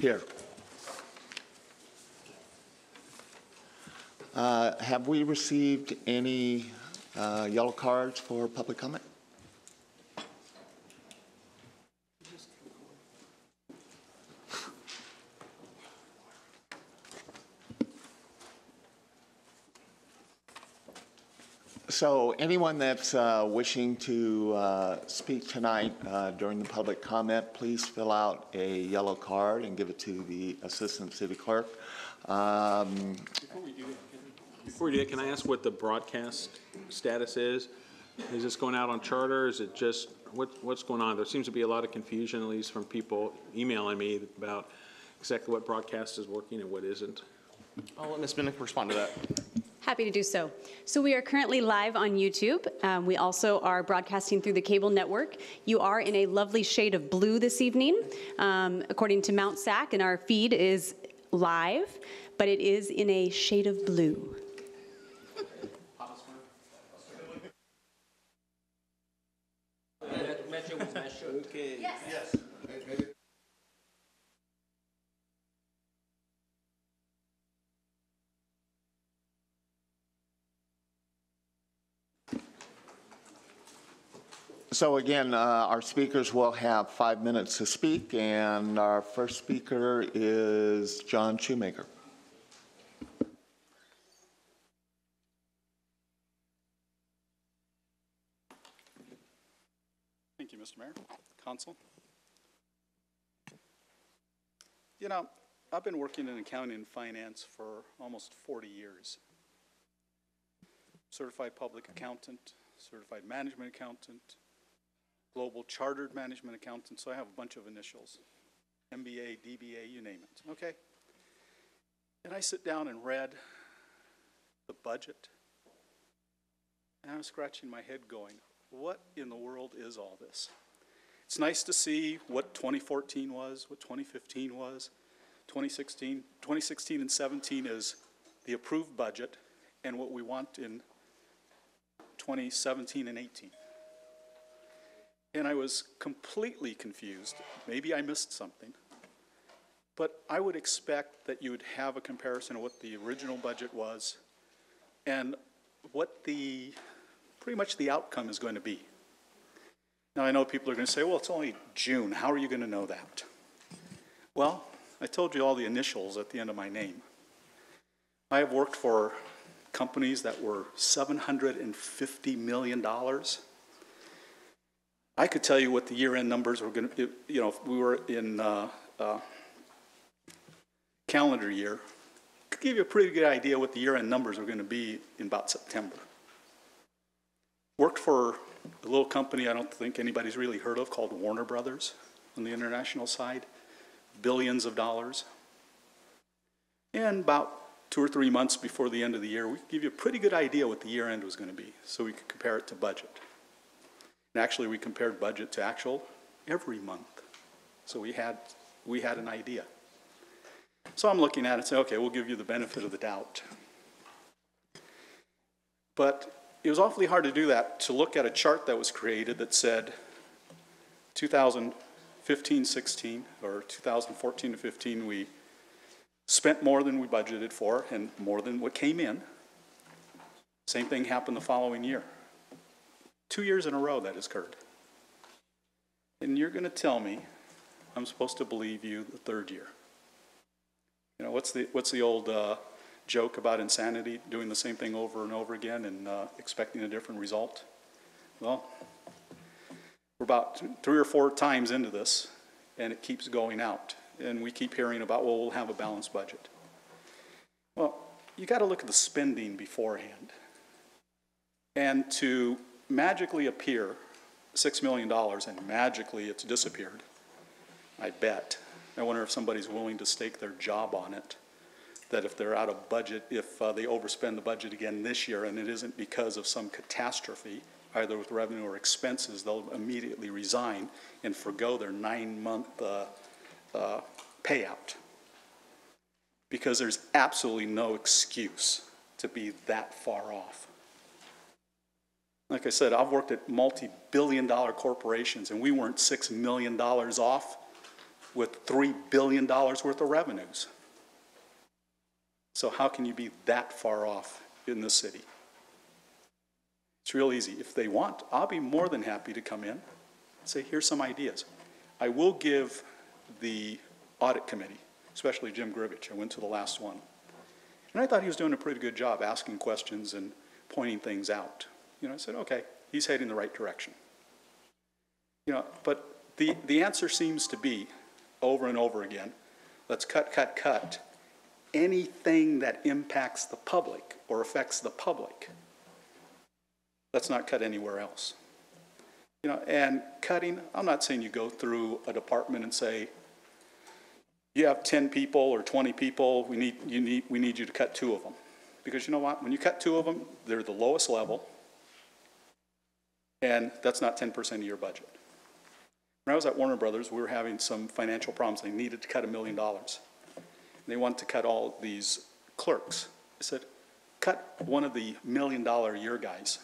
Here. Have we received any yellow cards for public comment? So anyone that's wishing to speak tonight during the public comment, please fill out a yellow card and give it to the Assistant City Clerk. Before we do that, can I ask what the broadcast status is? Is this going out on Charter? Is it just, what's going on? There seems to be a lot of confusion, at least from people emailing me about exactly what broadcast is working and what isn't. I'll let Ms. Minnick respond to that. Happy to do so. So we are currently live on YouTube. We also are broadcasting through the cable network. You are in a lovely shade of blue this evening, according to Mount Sac, and our feed is live, but it is in a shade of blue. Okay. Yes. Yes. So again, our speakers will have 5 minutes to speak, and our first speaker is John Shoemaker. Thank you, Mr. Mayor, Council. You know, I've been working in accounting and finance for almost 40 years. Certified public accountant, certified management accountant, global chartered management accountant, so I have a bunch of initials. MBA, DBA, you name it, okay? And I sit down and read the budget, and I was scratching my head going, what in the world is all this? It's nice to see what 2014 was, what 2015 was, 2016 and 17 is the approved budget, and what we want in 2017 and 18. And I was completely confused. Maybe I missed something. But I would expect that you would have a comparison of what the original budget was and what pretty much the outcome is going to be. Now I know people are going to say, well, it's only June. How are you going to know that? Well, I told you all the initials at the end of my name. I have worked for companies that were $750 million. I could tell you what the year-end numbers were going to, you know, if we were in calendar year, could give you a pretty good idea what the year-end numbers were going to be in about September. Worked for a little company I don't think anybody's really heard of called Warner Brothers on the international side, billions of dollars. And about 2 or 3 months before the end of the year, we could give you a pretty good idea what the year-end was going to be, so we could compare it to budget. And actually, we compared budget to actual every month. So we had an idea. So I'm looking at it and saying, okay, we'll give you the benefit of the doubt. But it was awfully hard to do that, to look at a chart that was created that said 2015-16 or 2014-15, we spent more than we budgeted for and more than what came in. Same thing happened the following year. 2 years in a row that has occurred. And you're going to tell me I'm supposed to believe you the third year. You know, what's the old joke about insanity, doing the same thing over and over again and expecting a different result? Well, we're about 3 or 4 times into this, and it keeps going out. And we keep hearing about, well, we'll have a balanced budget. Well, you got to look at the spending beforehand. And to magically appear $6 million and magically it's disappeared, I bet. I wonder if somebody's willing to stake their job on it, that if they're out of budget, if they overspend the budget again this year and it isn't because of some catastrophe, either with revenue or expenses, they'll immediately resign and forgo their 9-month payout. Because there's absolutely no excuse to be that far off. Like I said, I've worked at multi-billion-dollar corporations, and we weren't $6 million off with $3 billion worth of revenues. So how can you be that far off in the city? It's real easy. If they want, I'll be more than happy to come in and say, here's some ideas. I will give the audit committee, especially Jim Grivich, I went to the last one, and I thought he was doing a pretty good job asking questions and pointing things out. You know, I said, okay, he's heading the right direction. You know, but the answer seems to be, over and over again, let's cut anything that impacts the public or affects the public. Let's not cut anywhere else. You know, and cutting, I'm not saying you go through a department and say, you have 10 people or 20 people, we need you to cut 2 of them. Because you know what, when you cut 2 of them, they're the lowest level, and that's not 10% of your budget. When I was at Warner Brothers, we were having some financial problems. They needed to cut $1 million. They wanted to cut all these clerks. I said, cut one of the $1 million a year guys,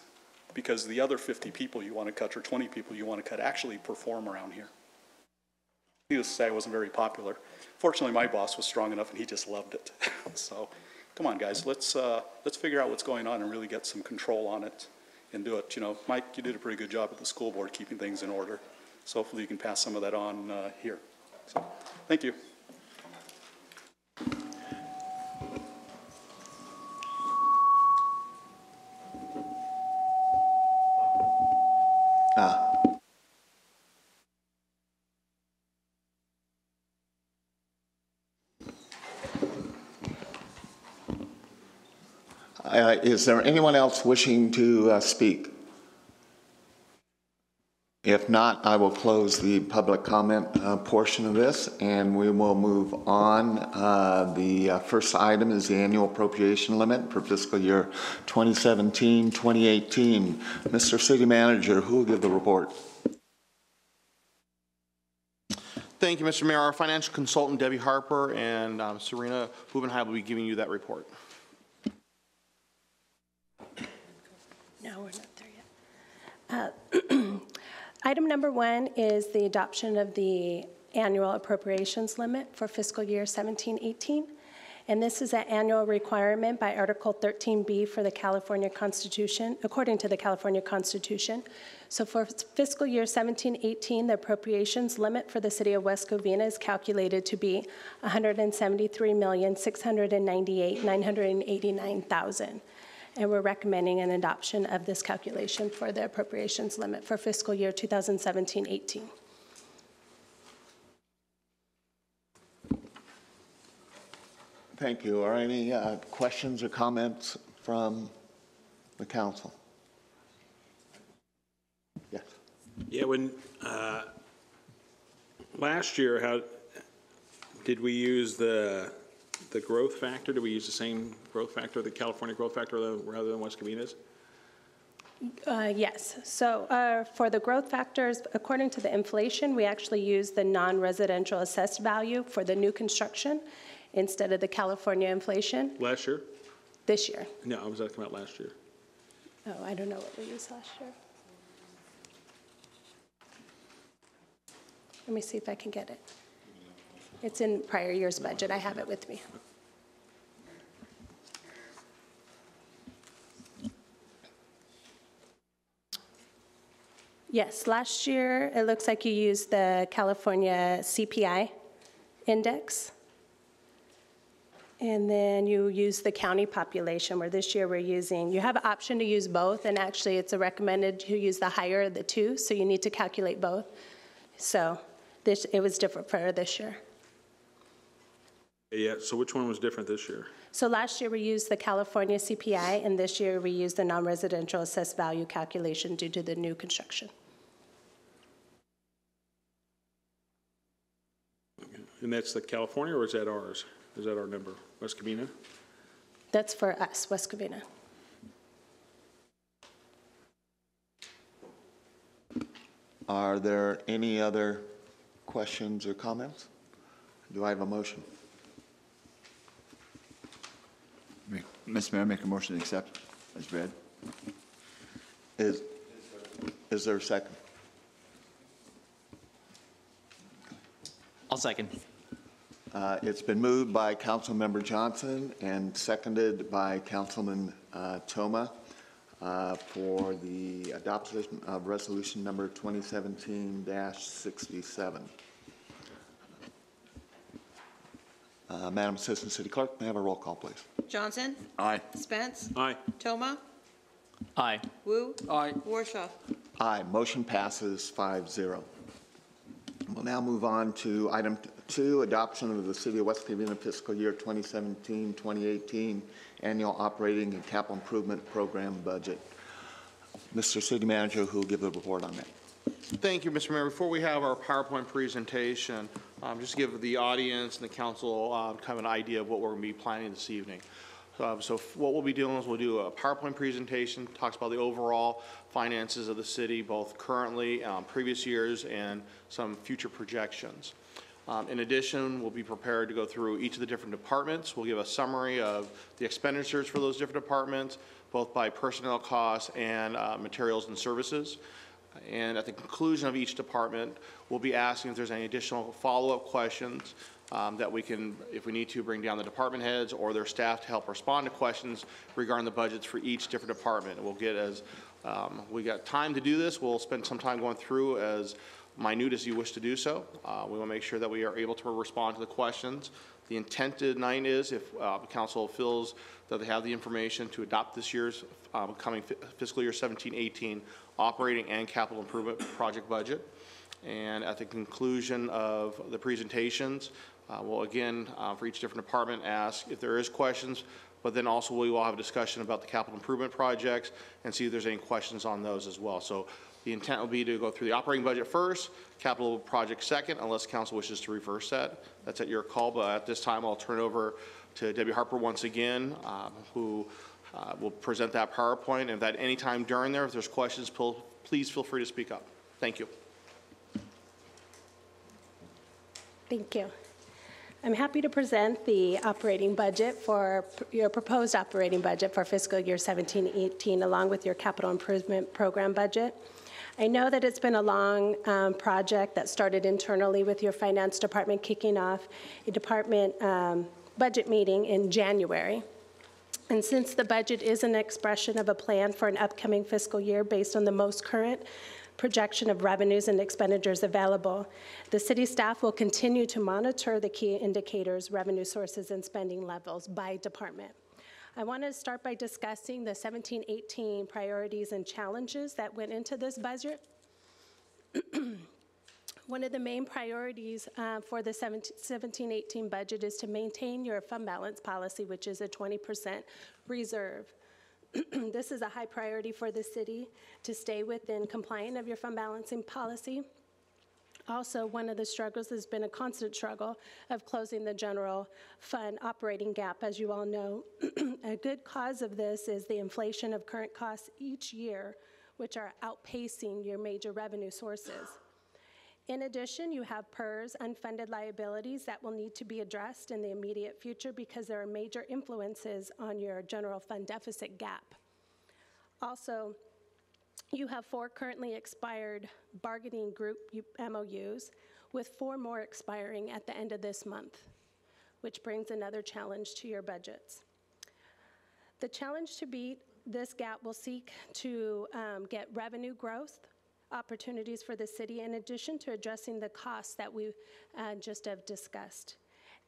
because the other 50 people you want to cut or 20 people you want to cut actually perform around here. Needless to say, I wasn't very popular. Fortunately, my boss was strong enough and he just loved it. So, come on guys, let's figure out what's going on and really get some control on it and do it. You know, Mike, you did a pretty good job at the school board keeping things in order. So hopefully you can pass some of that on here. So, thank you. Is there anyone else wishing to speak? If not, I will close the public comment portion of this, and we will move on. The first item is the annual appropriation limit for fiscal year 2017-2018. Mr. City Manager, who will give the report? Thank you, Mr. Mayor. Our financial consultant, Debbie Harper, and Serena Bubenheim will be giving you that report. No, we're not there yet. Item number 1 is the adoption of the annual appropriations limit for fiscal year 17-18. And this is an annual requirement by Article 13B for the California Constitution, according to the California Constitution. So for fiscal year 17-18, the appropriations limit for the city of West Covina is calculated to be $173,698,989,000. And we're recommending an adoption of this calculation for the appropriations limit for fiscal year 2017-18. Thank you. Are any questions or comments from the council? Yes. Yeah, when, last year, how, did we use the growth factor? Did we use the same growth factor, the California growth factor, rather than West Covina's? Yes. So for the growth factors, according to the inflation, we actually use the non-residential assessed value for the new construction instead of the California inflation. Last year? This year. No, I was talking about last year. Oh, I don't know what we used last year. Let me see if I can get it. It's in prior year's budget. I have it with me. Yes, last year it looks like you used the California CPI index. And then you use the county population, where this year we're using, you have an option to use both, and actually it's recommended to use the higher of the two, so you need to calculate both. So it was different for this year. Yeah, so which one was different this year? So last year we used the California CPI, and this year we used the non-residential assessed value calculation due to the new construction. Okay. And that's the California, or is that ours? Is that our number, West Covina? That's for us, West Covina. Are there any other questions or comments? Do I have a motion? Mr. Mayor, make a motion to accept as read. Is there a second? I'll second. It's been moved by Councilmember Johnson and seconded by Councilman Toma for the adoption of resolution number 2017-67. Madam Assistant City Clerk, may I have a roll call, please? Johnson? Aye. Spence? Aye. Toma? Aye. Wu? Aye. Warshaw? Aye. Motion passes 5-0. We'll now move on to item 2, adoption of the City of West Covina fiscal year 2017-2018 annual operating and capital improvement program budget. Mr. City Manager, who will give the report on that. Thank you, Mr. Mayor. Before we have our PowerPoint presentation, just to give the audience and the council kind of an idea of what we're going to be planning this evening. So what we'll be doing is we'll do a PowerPoint presentation, talks about the overall finances of the city, both currently, previous years, and some future projections. In addition, we'll be prepared to go through each of the different departments. We'll give a summary of the expenditures for those different departments, both by personnel costs and materials and services. And at the conclusion of each department, we'll be asking if there's any additional follow-up questions that we can, if we need to, bring down the department heads or their staff to help respond to questions regarding the budgets for each different department. We'll get as, we got time to do this, we'll spend some time going through as minute as you wish to do so. We want to make sure that we are able to respond to the questions. The intent tonight is if the council feels that they have the information to adopt this year's coming fiscal year 17-18 operating and capital improvement project budget. And at the conclusion of the presentations, we'll again, for each different department, ask if there is questions, but then also we will have a discussion about the capital improvement projects and see if there's any questions on those as well. So the intent will be to go through the operating budget first, capital project second, unless council wishes to reverse that. That's at your call, but at this time I'll turn it over to Debbie Harper once again, who will present that PowerPoint. And if at any time during there, if there's questions, please feel free to speak up. Thank you. Thank you. I'm happy to present the operating budget for your proposed operating budget for fiscal year 17-18, along with your capital improvement program budget. I know that it's been a long project that started internally with your finance department kicking off a department budget meeting in January. And since the budget is an expression of a plan for an upcoming fiscal year based on the most current projection of revenues and expenditures available, the city staff will continue to monitor the key indicators, revenue sources, and spending levels by department. I want to start by discussing the 17-18 priorities and challenges that went into this budget. One of the main priorities for the 17-18 budget is to maintain your fund balance policy, which is a 20% reserve. This is a high priority for the city to stay within compliance of your fund balancing policy. Also, one of the struggles has been a constant struggle of closing the general fund operating gap, as you all know. A good cause of this is the inflation of current costs each year, which are outpacing your major revenue sources. In addition, you have PERS, unfunded liabilities that will need to be addressed in the immediate future because there are major influences on your general fund deficit gap. Also, you have 4 currently expired bargaining group MOUs, with 4 more expiring at the end of this month, which brings another challenge to your budgets. The challenge to beat this gap will seek to get revenue growth opportunities for the city, in addition to addressing the costs that we just have discussed.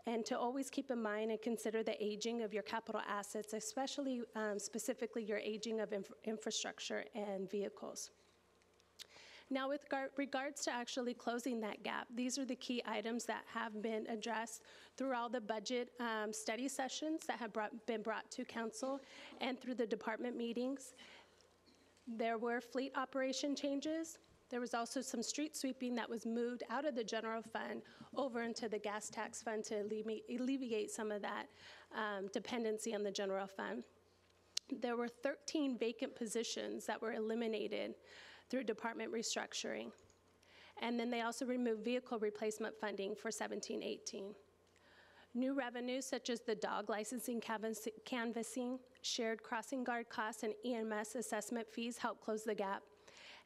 And to always keep in mind and consider the aging of your capital assets, especially specifically your aging of infrastructure and vehicles. Now, with regards to actually closing that gap, these are the key items that have been addressed through all the budget study sessions that have been brought to council and through the department meetings. There were fleet operation changes. There was also some street sweeping that was moved out of the general fund over into the gas tax fund to alleviate some of that dependency on the general fund. There were 13 vacant positions that were eliminated through department restructuring. And then they also removed vehicle replacement funding for 17-18. New revenues such as the dog licensing canvassing, shared crossing guard costs, and EMS assessment fees help close the gap.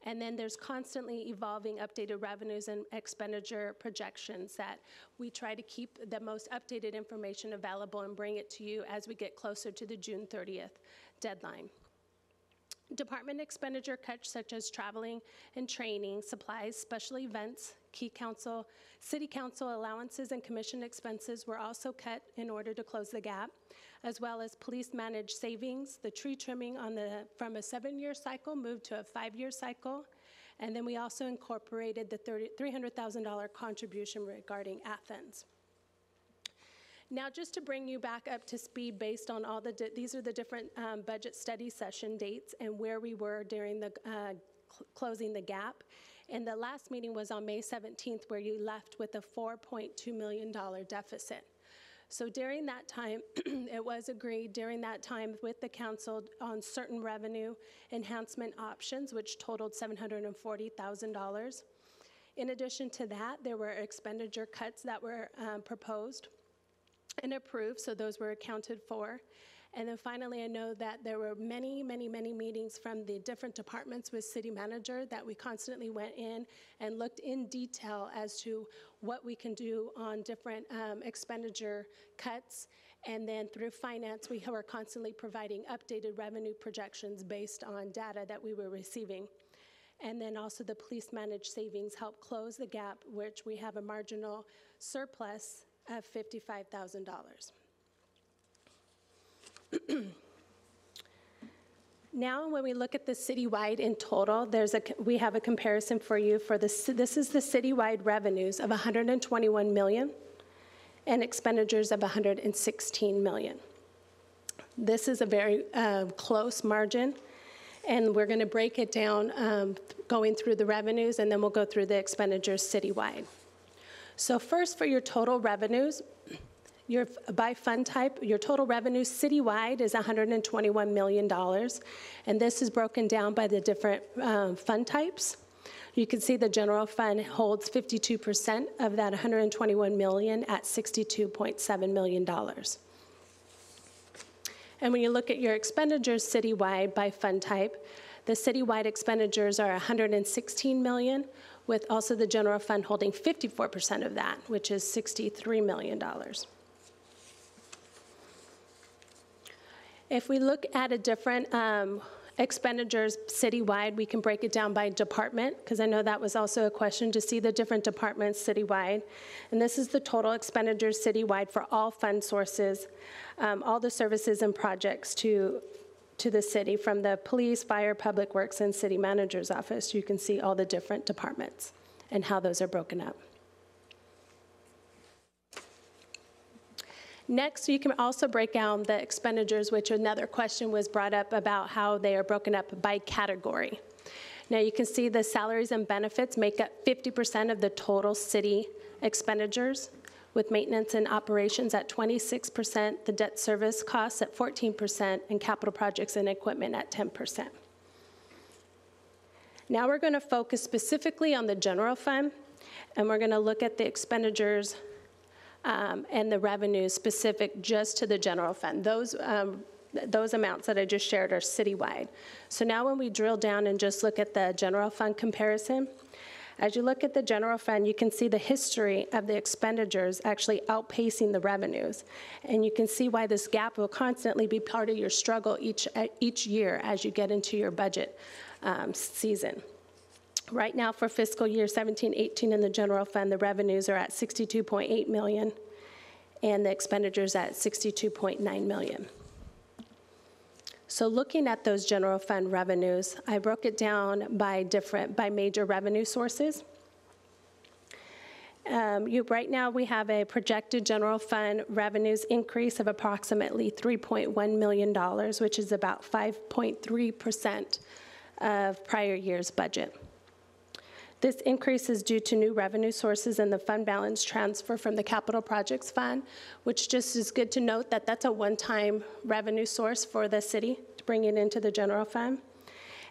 And then there's constantly evolving updated revenues and expenditure projections that we try to keep the most updated information available and bring it to you as we get closer to the June 30th deadline. Department expenditure cuts such as traveling and training, supplies, special events, city council allowances and commission expenses were also cut in order to close the gap, as well as police managed savings, the tree trimming from a 7-year cycle moved to a 5-year cycle, and then we also incorporated the $300,000 contribution regarding Athens. Now, just to bring you back up to speed based on all these are the different budget study session dates and where we were during the closing the gap. And the last meeting was on May 17th, where you left with a $4.2 million deficit. So during that time, it was agreed during that time with the council on certain revenue enhancement options, which totaled $740,000. In addition to that, there were expenditure cuts that were proposed and approved, so those were accounted for. And then finally, I know that there were many meetings from the different departments with city manager that we constantly went in and looked in detail as to what we can do on different expenditure cuts. And then through finance, we were constantly providing updated revenue projections based on data that we were receiving. And then also the police managed savings helped close the gap, which we have a marginal surplus of $55,000. Now, when we look at the citywide in total, we have a comparison for you for this. This is the citywide revenues of $121 million and expenditures of $116 million. This is a very close margin, and we're going to break it down going through the revenues, and then we'll go through the expenditures citywide. So first, for your total revenues, by fund type, your total revenue citywide is $121 million, and this is broken down by the different fund types. You can see the general fund holds 52% of that $121 million at $62.7 million. And when you look at your expenditures citywide by fund type, the citywide expenditures are $116 million, with also the general fund holding 54% of that, which is $63 million. If we look at a different expenditures citywide, we can break it down by department, because I know that was also a question to see the different departments citywide. And this is the total expenditures citywide for all fund sources, all the services and projects to the city, from the police, fire, public works, and city manager's office. You can see all the different departments and how those are broken up. Next, you can also break down the expenditures, which another question was brought up about how they are broken up by category. Now you can see the salaries and benefits make up 50% of the total city expenditures, with maintenance and operations at 26%, the debt service costs at 14%, and capital projects and equipment at 10%. Now we're going to focus specifically on the general fund, and we're going to look at the expenditures and the revenues specific just to the general fund. Those amounts that I just shared are citywide. So now when we drill down and just look at the general fund comparison, as you look at the general fund, you can see the history of the expenditures actually outpacing the revenues. And you can see why this gap will constantly be part of your struggle each year as you get into your budget season. Right now for fiscal year 17-18 in the general fund, the revenues are at $62.8 million and the expenditures at $62.9 million. So looking at those general fund revenues, I broke it down by major revenue sources. Right now we have a projected general fund revenues increase of approximately $3.1 million, which is about 5.3% of prior year's budget. This increase is due to new revenue sources and the fund balance transfer from the Capital Projects Fund, which just is good to note that that's a one-time revenue source for the city to bring it into the general fund.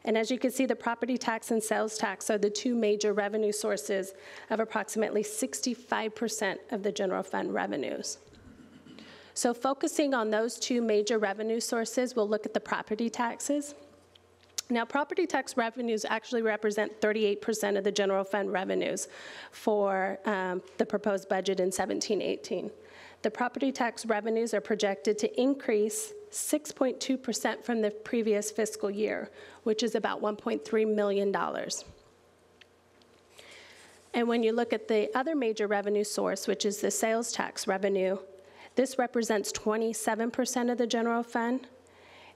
And as you can see, the property tax and sales tax are the two major revenue sources of approximately 65% of the general fund revenues. So focusing on those two major revenue sources, we'll look at the property taxes. Now, property tax revenues actually represent 38% of the general fund revenues for the proposed budget in 17-18. The property tax revenues are projected to increase 6.2% from the previous fiscal year, which is about $1.3 million. And when you look at the other major revenue source, which is the sales tax revenue, this represents 27% of the general fund.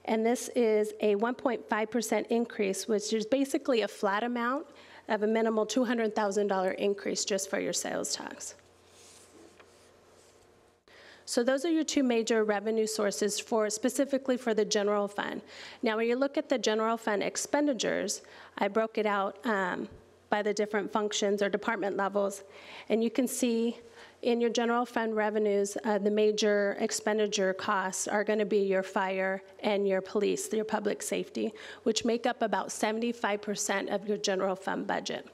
And this is a 1.5% increase, which is basically a flat amount of a minimal $200,000 increase just for your sales tax. So those are your two major revenue sources specifically for the general fund. Now, when you look at the general fund expenditures, I broke it out by the different functions or department levels, and you can see in your general fund revenues, the major expenditure costs are going to be your fire and your police, your public safety, which make up about 75% of your general fund budget.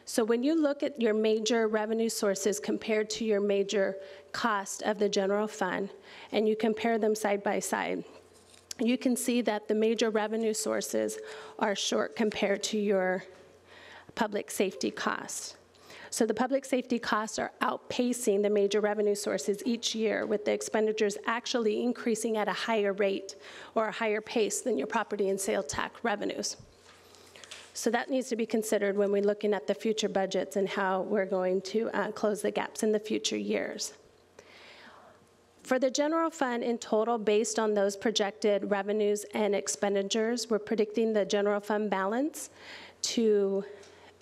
So when you look at your major revenue sources compared to your major cost of the general fund, and you compare them side by side, you can see that the major revenue sources are short compared to your public safety costs. So the public safety costs are outpacing the major revenue sources each year, with the expenditures actually increasing at a higher rate or a higher pace than your property and sales tax revenues. So that needs to be considered when we're looking at the future budgets and how we're going to close the gaps in the future years. For the general fund in total, based on those projected revenues and expenditures, we're predicting the general fund balance to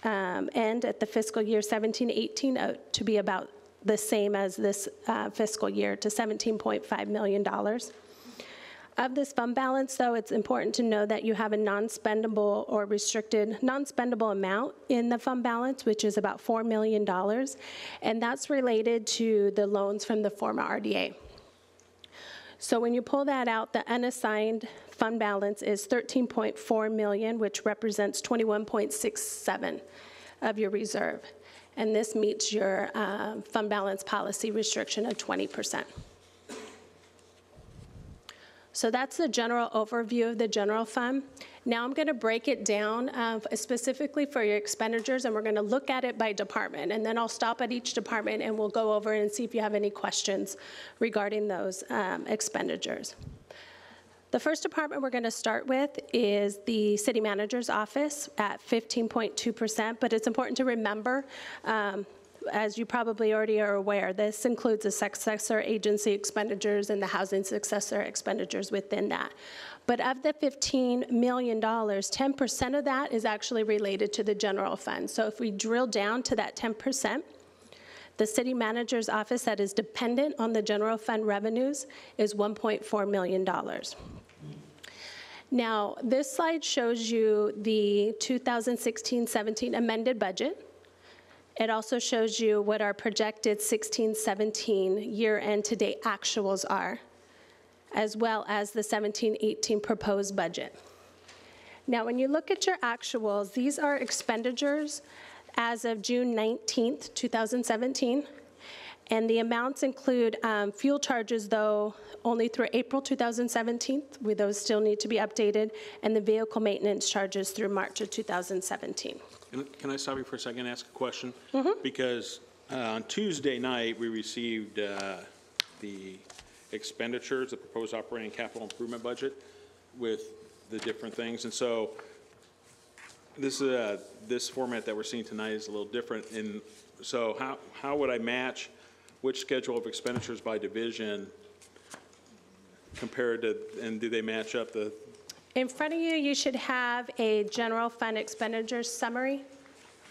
end at the fiscal year 17-18 to be about the same as this fiscal year, to $17.5 million. Of this fund balance, though, it's important to know that you have a non-spendable or restricted non-spendable amount in the fund balance, which is about $4 million, and that's related to the loans from the former RDA. So when you pull that out, the unassigned fund balance is $13.4 million, which represents 21.67 of your reserve. And this meets your fund balance policy restriction of 20%. So that's the general overview of the general fund. Now I'm going to break it down specifically for your expenditures, and we're going to look at it by department. And then I'll stop at each department, and we'll go over and see if you have any questions regarding those expenditures. The first department we're going to start with is the city manager's office at 15.2%, but it's important to remember, as you probably already are aware, this includes the successor agency expenditures and the housing successor expenditures within that. But of the $15 million, 10% of that is actually related to the general fund. So if we drill down to that 10%, the city manager's office that is dependent on the general fund revenues is $1.4 million. Now, this slide shows you the 2016-17 amended budget. It also shows you what our projected 16-17 year-end to date actuals are, as well as the 17-18 proposed budget. Now, when you look at your actuals, these are expenditures as of June 19th, 2017, and the amounts include fuel charges, though, only through April 2017, those still need to be updated, and the vehicle maintenance charges through March of 2017. Can I stop you for a second and ask a question? Mm-hmm. Because on Tuesday night, we received the expenditures, the proposed operating capital improvement budget with the different things. And so this format that we're seeing tonight is a little different. And so how would I match which schedule of expenditures by division compared to, and do they match up the? In front of you, you should have a general fund expenditures summary.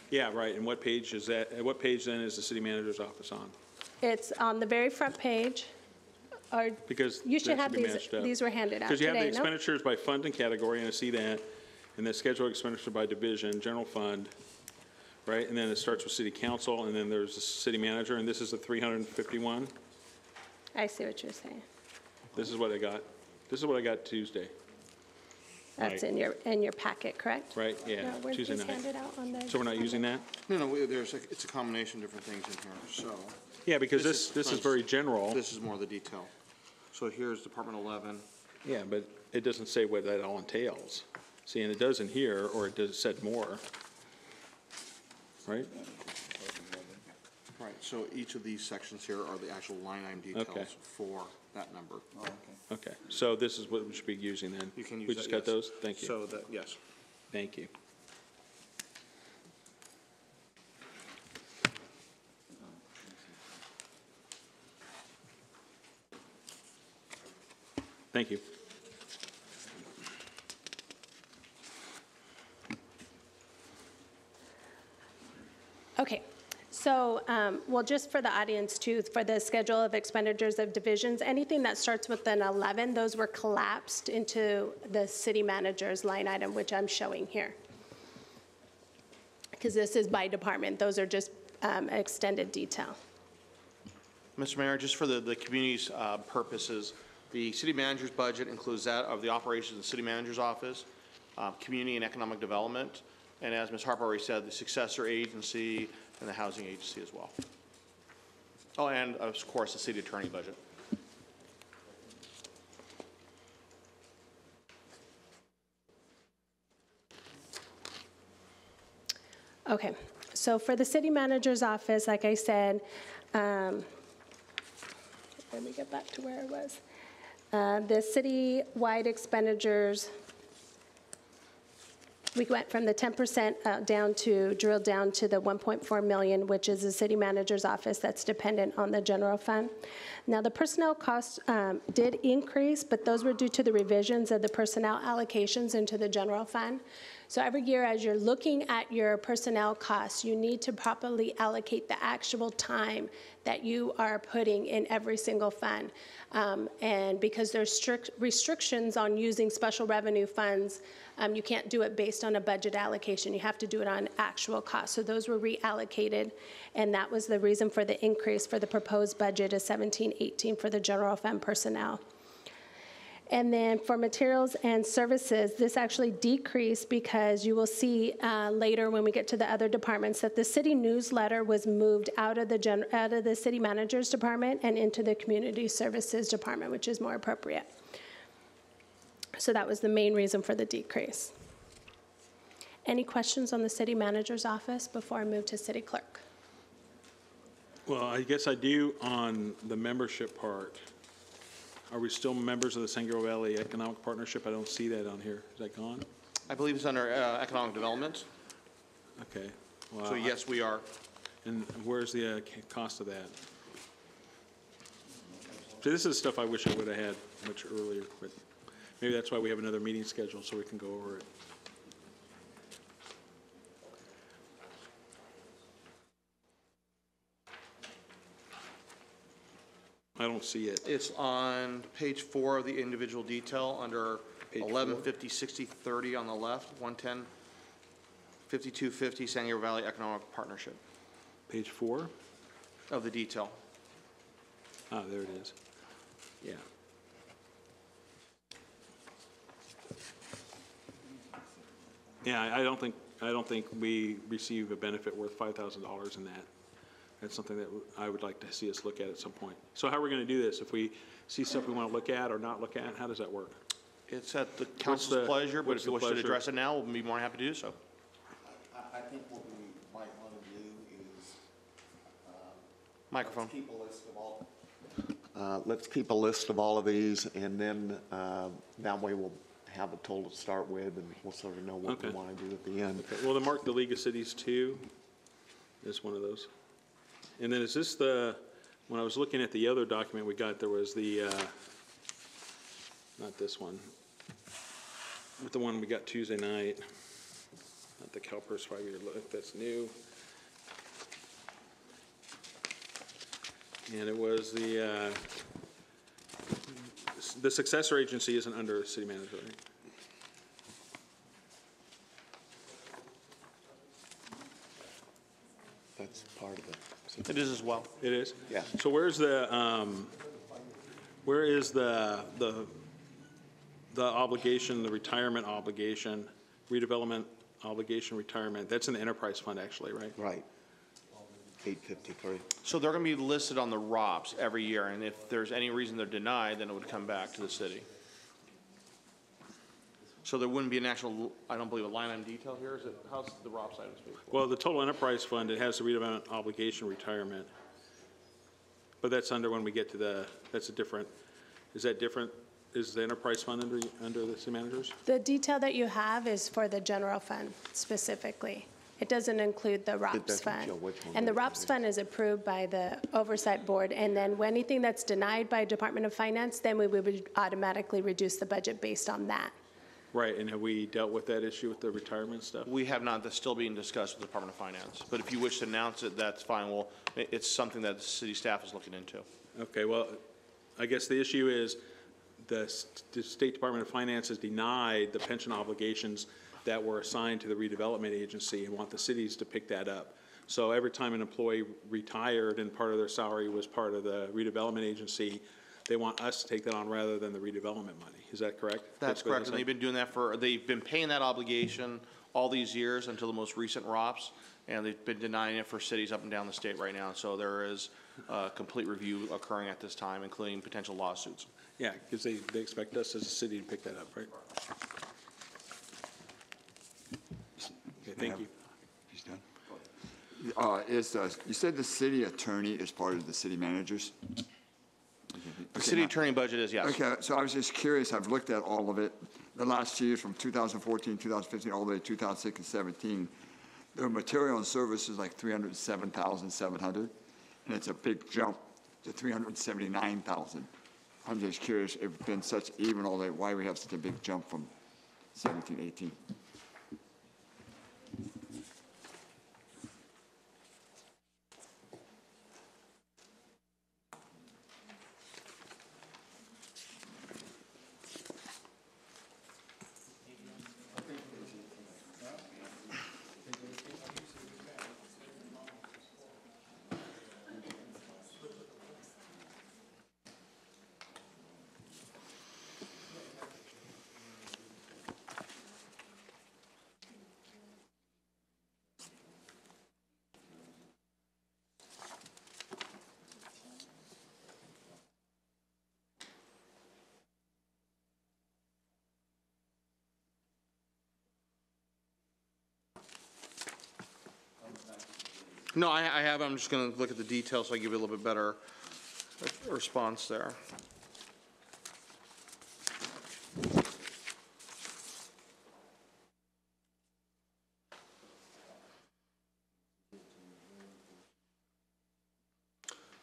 Yeah, right. And what page is that? What page then is the city manager's office on? It's on the very front page. Or because you should have these were handed out because you today, have the expenditures by fund and category, and I see that, and the schedule of expenditure by division, general fund, right? And then it starts with city council, and then there's the city manager, and this is the 351. I see what you're saying. This is what I got. This is what I got Tuesday. That's right. in your packet, correct? Right. Yeah. No, Tuesday night. Handed out on the so we're not using that. No, it's a combination of different things in here. So yeah, because this is very general. This is more the detail. So here's Department 11. Yeah, but it doesn't say what that all entails. See, and it does in here, or it does said more, right? Right, so each of these sections here are the actual line item Okay. details for that number. Okay, so this is what we should be using then? You can use We that, just got yes. those? Thank you. So that, yes. Thank you. Thank you. Okay, so, well, just for the audience too, for the schedule of expenditures of divisions, anything that starts with an 11, those were collapsed into the city manager's line item, which I'm showing here. Because this is by department, those are just extended detail. Mr. Mayor, just for the community's purposes, the city manager's budget includes that of the operations of the city manager's office, community and economic development, and as Ms. Harper already said, the successor agency and the housing agency as well. Oh, and of course, the city attorney budget. Okay, so for the city manager's office, like I said, let me get back to where I was. The city-wide expenditures, we went from the 10% drilled down to the 1.4 million, which is the city manager's office that's dependent on the general fund. Now, the personnel costs did increase, but those were due to the revisions of the personnel allocations into the general fund. So every year, as you're looking at your personnel costs, you need to properly allocate the actual time that you are putting in every single fund. And because there's strict restrictions on using special revenue funds, you can't do it based on a budget allocation. You have to do it on actual costs. So those were reallocated, and that was the reason for the increase for the proposed budget of 17-18 for the general fund personnel. And then for materials and services, this actually decreased because you will see later when we get to the other departments that the city newsletter was moved out of the city manager's department and into the community services department, which is more appropriate. So that was the main reason for the decrease. Any questions on the city manager's office before I move to city clerk? Well, I guess I do on the membership part. Are we still members of the San Gabriel Valley Economic Partnership? I don't see that on here. Is that gone? I believe it's under economic development. Okay. Well, So yes, we are. And where's the cost of that? See, this is stuff I wish I would have had much earlier, but maybe that's why we have another meeting scheduled so we can go over it. I don't see it. It's on page 4 of the individual detail under Page 11, four. 50, 60, 30 on the left, 110, 5250 San Gabriel Valley Economic Partnership Page 4? of the detail. Ah, there it is. Yeah. Yeah, I don't think we receive a benefit worth $5,000 in that. That's something that I would like to see us look at some point. So how are we going to do this? If we see stuff we want to look at or not look at, how does that work? It's at the council's pleasure, but what's if you the wish to pleasure? address it now, we'll be more than happy to do so. I think what we might want to do is Microphone. keep a list of all. Let's keep a list of all of these, and then that way we'll have a total to start with, and we'll sort of know what we Okay. want to do at the end. Well, the League of Cities 2 is one of those. And then is this when I was looking at the other document we got, there was the, not this one, but the one we got Tuesday night, not the CalPERS 5-year look, that's new. And it was the successor agency isn't under city manager, right? That's part of it. It is as well. It is? Yeah. So where is the obligation, the retirement obligation, redevelopment obligation, retirement? That's in the enterprise fund actually, right? Right. 853. So they're going to be listed on the ROPS every year, and if there's any reason they're denied, then it would come back to the city. So there wouldn't be an actual, I don't believe, a line item detail here. Is it, how's the ROPS items paid for? Well, the total enterprise fund, it has the redevelopment obligation retirement. But that's under when we get to the, that's a different, is that different? Is the enterprise fund under the city managers? The detail that you have is for the general fund specifically. It doesn't include the ROPS doesn't fund. show which one And the that ROPS fund is approved by the oversight board, and then when anything that's denied by Department of Finance, then we would automatically reduce the budget based on that. Right, and have we dealt with that issue with the retirement stuff? We have not. That's still being discussed with the Department of Finance. But if you wish to announce it, that's fine. Well, it's something that the city staff is looking into. Okay, well, I guess the issue is the State Department of Finance has denied the pension obligations that were assigned to the redevelopment agency and want the cities to pick that up. So every time an employee retired and part of their salary was part of the redevelopment agency, they want us to take that on rather than the redevelopment money. Is that correct? That's what correct. they're And they've been doing that they've been paying that obligation all these years until the most recent ROPS, and they've been denying it for cities up and down the state right now. So there is a complete review occurring at this time, including potential lawsuits. Yeah, because they expect us as a city to pick that up, right? Okay, thank you. He's done. You said the city attorney is part of the city managers? The city attorney budget is, yes. Okay, so I was just curious. I've looked at all of it. The last 2 years, from 2014, 2015, all the way to 2016 and 17, the material and services like 307,700, and it's a big jump to 379,000. I'm just curious if it's been such even all that, why we have such a big jump from 17, 18. No, I have. I'm just going to look at the details so I give you a little bit better response there.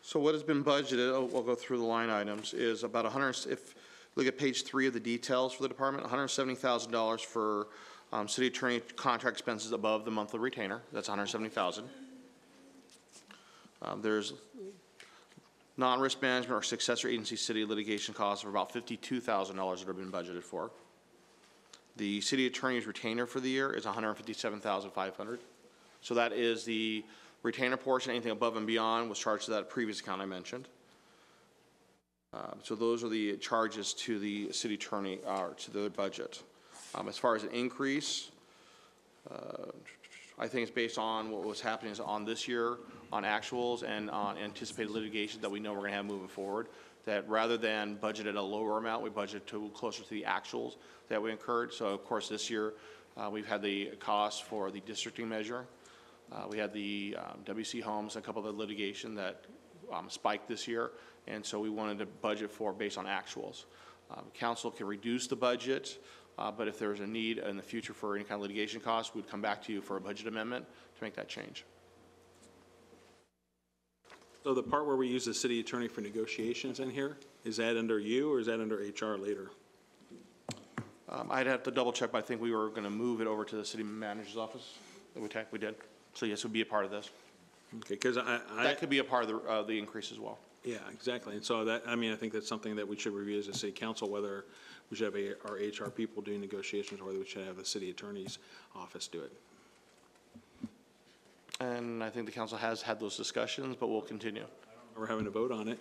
So what has been budgeted, we'll go through the line items, is about 100, if look at page 3 of the details for the department, $170,000 for city attorney contract expenses above the monthly retainer. That's $170,000. There's non-risk management or successor agency city litigation costs of about $52,000 that have been budgeted for. The city attorney's retainer for the year is $157,500. So that is the retainer portion. Anything above and beyond was charged to that previous account I mentioned. So those are the charges to the city attorney, to the budget. As far as an increase, I think it's based on what was happening on this year, on actuals, and on anticipated litigation that we know we're going to have moving forward. That rather than budget at a lower amount, we budget to closer to the actuals that we incurred. So of course this year we've had the cost for the districting measure. We had the WC Homes, a couple of the litigation that spiked this year, and so we wanted to budget for based on actuals. Council can reduce the budget, but if there's a need in the future for any kind of litigation costs, we'd come back to you for a budget amendment to make that change. So the part where we use the city attorney for negotiations in here, is that under you or is that under HR later? I'd have to double check, but I think we were going to move it over to the city manager's office. We did. So yes, it would be a part of this. Okay, because That could be a part of the increase as well. Yeah, exactly. And so that, I mean, I think that's something that we should review as a city council, whether we should have our HR people doing negotiations or whether we should have the city attorney's office do it. And I think the council has had those discussions, but we'll continue. We're having a vote on it.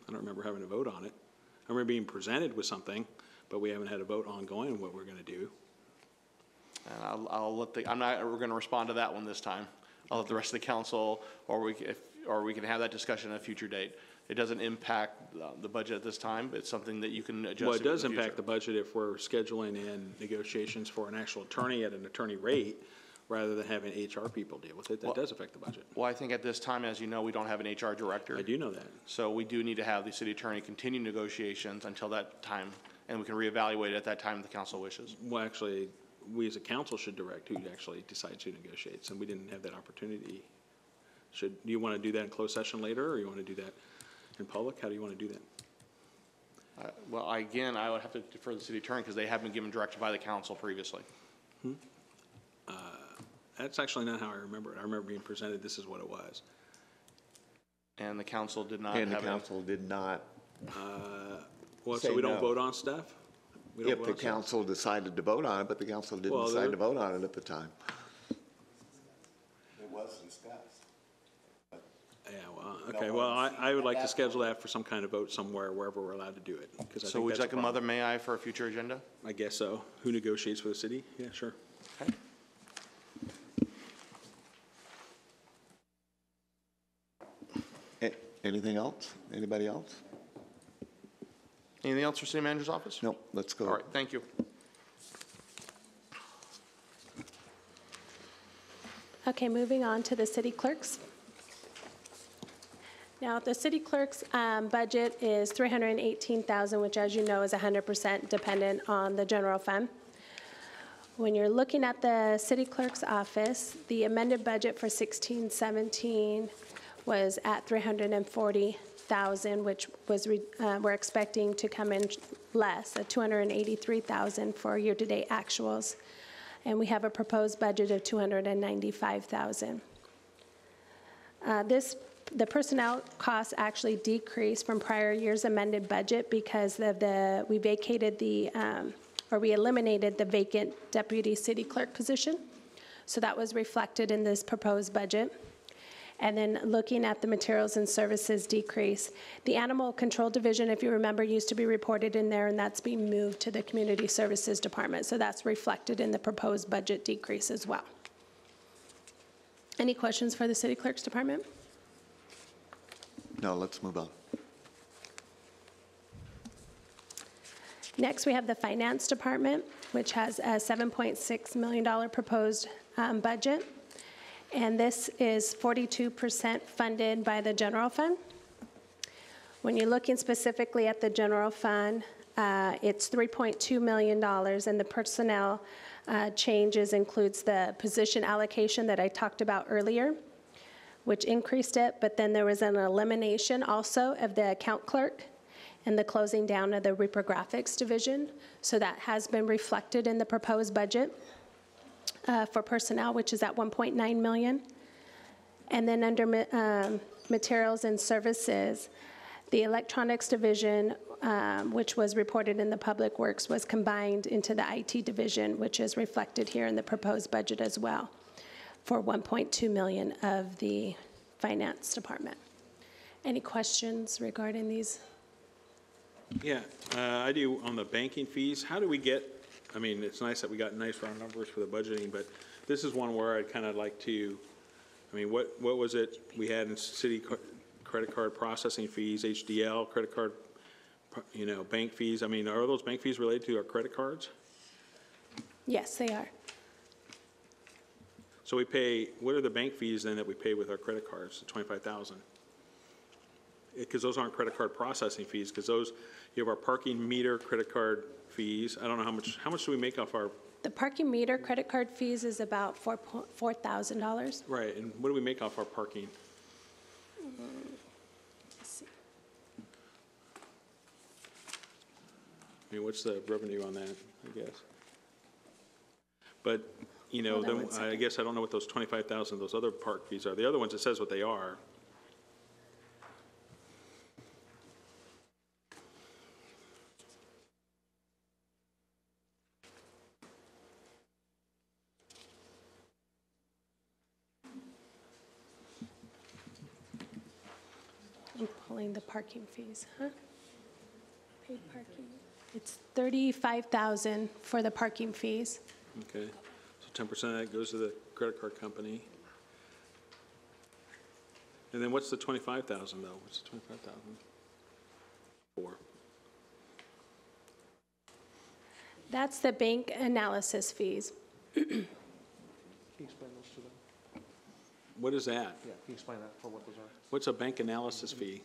I don't remember having a vote on it. I remember being presented with something, but we haven't had a vote ongoing what we're going to do. And I'll let we're going to respond to that one this time. I'll let the rest of the council, or or we can have that discussion at a future date. It doesn't impact the budget at this time, but it's something that you can adjust. Well, it in the does impact future. the budget if we're scheduling in negotiations for an actual attorney at an attorney rate rather than having HR people deal with it. That does affect the budget. Well, I think at this time, as you know, we don't have an HR director. I do know that. So we do need to have the city attorney continue negotiations until that time, and we can reevaluate at that time if the council wishes. Well, actually, we as a council should direct who actually decides who negotiates, and we didn't have that opportunity. Do you want to do that in closed session later, or you want to do that in public? How do you want to do that? Well, again, I would have to defer to the city attorney because they have been given direction by the council previously. That's actually not how I remember it. I remember being presented, this is what it was. And the council did not And the have. council did not. Well, Say so we don't no. vote on stuff? We don't If vote the on stuff? council decided to vote on it, but the council didn't Well, decide to vote on it at the time. It was discussed. Yeah, well, okay, well, I would like to schedule that for some kind of vote somewhere, wherever we're allowed to do it. 'Cause I So think would that's you like a problem. mother may I for a future agenda? I guess so. Who negotiates for the city? Yeah, sure. Okay. Anything else? Anybody else? Anything else for city manager's office? Nope, let's go. All right, thank you. Okay, moving on to the city clerks. Now, the city clerk's budget is $318,000, which, as you know, is 100% dependent on the general fund. When you're looking at the city clerk's office, the amended budget for 16-17 was at $340,000, which was we're expecting to come in less, at $283,000 for year-to-date actuals, and we have a proposed budget of $295,000. The personnel costs actually decreased from prior year's amended budget because of we vacated we eliminated the vacant deputy city clerk position. So that was reflected in this proposed budget. And then looking at the materials and services decrease, the animal control division, if you remember, used to be reported in there, and that's being moved to the community services department. So that's reflected in the proposed budget decrease as well. Any questions for the city clerk's department? No, let's move on. Next, we have the finance department, which has a $7.6 million proposed budget. And this is 42% funded by the general fund. When you're looking specifically at the general fund, it's $3.2 million, and the personnel changes includes the position allocation that I talked about earlier, which increased it, but then there was an elimination also of the account clerk and the closing down of the reprographics division. So that has been reflected in the proposed budget for personnel, which is at $1.9 million. And then under materials and services, the electronics division, which was reported in the public works, was combined into the IT division, which is reflected here in the proposed budget as well, for $1.2 million of the finance department. Any questions regarding these? Yeah, I do on the banking fees. How do we get, I mean, it's nice that we got nice round numbers for the budgeting, but this is one where I'd kind of like to, I mean, what was it we had in city credit card processing fees, HDL, credit card, bank fees? I mean, are those bank fees related to our credit cards? Yes, they are. So we pay, what are the bank fees then that we pay with our credit cards, the 25,000? Because those aren't credit card processing fees, because those, you have our parking meter credit card fees. I don't know how much do we make off our, The parking meter credit card fees is about $4,000. right, and what do we make off our parking? Let's see. I mean, what's the revenue on that, I guess? But, Hold on then one I second. guess I don't know what those 25,000, those other park fees are. The other ones, it says what they are. I'm pulling the parking fees, huh? Paid parking. It's $35,000 for the parking fees. Okay, so 10% of that goes to the credit card company. And then what's the 25,000 though? What's the 25,000 for? That's the bank analysis fees. Can you explain those to them? What is that? Yeah, can you explain that for what those are? What's a bank analysis fee?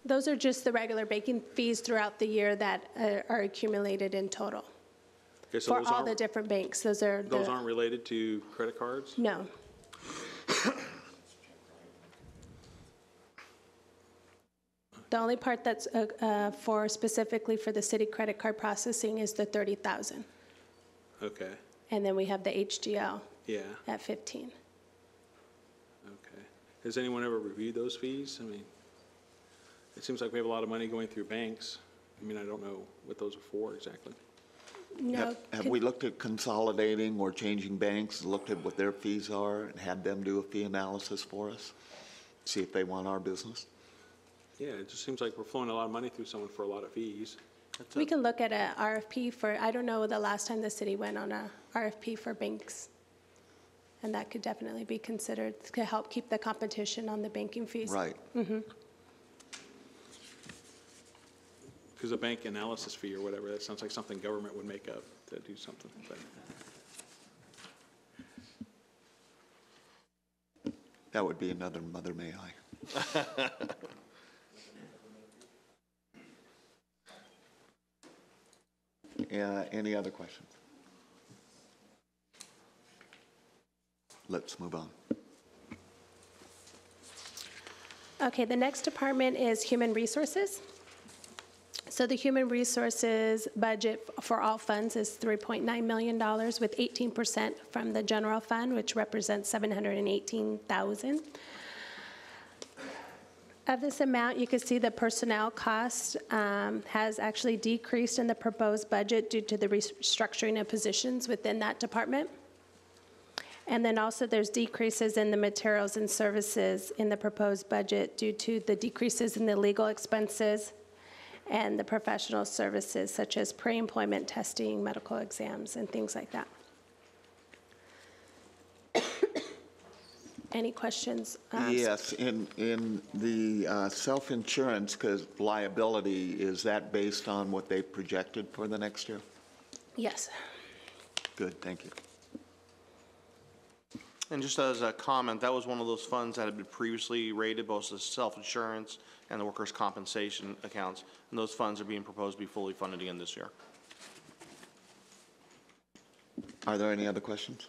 Those are just the regular banking fees throughout the year that are accumulated in total. Okay, so For those all aren't- the different banks, those are Those aren't related to credit cards? No. The only part that's for specifically for the city credit card processing is the 30,000. Okay, And then we have the HDL yeah, at 15. okay. Has anyone ever reviewed those fees? I mean, it seems like we have a lot of money going through banks. I mean, I don't know what those are for exactly. No. Have we looked at consolidating or changing banks, looked at what their fees are, and had them do a fee analysis for us? See if they want our business? Yeah, it just seems like we're flowing a lot of money through someone for a lot of fees. We can look at a RFP for, I don't know the last time the city went on a RFP for banks. And that could definitely be considered to help keep the competition on the banking fees. Right. Because a bank analysis fee or whatever, that sounds like something government would make up to do something. But That would be another Mother May I. Any other questions? Let's move on. Okay, the next department is Human Resources. So the Human Resources budget for all funds is $3.9 million with 18% from the general fund, which represents $718,000. Of this amount, you can see the personnel cost has actually decreased in the proposed budget due to the restructuring of positions within that department. And then also there's decreases in the materials and services in the proposed budget due to the decreases in the legal expenses and the professional services such as pre-employment testing, medical exams, and things like that. Any questions? Yes, in the self-insurance, because liability, is that based on what they projected for the next year? Yes. Good, thank you. And just as a comment, that was one of those funds that had been previously rated, both the self-insurance and the workers' compensation accounts. And those funds are being proposed to be fully funded again this year. Are there any other questions?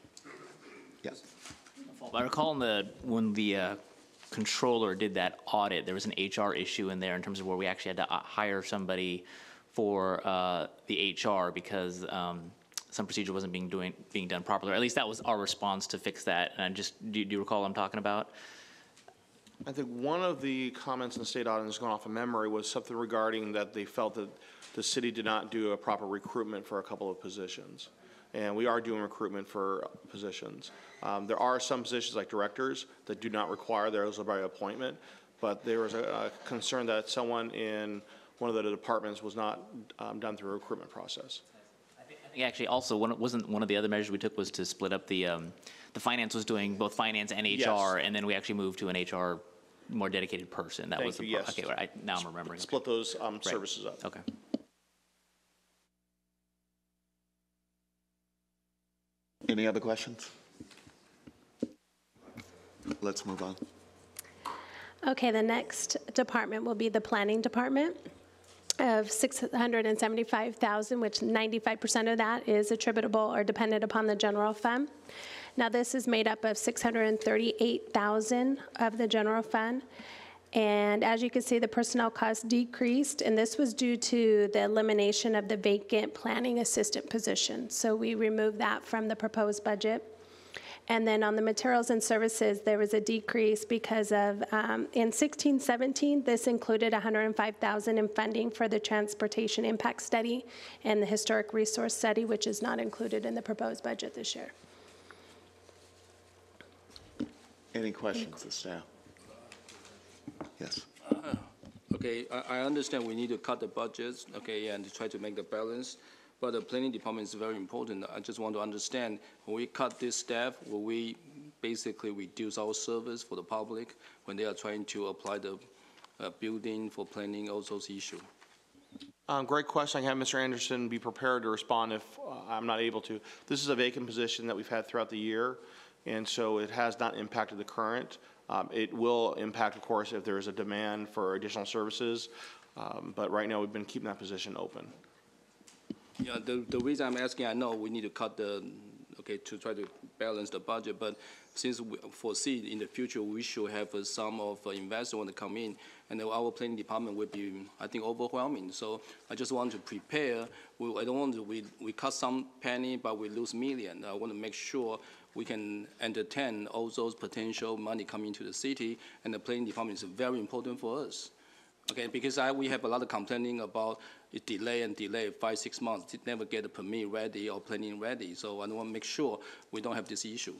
Yes. I recall when the controller did that audit, there was an HR issue in there in terms of where we actually had to hire somebody for the HR because some procedure wasn't being done properly. Or at least that was our response to fix that. And do you recall what I'm talking about? I think one of the comments in the state audit, that's going off of memory, was something regarding that they felt that the city did not do a proper recruitment for a couple of positions. And we are doing recruitment for positions. There are some positions like directors that do not require those by appointment, but there was a concern that someone in one of the departments was not done through a recruitment process. I think actually also wasn't one of the other measures we took was to split up the finance was doing both finance and HR, Yes. and then we actually moved to an HR more dedicated person. That Thank was you, the yes. Okay, right, now I'm remembering. Split those Right. services up. Okay. Any other questions? Let's move on. Okay, the next department will be the planning department of $675,000, which 95% of that is attributable or dependent upon the general fund. Now, this is made up of $638,000 of the general fund. And as you can see, the personnel costs decreased, and this was due to the elimination of the vacant planning assistant position. So we removed that from the proposed budget. And then on the materials and services, there was a decrease because of, in 16-17, this included $105,000 in funding for the transportation impact study and the historic resource study, which is not included in the proposed budget this year. Any questions of staff? Yes. Okay, I understand we need to cut the budgets, okay, and to try to make the balance, but the planning department is very important. I just want to understand, when we cut this staff, will we basically reduce our service for the public when they are trying to apply the building for planning, all those issues. Great question. I can have Mr. Anderson be prepared to respond if I'm not able to. This is a vacant position that we've had throughout the year, and so it has not impacted the current. It will impact, of course, if there is a demand for additional services, but right now we've been keeping that position open. Yeah, the reason I'm asking, I know we need to cut the, to try to balance the budget, but since we foresee in the future we should have some of investors want to come in, and our planning department will be, I think, overwhelming. So I just want to prepare. I don't want to, we cut some penny, but we lose million. I want to make sure we can entertain all those potential money coming to the city, and the planning department is very important for us. Okay, because we have a lot of complaining about it delay, 5-6 months, never get a permit ready or planning ready. So I want to make sure we don't have this issue.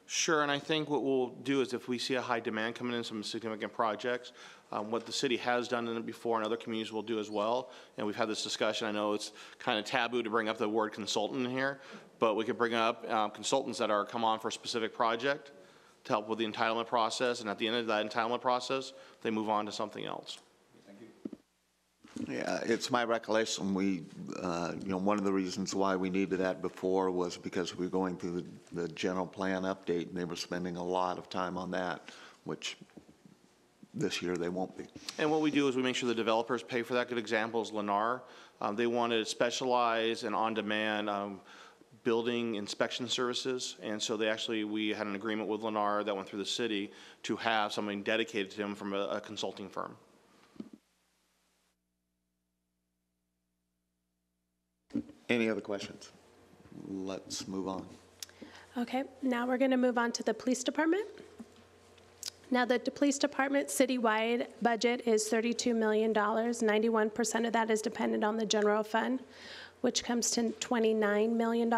Sure, and I think what we'll do is if we see a high demand coming in, some significant projects, what the city has done in it before and other communities will do as well, and we've had this discussion. I know it's kind of taboo to bring up the word consultant in here, but we could bring up consultants that are come on for a specific project to help with the entitlement process, and at the end of that entitlement process, they move on to something else. Yeah, it's my recollection, one of the reasons why we needed that before was because we were going through the general plan update, and they were spending a lot of time on that, which this year they won't be. And what we do is we make sure the developers pay for that. Good example is Lennar. They wanted specialized and on-demand building inspection services, and so we had an agreement with Lennar that went through the city to have something dedicated to them from a consulting firm. Any other questions? Let's move on. Okay, now we're going to move on to the police department. Now, the police department citywide budget is $32 million. 91% of that is dependent on the general fund, which comes to $29 million.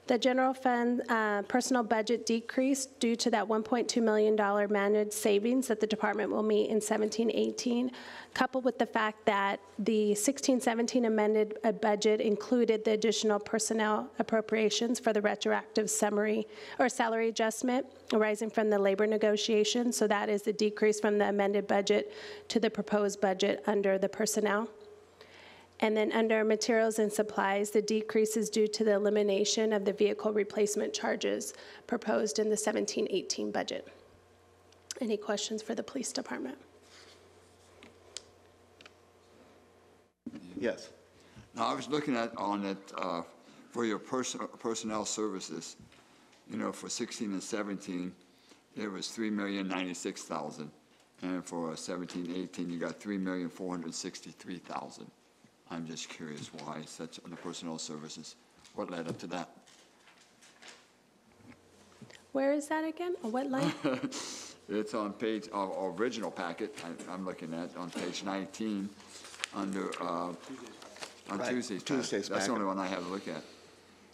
The general fund personal budget decreased due to that $1.2 million managed savings that the department will meet in 17-18, coupled with the fact that the 16-17 amended budget included the additional personnel appropriations for the retroactive salary adjustment arising from the labor negotiations. So that is the decrease from the amended budget to the proposed budget under the personnel. And then under materials and supplies, the decrease is due to the elimination of the vehicle replacement charges proposed in the 17-18 budget. Any questions for the police department? Yes. Now, I was looking at for your personnel services, for 16 and 17, it was $3,096,000. And for 17-18, you got $3,463,000. I'm just curious why such on the personnel services. What led up to that? Where is that again? On what line? It's on page, our original packet, I'm looking at, on page 19, under, on Right, Tuesday's Tuesday's packet. That's the packet. only one I have to look at.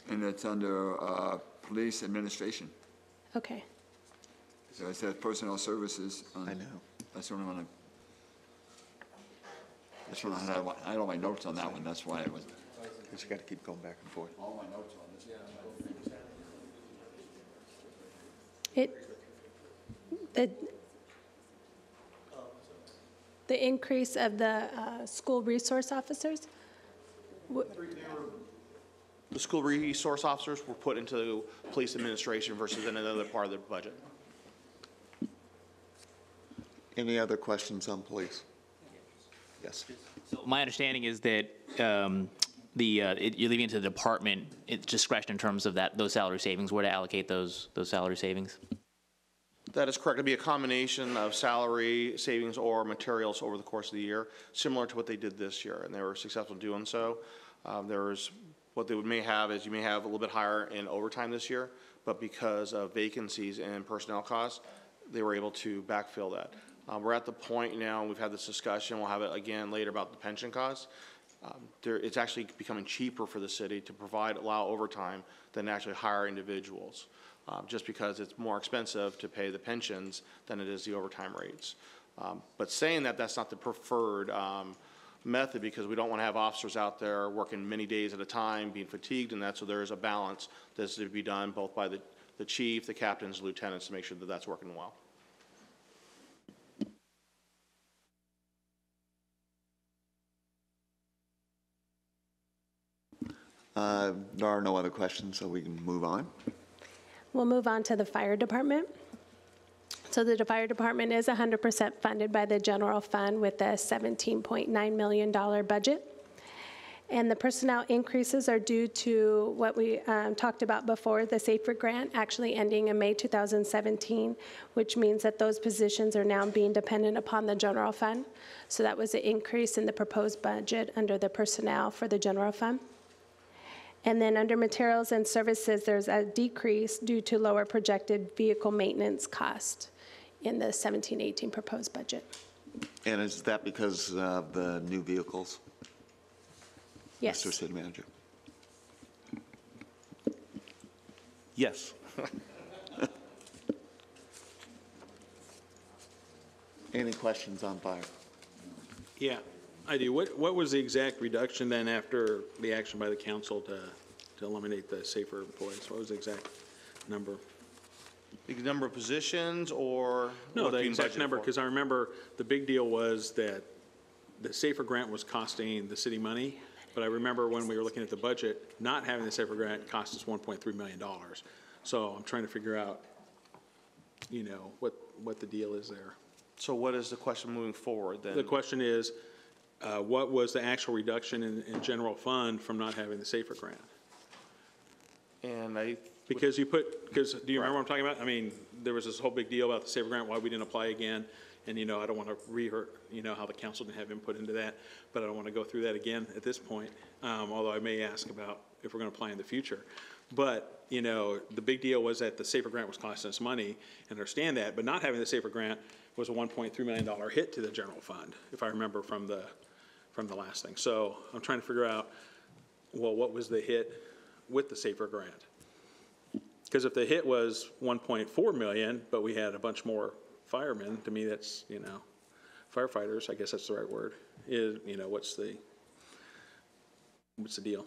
And it's under police administration. Okay. So it says personnel services. I know. That's the only one I had all my notes on that one, that's why it was. Because you got to keep going back and forth. All my notes on this. The increase of the school resource officers? The school resource officers were put into the police administration versus another part of the budget. Any other questions on police? Yes. So my understanding is that you're leaving it to the department its discretion in terms of those salary savings, where to allocate those salary savings. That is correct. It'd be a combination of salary savings or materials over the course of the year, similar to what they did this year, and they were successful doing so. What they may have is you may have a little bit higher in overtime this year, but because of vacancies and personnel costs, they were able to backfill that. We're at the point now, and we've had this discussion, we'll have it again later about the pension costs. It's actually becoming cheaper for the city to allow overtime than actually hire individuals, just because it's more expensive to pay the pensions than it is the overtime rates. But saying that, that's not the preferred method, because we don't want to have officers out there working many days at a time, being fatigued and that, so there is a balance that's to be done both by the the chief, the captains, lieutenants to make sure that that's working well. There are no other questions, so we can move on. We'll move on to the fire department. So the fire department is 100% funded by the general fund with a $17.9 million budget. And the personnel increases are due to what we talked about before, the SAFER grant actually ending in May 2017, which means that those positions are now being dependent upon the general fund. So that was an increase in the proposed budget under the personnel for the general fund. And then under materials and services, there's a decrease due to lower projected vehicle maintenance cost in the 17-18 proposed budget. And is that because of the new vehicles? Yes. Mr. City Manager. Yes. Any questions on fire? Yeah, I do. What was the exact reduction then after the action by the council to eliminate the SAFER employees? What was the exact number? The number of positions or? No, what the being exact budgeted number, for? because I remember the big deal was that the SAFER grant was costing the city money, but I remember when we were looking at the budget, not having the SAFER grant cost us $1.3 million. So I'm trying to figure out, you know, what the deal is there. So what is the question moving forward then? The question is, what was the actual reduction in general fund from not having the SAFER grant? And I. Because do you remember what I'm talking about? I mean, there was this whole big deal about the SAFER grant, why we didn't apply again. And, you know, I don't want to rehurt, you know, how the council didn't have input into that, but I don't want to go through that again at this point, although I may ask about if we're going to apply in the future. But, you know, the big deal was that the SAFER grant was costing us money, and understand that, but not having the SAFER grant was a $1.3 million hit to the general fund, if I remember from the last thing. So I'm trying to figure out, well, what was the hit with the SAFER grant? Because if the hit was 1.4 million, but we had a bunch more firemen, to me that's, you know, firefighters, I guess that's the right word, is, you know, what's the deal?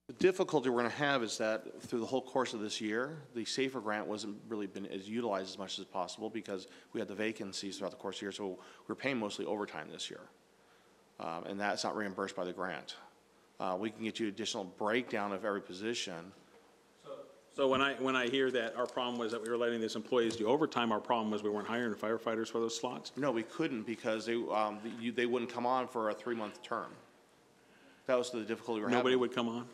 The difficulty we're going to have is that through the whole course of this year, the SAFER grant wasn't really been as utilized as much as possible because we had the vacancies throughout the course of the year, so we're paying mostly overtime this year. And that's not reimbursed by the grant. We can get you additional breakdown of every position. So when I hear that our problem was that we were letting these employees do overtime, our problem was we weren't hiring firefighters for those slots? No, we couldn't because they wouldn't come on for a 3-month term. That was the difficulty we're having. Nobody would come on?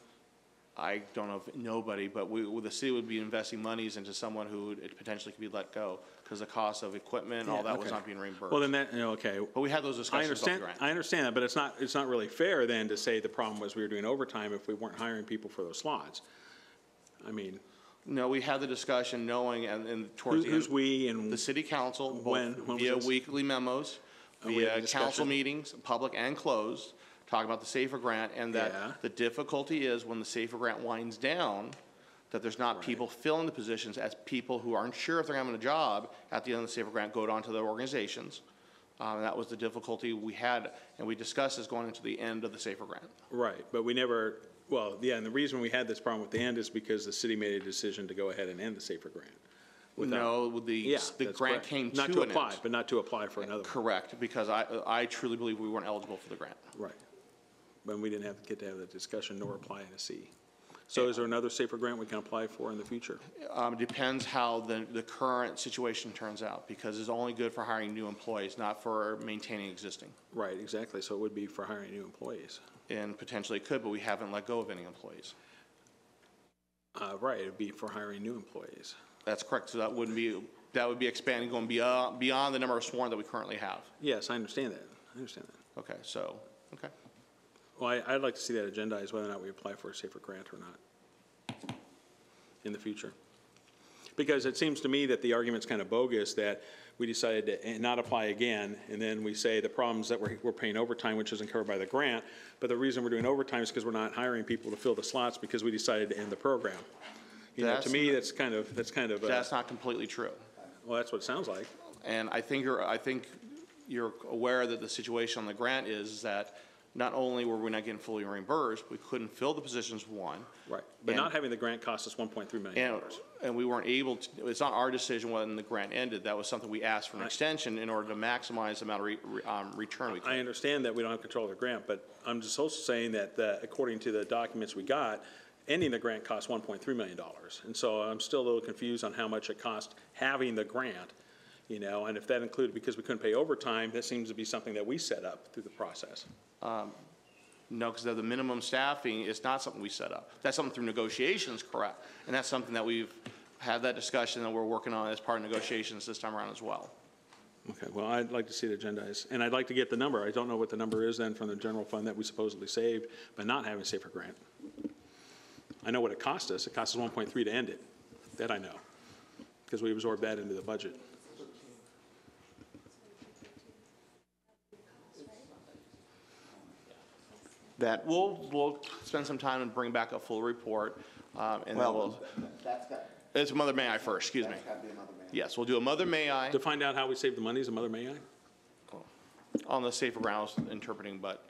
I don't know if nobody, but the city would be investing monies into someone who potentially could be let go because the cost of equipment and all that was Okay. not being reimbursed. Well, then that, you know, okay. But we had those discussions about the grant. I understand that, but it's not really fair then to say the problem was we were doing overtime if we weren't hiring people for those slots. I mean. No, we had the discussion knowing and towards the end. Who's we and? The city council, When both was via this? weekly memos, We had a via discussion? council meetings, public and closed, talking about the SAFER grant and that Yeah. the difficulty is when the SAFER grant winds down, that there's not people filling the positions as people who aren't sure if they're having a job at the end of the SAFER grant go on to their organizations. That was the difficulty we had, and we discussed this going into the end of the SAFER grant. Right, but we never, well, yeah, and the reason we had this problem with the end is because the city made a decision to go ahead and end the SAFER grant. No, the Yeah, grant correct. came to Not an to end. apply, but not to apply for another one. Correct, because I truly believe we weren't eligible for the grant. Right. But we didn't get to have the discussion nor apply to see. So is there another SAFER grant we can apply for in the future? Depends how the current situation turns out, because it's only good for hiring new employees, not for maintaining existing. Right, exactly. So it would be for hiring new employees. And potentially it could, but we haven't let go of any employees. Right, it'd be for hiring new employees. That's correct, so that would be expanding, going beyond the number of sworn that we currently have. Yes, I understand that. I understand that. Okay, so, okay. Well, I'd like to see that agendized, whether or not we apply for a SAFER grant or not in the future. Because it seems to me that the argument's kind of bogus that we decided to not apply again, and then we say the problem's that we're paying overtime, which isn't covered by the grant, but the reason we're doing overtime is because we're not hiring people to fill the slots because we decided to end the program. You know, to me, that's kind of. That's not completely true. Well, that's what it sounds like. And I think you're aware that the situation on the grant is that not only were we not getting fully reimbursed, we couldn't fill the positions, one. Right, but And- not having the grant cost us $1.3 million. And we weren't able to, it's not our decision when the grant ended. That was something we asked for an extension in order to maximize the amount of return we could. I understand that we don't have control of the grant, but I'm just also saying that according to the documents we got, ending the grant cost $1.3 million. And so I'm still a little confused on how much it cost having the grant, you know, and if that included, because we couldn't pay overtime, that seems to be something that we set up through the process. No, because the minimum staffing is not something we set up. That's something through negotiations, correct. And that's something that we've had that discussion that we're working on as part of negotiations this time around as well. Okay, well, I'd like to see it agendized, and I'd like to get the number. I don't know what the number is then from the general fund that we supposedly saved by not having a safer grant. I know what it cost us. It cost us 1.3 to end it. That I know, because we absorbed that into the budget. That, We'll spend some time and bring back a full report, and then well, that's got, it's Mother May I first, excuse me. that's got to be another man. Yes, we'll do a Mother May I To find out how we saved the money, is a mother may I? on the safer grounds interpreting, but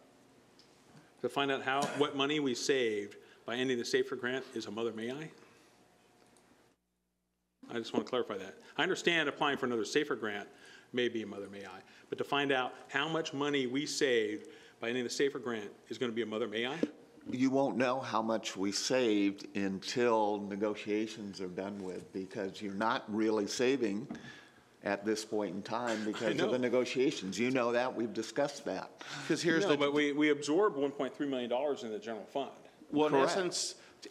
To find out what money we saved by ending the safer grant is a mother may I? I just want to clarify that. I understand applying for another safer grant may be a mother may I, but to find out how much money we saved by ending the safer grant is going to be a mother may I? You won't know how much we saved until negotiations are done with, because you're not really saving at this point in time because of know. the negotiations. You know that, we've discussed that. because here's No, the, but we absorbed $1.3 million in the general fund. well, Correct.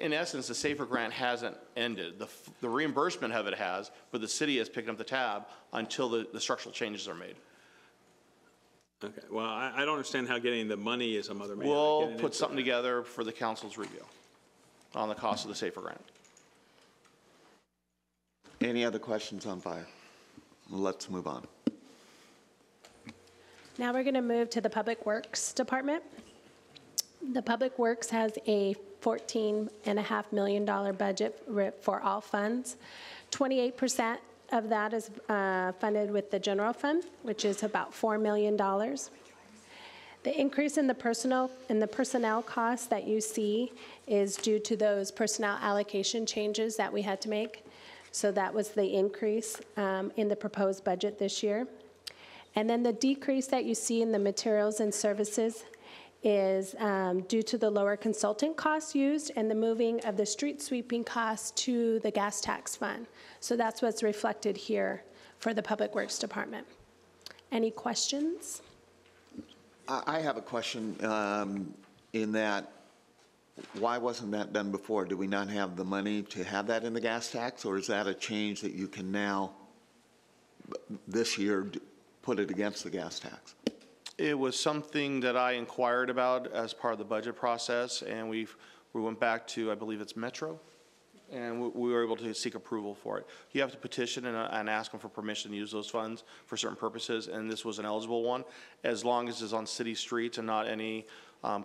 in essence, the safer grant hasn't ended. The reimbursement of it has, but the city has picked up the tab until the structural changes are made. Okay, well, I don't understand how getting the money is a mother may I. We'll Getting put into something that. together for the council's review on the cost of the safer grant. Any other questions on fire? Let's move on. Now we're going to move to the Public Works Department. The Public Works has a $14.5 million budget for all funds. 28% of that is funded with the general fund, which is about $4 million. The increase in the personnel costs that you see is due to those personnel allocation changes that we had to make. So that was the increase in the proposed budget this year. And then the decrease that you see in the materials and services is due to the lower consultant costs used and the moving of the street sweeping costs to the gas tax fund. So that's what's reflected here for the Public Works Department. Any questions? I have a question in that, why wasn't that done before? Do we not have the money to have that in the gas tax, or is that a change that you can now, this year, put it against the gas tax? It was something that I inquired about as part of the budget process, and we went back to, I believe it's Metro, and we were able to seek approval for it. You have to petition and ask them for permission to use those funds for certain purposes, and this was an eligible one, as long as it's on city streets and not any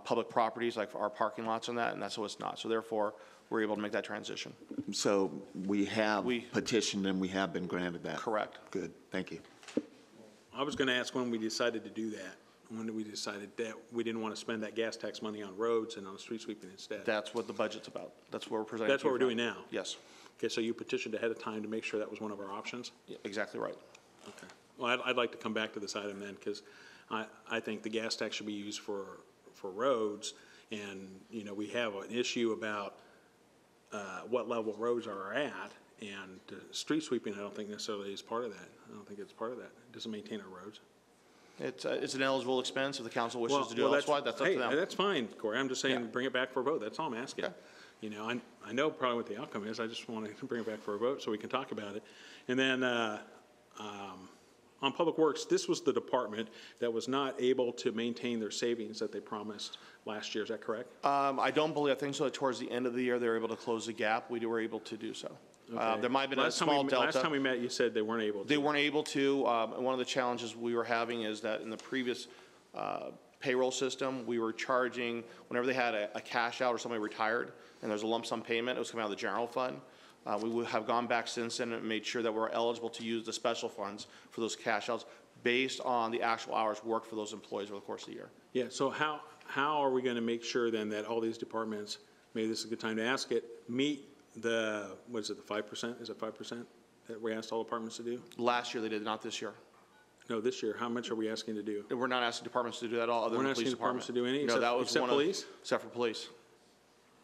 public properties like our parking lots and that, and that's what it's not. So therefore, we're able to make that transition. So we have petitioned and we have been granted that? Correct. Good, thank you. I was going to ask when we decided to do that. When we decided that we didn't want to spend that gas tax money on roads and on street sweeping instead. That's what the budget's about. That's what we're presenting. That's what we're doing now? Yes, Okay, so you petitioned ahead of time to make sure that was one of our options? yeah, exactly right. Okay. Well, I'd like to come back to this item then, because I think the gas tax should be used for roads. And, you know, we have an issue about what level roads are at. And street sweeping, I don't think necessarily is part of that. I don't think it's part of that. It doesn't maintain our roads. It's an eligible expense if the council wishes to do it elsewise, that's up to them. That's fine, Corey. I'm just saying, Yeah. bring it back for a vote. That's all I'm asking. Okay. You know, I know probably what the outcome is. I just want to bring it back for a vote so we can talk about it. And then on Public Works, this was the department that was not able to maintain their savings that they promised last year. Is that correct? I think so. Towards the end of the year, they were able to close the gap. We were able to do so. Okay. There might have been a small delta. Last time we met, you said they weren't able to. They weren't able to. And one of the challenges we were having is that in the previous payroll system, we were charging, whenever they had a cash out or somebody retired and there's a lump sum payment, it was coming out of the general fund. We would have gone back since then and made sure that we're eligible to use the special funds for those cash outs based on the actual hours worked for those employees over the course of the year. Yeah, so how are we going to make sure then that all these departments, maybe this is a good time to ask it, meet the, what is it, the 5%? Is it 5% that we asked all departments to do? Last year they did, not this year. No, this year, how much are we asking to do? We're not asking departments to do that at all, other We're than not the police asking departments department. to do any, No, except- that was except one of- police? Except for police.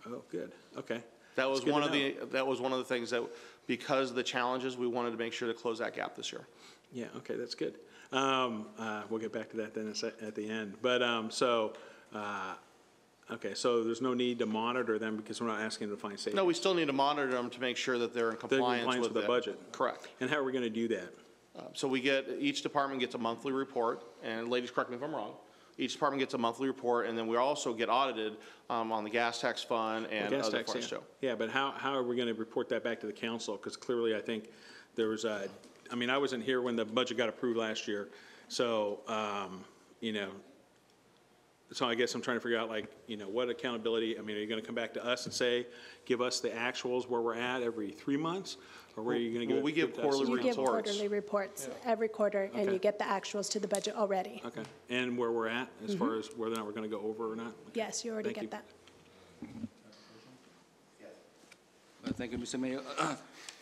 Oh, good, okay. That was That's good one to of the things that, because of the challenges, we wanted to make sure to close that gap this year. Yeah, okay, that's good. We'll get back to that then at the end. But, okay, so there's no need to monitor them because we're not asking them to find savings. No, we still need to monitor them to make sure that they're in They're in compliance with the it. budget. Correct. And how are we going to do that? So each department gets a monthly report, and ladies, correct me if I'm wrong, each department gets a monthly report, and then we also get audited on the gas tax fund and Gas other tax, funds yeah. too. Yeah, but how are we going to report that back to the council? Because clearly, I think there was a, I mean, I wasn't here when the budget got approved last year, so, you know, so I guess I'm trying to figure out, like, you know, what accountability, I mean, are you going to come back to us and say, give us the actuals where we're at every 3 months? Or where are you going to give it? Well, we give to us? quarterly You give reports. quarterly reports every quarter, and Okay. you get the actuals to the budget already. Okay, and where we're at, as far as whether or not we're going to go over or not? Yes, you already Thank get you. that. Thank you, Mr. Mayor.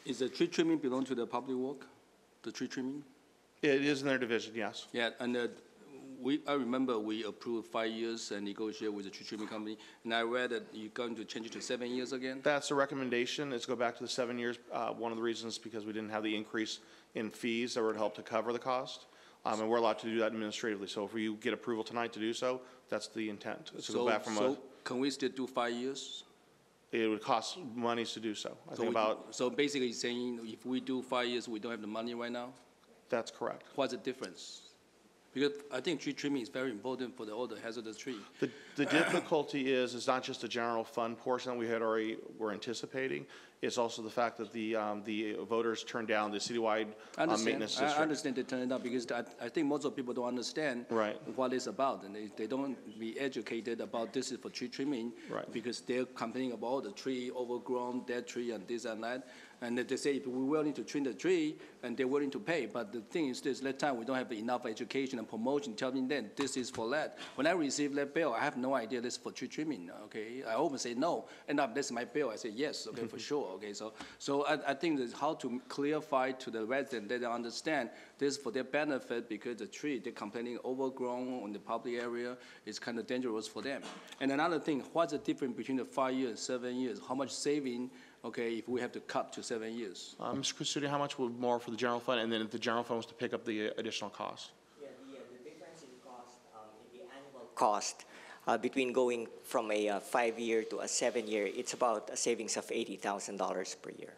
Is the tree trimming belong to the public work, the tree trimming? It is in their division, yes. Yeah, and I remember we approved 5 years and negotiate with the tree trimming company, and I read that you're going to change it to 7 years again? That's the recommendation, is go back to the 7 years. One of the reasons is because we didn't have the increase in fees that would help to cover the cost. And we're allowed to do that administratively. So if you get approval tonight to do so, that's the intent, is to go back from So can we still do 5 years? it would cost monies to do so. I think about, So basically saying if we do 5 years, we don't have the money right now? that's correct. What's the difference? Because I think tree trimming is very important for all the hazardous tree. The difficulty is not just the general fund portion that we had already were anticipating. It's also the fact that the voters turned down the citywide maintenance district. I understand they turn it down because I think most of people don't understand Right. what it's about, and they don't be educated about this is for tree trimming. Right. Because they're complaining about the tree overgrown, dead tree, and this and that. And they say if we're willing to trim the tree, and they're willing to pay. But the thing is this, that time we don't have enough education and promotion telling them this is for that. When I receive that bill, I have no idea this is for tree trimming, okay? I always say no, end up this is my bill. I say yes, okay, for sure, okay? So I think that how to clarify to the resident that they understand this is for their benefit because the tree, they're complaining overgrown in the public area, is kind of dangerous for them. And another thing, what's the difference between the 5 years and 7 years? How much saving, okay, if we have to cut to 7 years? Mr. Custodian, how much would more for the general fund, and then if the general fund was to pick up the additional cost? Yeah, the difference in cost, in the annual cost, between going from a 5-year to a 7-year, it's about a savings of $80,000 per year.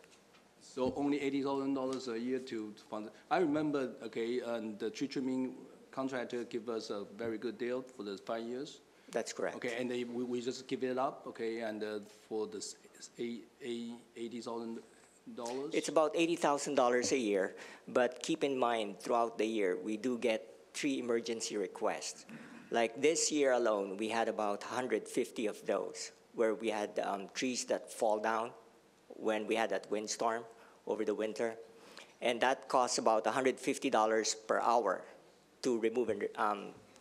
So only $80,000 a year to fund. I remember, okay, and the tree trimming contractor give us a very good deal for the 5 years. That's correct. Okay, and we just give it up, okay, and for this $80,000. It's about $80,000 a year, but keep in mind, throughout the year, we do get 3 emergency requests. Like this year alone, we had about 150 of those, where we had trees that fall down when we had that windstorm over the winter. And that costs about $150 per hour to remove and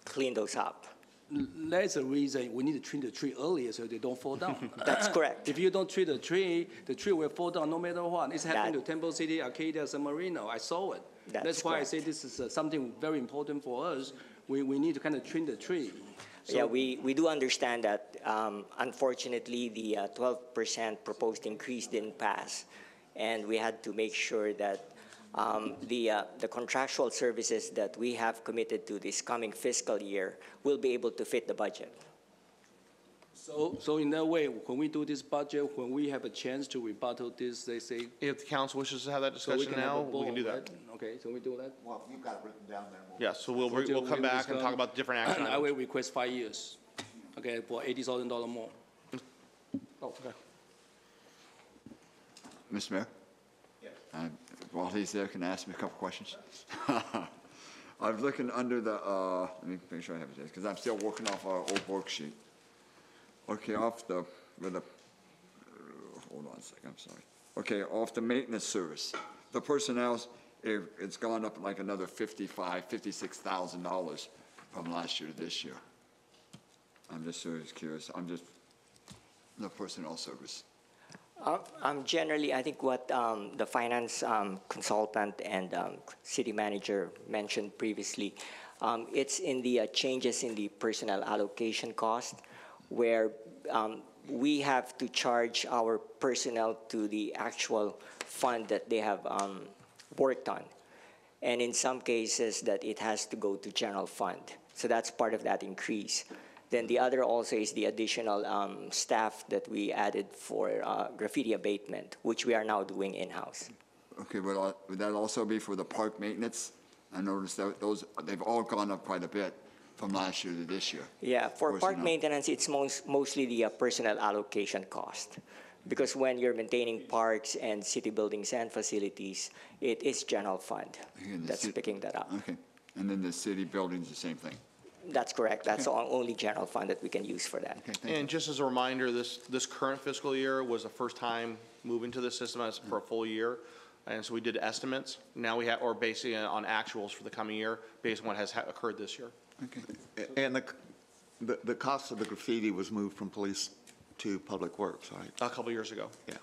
clean those up. That's the reason we need to trim the tree earlier so they don't fall down. That's correct. If you don't trim the tree will fall down no matter what. It's happened to Temple City, Arcadia, San Marino. I saw it. That's why correct. I say this is something very important for us. We need to kind of trim the tree. So, Yeah, we do understand that. Unfortunately, the 12% proposed increase didn't pass, and we had to make sure that the contractual services that we have committed to this coming fiscal year will be able to fit the budget. So in that way, when we do this budget, when we have a chance to rebuttal this, they say, If the council wishes to have that so we discussion can have now, a we can do vote, that. right? Okay, so we do that. Well, you've got it written down there. Yes, so we'll come back and talk about different action I will items. request 5 years, okay, for $80,000 more. Oh, okay. Mr. Mayor? Yes. While he's there, can I ask him a couple questions? I'm looking under the, let me make sure I have it, because I'm still working off our old worksheet. Okay, off the, with the, hold on a second, I'm sorry. Okay, off the maintenance service. The personnel, it's gone up like another $56,000 from last year to this year. I'm just curious, the personnel service. Generally, I think what the finance consultant and city manager mentioned previously, it's in the changes in the personnel allocation cost, where we have to charge our personnel to the actual fund that they have worked on. And in some cases that it has to go to general fund. So that's part of that increase. Then the other also is the additional staff that we added for graffiti abatement, which we are now doing in-house. Okay, would that also be for the park maintenance? I noticed that they've all gone up quite a bit from last year to this year. Yeah, for park Personnel. maintenance, it's mostly the personnel allocation cost. Because when you're maintaining parks and city buildings and facilities, it is general fund that's picking that up. Okay, and then the city buildings, the same thing. That's correct. That's the only general fund that we can use for that. Okay, thank you. And just as a reminder, this current fiscal year was the first time moving to the system as for a full year. And so we did estimates. Now we have, or basically on actuals for the coming year, based on what has occurred this year. Okay. And the cost of the graffiti was moved from police to public works, right? A couple years ago. Yeah.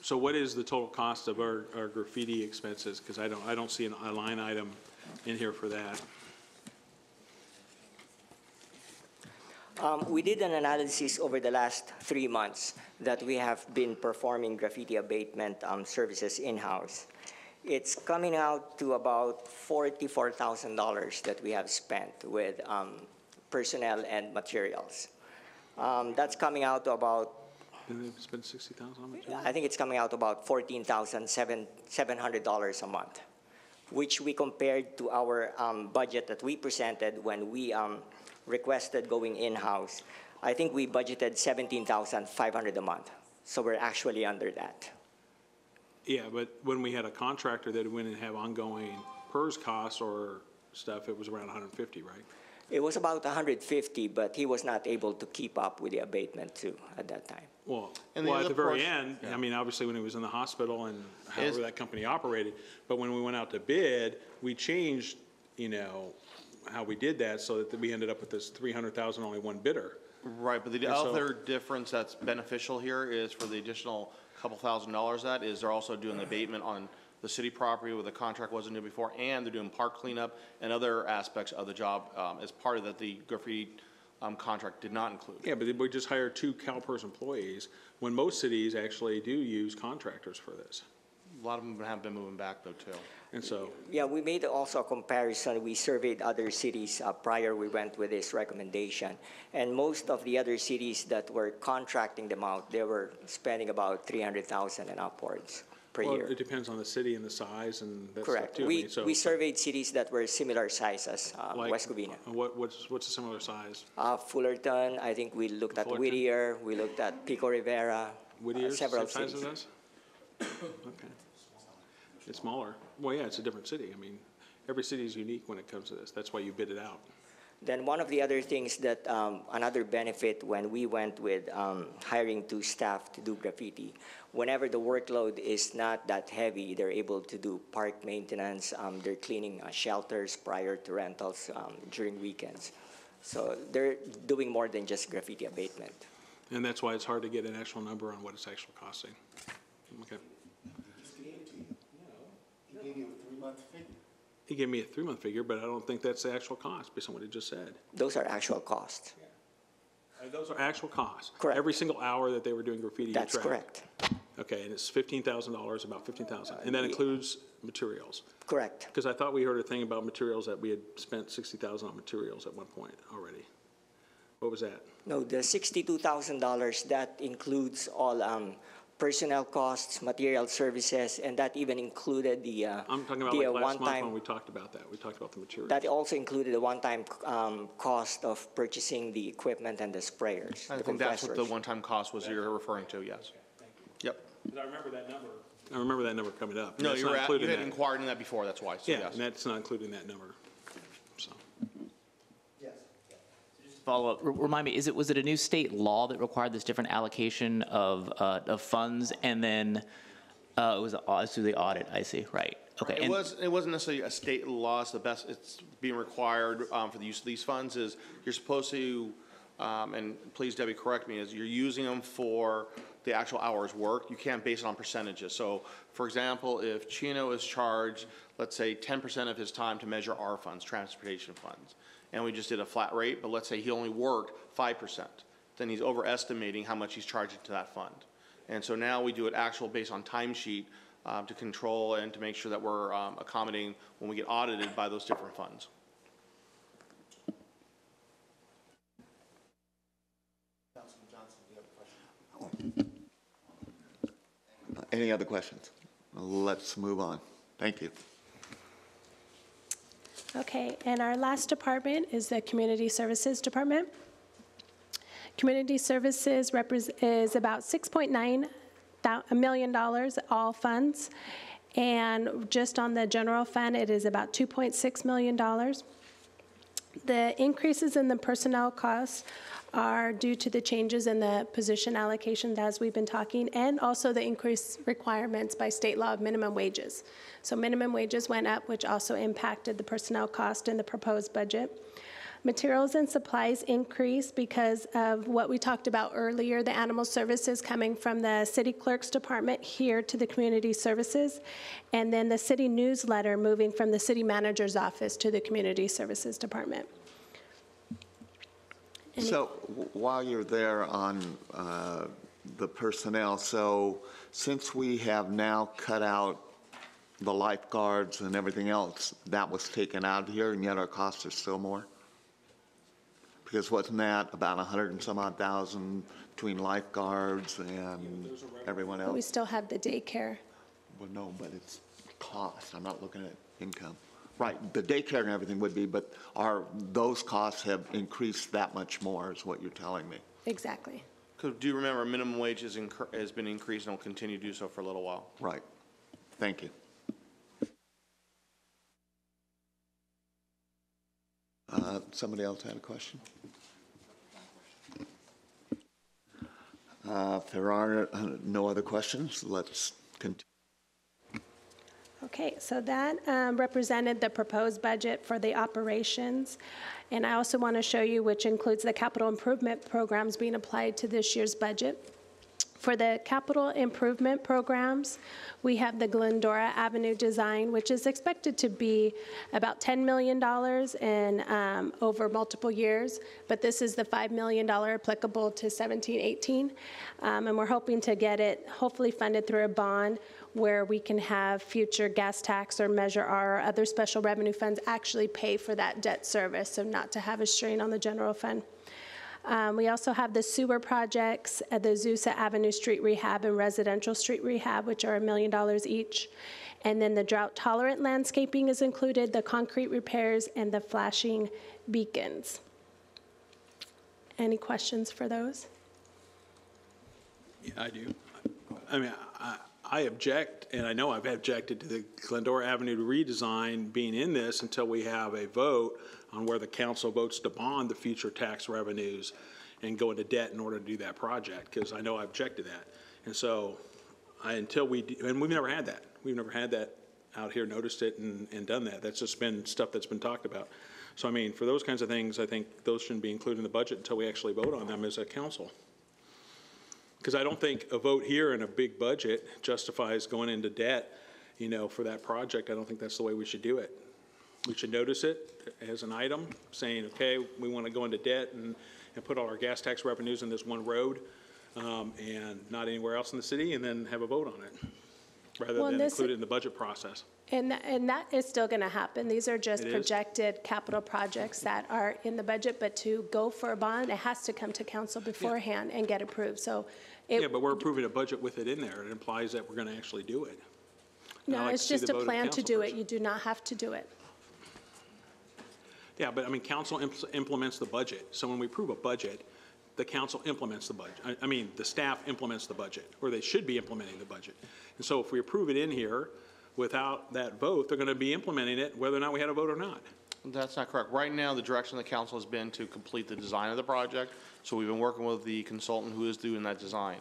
So what is the total cost of our graffiti expenses? Because I don't see a line item in here for that. We did an analysis over the last 3 months that we have been performing graffiti abatement services in-house. It's coming out to about $44,000 that we have spent with personnel and materials. That's coming out to about, Did they spend $60,000 on material? I think it's coming out to about $14,700 a month, which we compared to our budget that we presented when we requested going in-house. I think we budgeted $17,500 a month, so we're actually under that. Yeah, but when we had a contractor that went and have ongoing PERS costs or stuff, it was around 150, right? It was about 150, but he was not able to keep up with the abatement too at that time. Well, And the at other the very portion- end, I mean, obviously when he was in the hospital and however that company operated, but when we went out to bid, we changed, how we did that so that we ended up with this 300,000, only one bidder. Right, but the And so- other difference that's beneficial here is for the additional couple $1,000s that is they're also doing the abatement on the city property where the contract wasn't due before, and they're doing park cleanup and other aspects of the job as part of that the graffiti contract did not include. Yeah, but we just hired 2 CalPERS employees, when most cities actually do use contractors for this. A lot of them have been moving back though too. And so, Yeah, we made also a comparison. We surveyed other cities prior we went with this recommendation. And most of the other cities that were contracting them out, they were spending about $300,000 and upwards per well, year. it depends on the city and the size and that stuff Correct. too. I mean, so- We surveyed cities that were similar size as like, West Covina. What's a similar size? Fullerton, I think we looked at Fullerton? Whittier, we looked at Pico Rivera, Whittier's several same size cities. as us? Okay. It's smaller. Well, yeah, it's a different city. I mean, every city is unique when it comes to this. That's why you bid it out. Then one of the other things that, another benefit when we went with hiring 2 staff to do graffiti, whenever the workload is not that heavy, they're able to do park maintenance, they're cleaning shelters prior to rentals during weekends. So they're doing more than just graffiti abatement. And that's why it's hard to get an actual number on what it's actually costing. Okay. He gave me a 3-month figure, but I don't think that's the actual cost based on what he just said. Those are actual costs. Those are actual costs. Correct. Every single hour that they were doing graffiti. you That's tracked. correct. Okay, and it's $15,000, about $15,000, and that includes materials. Correct. Because I thought we heard a thing about materials that we had spent $60,000 on materials at one point already. What was that? No, the $62,000, that includes all personnel costs, material services, and that even included the I'm talking about the like last month when one-time. we talked about that. We talked about the materials. That also included the one-time cost of purchasing the equipment and the sprayers. I the think that's what the compressors. one-time cost was you're referring to, yes. Yep. Because I remember that number. I remember that number coming up. No, That's you not were you included had in that. inquired in that before, that's why, so Yeah, yes. and that's not including that number. So, Yes. Just follow up. Remind me, was it a new state law that required this different allocation of funds, and then it was through the audit? I see. Right. Okay. It wasn't necessarily a state law. It's being required for the use of these funds is you're supposed to, and please Debbie correct me, is you're using them for the actual hours worked. You can't base it on percentages. So for example, if Chino is charged, let's say 10% of his time to measure our funds, transportation funds, and we just did a flat rate, but let's say he only worked 5%, then he's overestimating how much he's charging to that fund. And so now we do it actual based on timesheet to control and to make sure that we're accommodating when we get audited by those different funds. Councilman Johnson, do you have a question? Any other questions? Let's move on. Thank you. Okay, and our last department is the Community Services Department. Community Services is about $6.9 million, all funds, and just on the general fund, it is about $2.6 million. The increases in the personnel costs are due to the changes in the position allocations as we've been talking, and also the increased requirements by state law of minimum wages. So minimum wages went up, which also impacted the personnel cost in the proposed budget. Materials and supplies increased because of what we talked about earlier, the animal services coming from the city clerk's department here to the community services, and then the city newsletter moving from the city manager's office to the community services department. So while you're there on the personnel, so since we have now cut out the lifeguards and everything else, that was taken out here, and yet our costs are still more? Because wasn't that about 100 and some odd thousand between lifeguards and everyone else? We still have the daycare. Well, no, but it's cost. I'm not looking at income. Right, the daycare and everything would be, but those costs have increased that much more is what you're telling me. Exactly. Because do you remember minimum wage has been increased and will continue to do so for a little while? Right. Thank you. Somebody else had a question? If there are no other questions, let's continue. Okay, so that represented the proposed budget for the operations. And I also want to show you, which includes the capital improvement programs being applied to this year's budget. For the capital improvement programs, we have the Glendora Avenue design, which is expected to be about $10 million and over multiple years, but this is the $5 million applicable to 17-18. And we're hoping to get it hopefully funded through a bond where we can have future gas tax or Measure R or other special revenue funds actually pay for that debt service, so not to have a strain on the general fund. We also have the sewer projects at the Azusa Avenue Street Rehab and Residential Street Rehab, which are $1 million each. And then the drought-tolerant landscaping is included, the concrete repairs, and the flashing beacons. Any questions for those? Yeah, I do. I mean, I object, and I know I've objected to the Glendora Avenue redesign being in this until we have a vote on where the council votes to bond the future tax revenues and go into debt in order to do that project, because I know I object to that. And so until we do, and we've never had that. We've never had that out here, noticed it and done that. That's just been stuff that's been talked about. So, I mean, for those kinds of things, I think those shouldn't be included in the budget until we actually vote on them as a council. Because I don't think a vote here in a big budget justifies going into debt, you know, for that project. I don't think that's the way we should do it. We should notice it as an item, saying, okay, we want to go into debt and put all our gas tax revenues in this one road and not anywhere else in the city, and then have a vote on it, rather than include it in the budget process. And that is still going to happen. These are just projected capital projects that are in the budget, but to go for a bond, it has to come to council beforehand and get approved. So yeah, but we're approving a budget with it in there. It implies that we're going to actually do it. No, it's just a plan to do it. You do not have to do it. Yeah, but I mean, council implements the budget. So when we approve a budget, the council implements the budget. I mean, the staff implements the budget, or they should be implementing the budget. And so if we approve it in here without that vote, they're going to be implementing it whether or not we had a vote or not. That's not correct. Right now, the direction of the council has been to complete the design of the project. So we've been working with the consultant who is doing that design.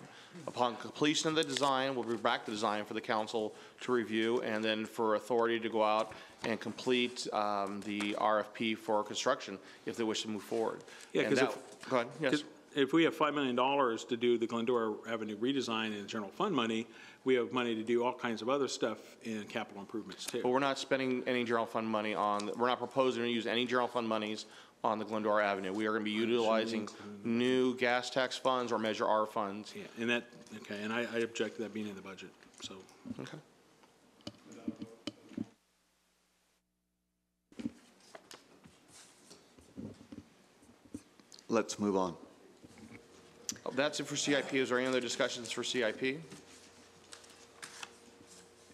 Upon completion of the design, we'll bring back the design for the council to review and then for authority to go out and complete the RFP for construction if they wish to move forward. Yeah, And because that- Go ahead, yes. if we have $5 million to do the Glendora Avenue redesign in general fund money, we have money to do all kinds of other stuff in capital improvements too. But we're not spending any general fund money on, we're not proposing to use any general fund monies on the Glendora Avenue. We are going to be utilizing new gas tax funds or Measure R funds. Yeah, and that, okay, and I object to that being in the budget, so. Okay. Let's move on. That's it for CIP. Is there any other discussions for CIP?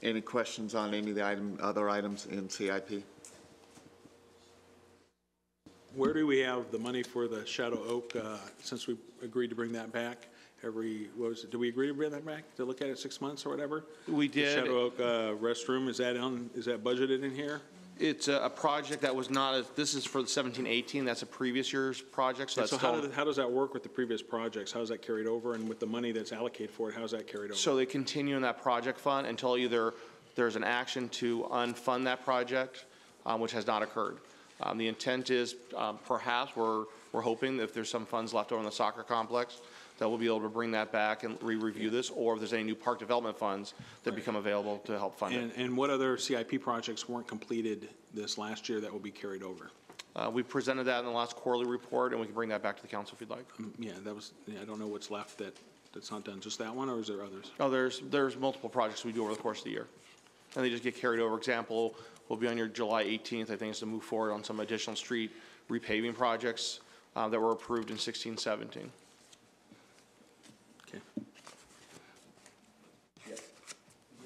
Any questions on any of the other items in CIP? Where do we have the money for the Shadow Oak, since we agreed to bring that back every, what was it, did we agree to bring that back, to look at it 6 months or whatever? We The did. Shadow Oak restroom, is that budgeted in here? It's a project that was not, this is for the 17-18, that's a previous year's project, so And that's so still. how does that work with the previous projects? How is that carried over? And with the money that's allocated for it, how is that carried over? So they continue in that project fund until either there's an action to unfund that project, which has not occurred. The intent is perhaps we're hoping that if there's some funds left over in the soccer complex, that we'll be able to bring that back and re-review this, or if there's any new park development funds that become available to help fund it. And what other CIP projects weren't completed this last year that will be carried over? We presented that in the last quarterly report, and we can bring that back to the council if you'd like. Yeah, I don't know what's left that's not done. Just that one, or is there others? Oh, there's multiple projects we do over the course of the year, and they just get carried over. Example will be on your July 18th, I think, is to move forward on some additional street repaving projects that were approved in 16-17. Okay.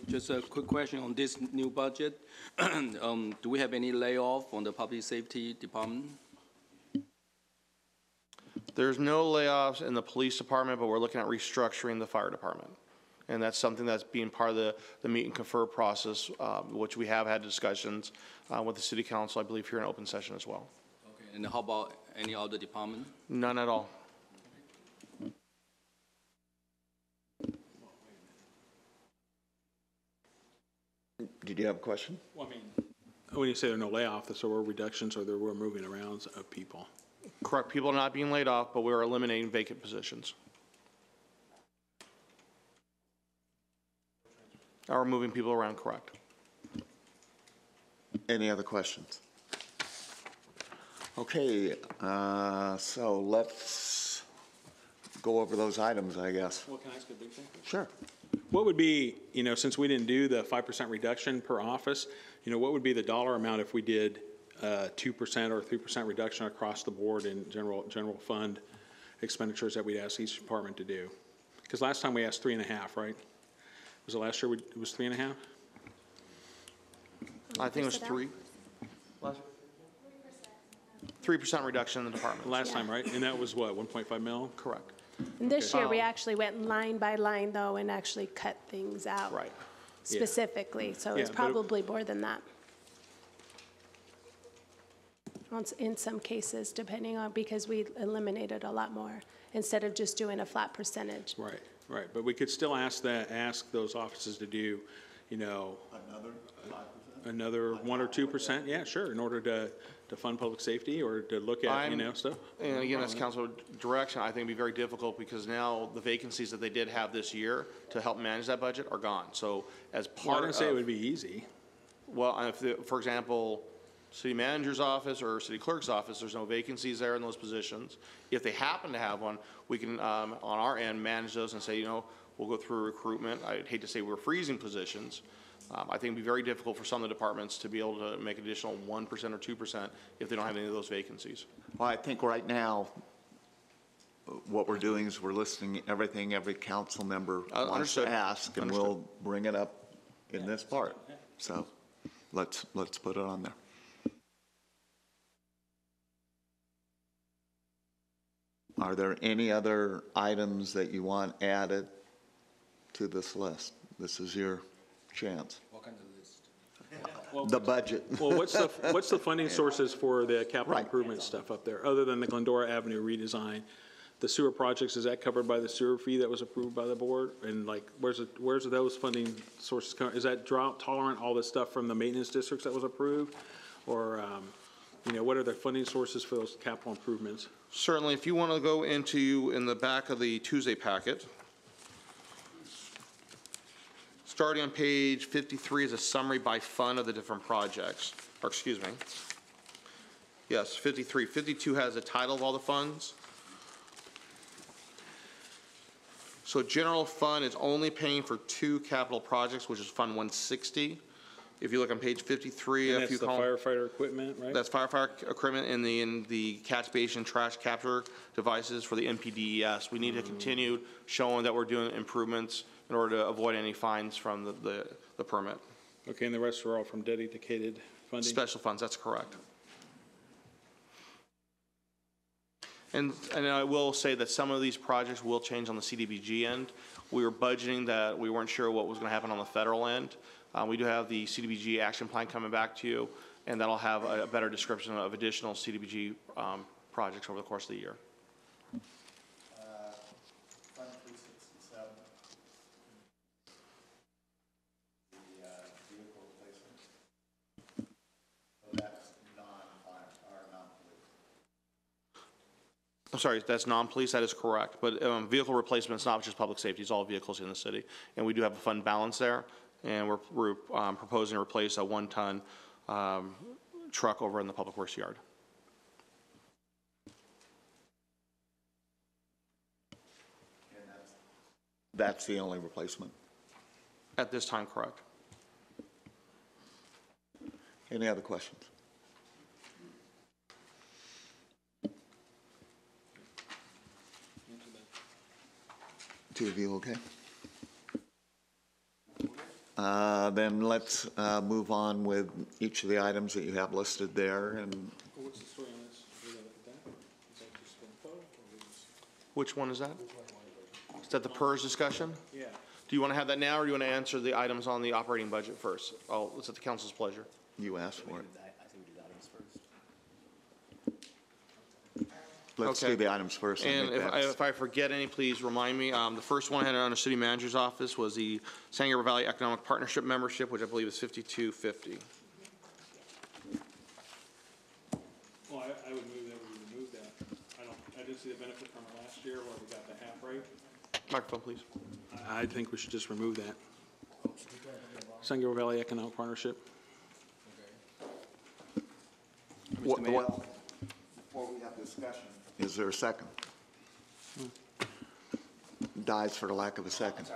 Just a quick question on this new budget. Do we have any layoff on the public safety department? There's no layoffs in the police department, but we're looking at restructuring the fire department. And that's something that's being part of the meet and confer process, which we have had discussions with the city council, I believe, here in open session as well. Okay. And how about any other department? None at all. Did you have a question? Well, I mean, when you say there are no layoffs, so were reductions or there were moving arounds of people? Correct. People are not being laid off, but we're eliminating vacant positions. Or moving people around, correct. Any other questions? Okay, so let's go over those items, I guess. Well, can I ask a big thing? Sure. What would be, since we didn't do the 5% reduction per office, what would be the dollar amount if we did 2% or 3% reduction across the board in general fund expenditures that we'd ask each department to do? Because last time we asked 3.5, right? Was it last year it was 3.5? I think it was 3. 3% reduction in the department. Last time, right? And that was what, 1.5 mil? Correct. And this year, we actually went line by line, though, and actually cut things out. Right. Specifically, so it's Yeah, but it- probably more than that. In some cases, depending on, because we eliminated a lot more, instead of just doing a flat percentage. Right, right. But we could still ask those offices to do, another 1 or 2%? Yeah, sure, in order to fund public safety or to look at, stuff. And again, that's council direction. I think it'd be very difficult because now the vacancies that they did have this year to help manage that budget are gone. So as Well, I part didn't say it of, would be easy. well, for example, city manager's office or city clerk's office, there's no vacancies there in those positions. If they happen to have one, we can, on our end, manage those and say, we'll go through recruitment. I'd hate to say we're freezing positions. I think it'd be very difficult for some of the departments to be able to make additional 1% or 2% if they don't have any of those vacancies. Well, I think right now, what we're doing is we're listing everything every council member wants to Understood. ask, and we'll bring it up in this part. So let's put it on there. Are there any other items that you want added to this list? This is your chance. What kind of list? the budget. Well, what's the funding sources for the capital Right. improvement stuff up there, other than the Glendora Avenue redesign? The sewer projects, is that covered by the sewer fee that was approved by the board? And like, where's those funding sources coming? Is that drought tolerant, all this stuff from the maintenance districts that was approved? Or, what are the funding sources for those capital improvements? Certainly, if you want to go into, in the back of the Tuesday packet, starting on page 53 is a summary by fund of the different projects, or excuse me. Yes, 53. 52 has a title of all the funds. So general fund is only paying for 2 capital projects, which is Fund 160. If you look on page 53, And that's the firefighter equipment, right? that's firefighter equipment in the catch basin trash capture devices for the MPDES. We need to continue showing that we're doing improvements in order to avoid any fines from the permit. Okay, and the rest are all from dedicated funding? Special funds, that's correct. And I will say that some of these projects will change on the CDBG end. We were budgeting that we weren't sure what was going to happen on the federal end. We do have the CDBG action plan coming back to you, and that'll have a better description of additional CDBG projects over the course of the year. Fund 367. The vehicle replacement. So that's non-fire, or non-police. I'm sorry, that's non-police, that is correct. But vehicle replacement is not just public safety, it's all vehicles in the city. And we do have a fund balance there, and we're proposing to replace a 1-ton truck over in the public works yard. And that's the only replacement. At this time, correct. Any other questions? Two of you, okay? Then let's move on with each of the items that you have listed there. And What's the story on this? We gotta look at that? Is that just info, or is- Which one is that? Is that the PERS discussion? Yeah. Do you want to have that now, or do you want to answer the items on the operating budget first? Oh, it's at the council's pleasure. you asked for it. I think we do the items first. Let's Okay. do the items first. And think that's- if I forget any, please remind me. The first one I had under City Manager's office was the San Gabriel Valley Economic Partnership membership, which I believe is $52.50. Well, I would move that we remove that. I didn't see the benefit from it last year where we got the half rate. Microphone, please. I think we should just remove that. San Gabriel Valley Economic Partnership. Well, before we have discussion, is there a second? Dies for the lack of a second. Okay,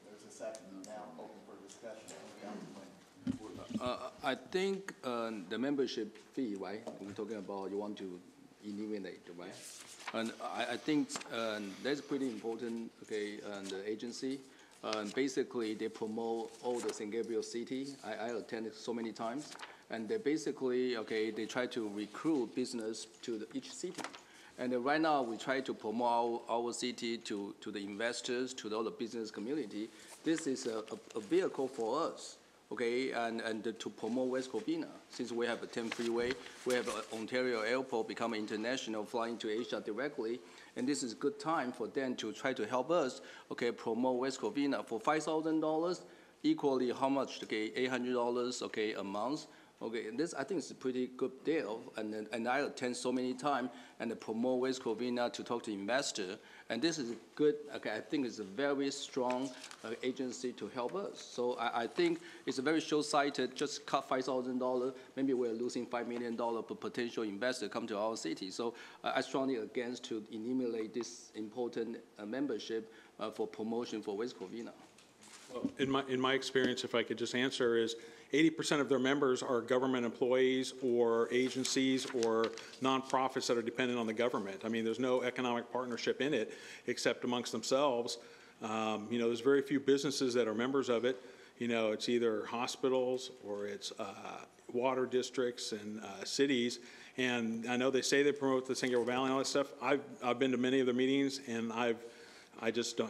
there's a second. Now open for discussion. I think the membership fee, right? We're talking about you want to eliminate, right? And I think that's pretty important. Okay, and the agency, basically they promote all the San Gabriel city. I attended so many times, and they basically they try to recruit business to each city. And right now, we try to promote our city to the investors, to all the business community. This is a vehicle for us, okay, and to promote West Covina. Since we have a 10 freeway, we have Ontario Airport become international, flying to Asia directly, and this is a good time for them to try to help us, okay, promote West Covina. For $5,000, equally how much, okay, $800, okay, a month. Okay, and this I think is a pretty good deal, and I attend so many times and promote West Covina to talk to investor, and this is good. Okay, I think it's a very strong agency to help us. So I think it's a very short-sighted. Just cut $5,000, maybe we're losing $5 million per potential investor come to our city. So I strongly against to eliminate this important membership for promotion for West Covina. Well, in my experience, if I could just answer, is 80% of their members are government employees or agencies or nonprofits that are dependent on the government. I mean, there's no economic partnership in it except amongst themselves. There's very few businesses that are members of it. It's either hospitals or it's water districts and cities. And I know they say they promote the San Gabriel Valley and all that stuff. I've been to many of their meetings, and I've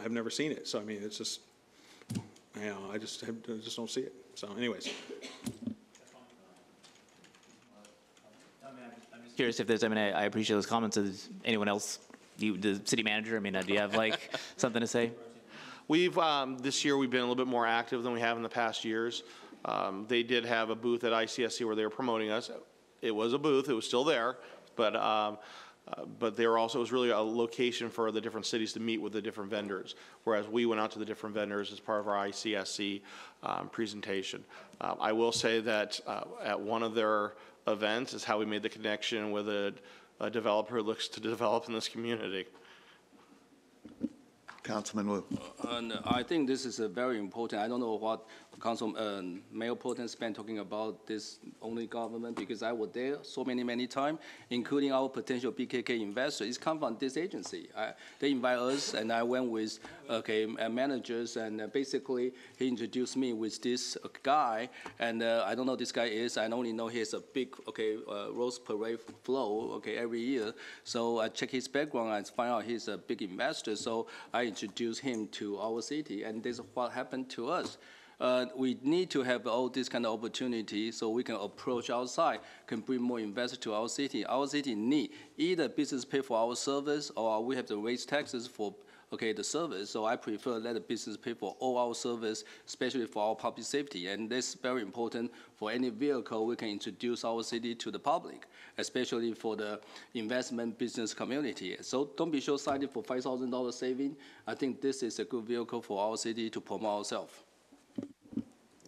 never seen it. So I mean, it's just. You know, I just don't see it. So anyways. Curious if there's, I mean, I appreciate those comments. Is anyone else, the city manager, I mean, do you have like something to say? We've, this year, we've been a little bit more active than we have in the past years. They did have a booth at ICSC where they were promoting us. It was a booth, it was still there, but they were also, it was really a location for the different cities to meet with the different vendors, whereas we went out to the different vendors as part of our ICSC presentation. I will say that at one of their events is how we made the connection with a developer who looks to develop in this community. Councilman Wu. And I think this is a very important. I don't know what Council Mayor Proten's been talking about this only government, because I was there so many times, including our potential BKK investor. It's come from this agency. They invite us, and I went with managers, and basically he introduced me with this guy, and I don't know who this guy is. I only know he has a big Rose Parade flow every year. So I check his background and find out he's a big investor. So I introduced him to our city, and this is what happened to us. We need to have all this kind of opportunity so we can approach outside, can bring more investors to our city. Our city need either business pay for our service, or we have to raise taxes for the service. So I prefer let the business pay for all our service, especially for our public safety. And this is very important for any vehicle we can introduce our city to the public, especially for the investment business community. So don't be short-sighted for $5,000 saving. I think this is a good vehicle for our city to promote ourselves.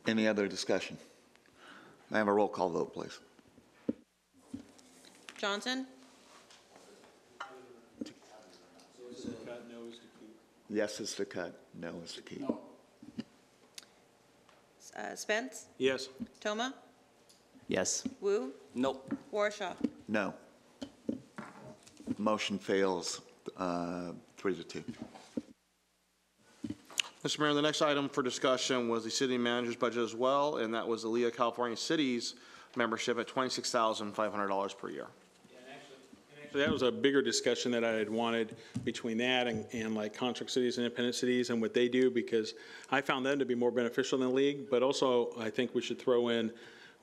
Any other discussion? May I have a roll call vote, please? Johnson? Yes is to cut, no is to keep. Spence? Yes. Toma? Yes. Wu? Nope. Warshaw? No. Motion fails 3-2. Mr. Mayor, the next item for discussion was the city manager's budget as well, and that was the Leah California Cities membership at $26,500 per year. So that was a bigger discussion that I had wanted between that and like contract cities, independent cities, and what they do, because I found them to be more beneficial than the league. But also, I think we should throw in,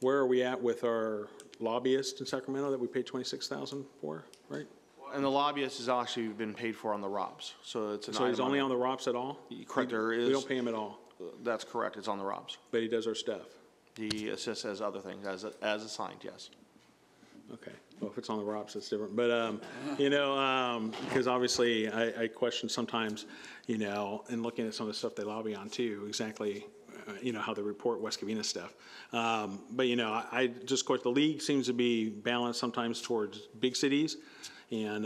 where are we at with our lobbyist in Sacramento that we paid $26,000 for, right? And the lobbyist has actually been paid for on the ROBS, so it's an So he's item only on the ROPS at all? Correct, there is. We don't pay him at all, That's correct, it's on the ROBS. but he does our stuff. He assists as other things, as assigned, yes. Okay, well, if it's on the ROPS, it's different. But, because obviously I question sometimes, and looking at some of the stuff they lobby on too, exactly, how they report West Covina stuff. But, I just, of course, the league seems to be balanced sometimes towards big cities. And,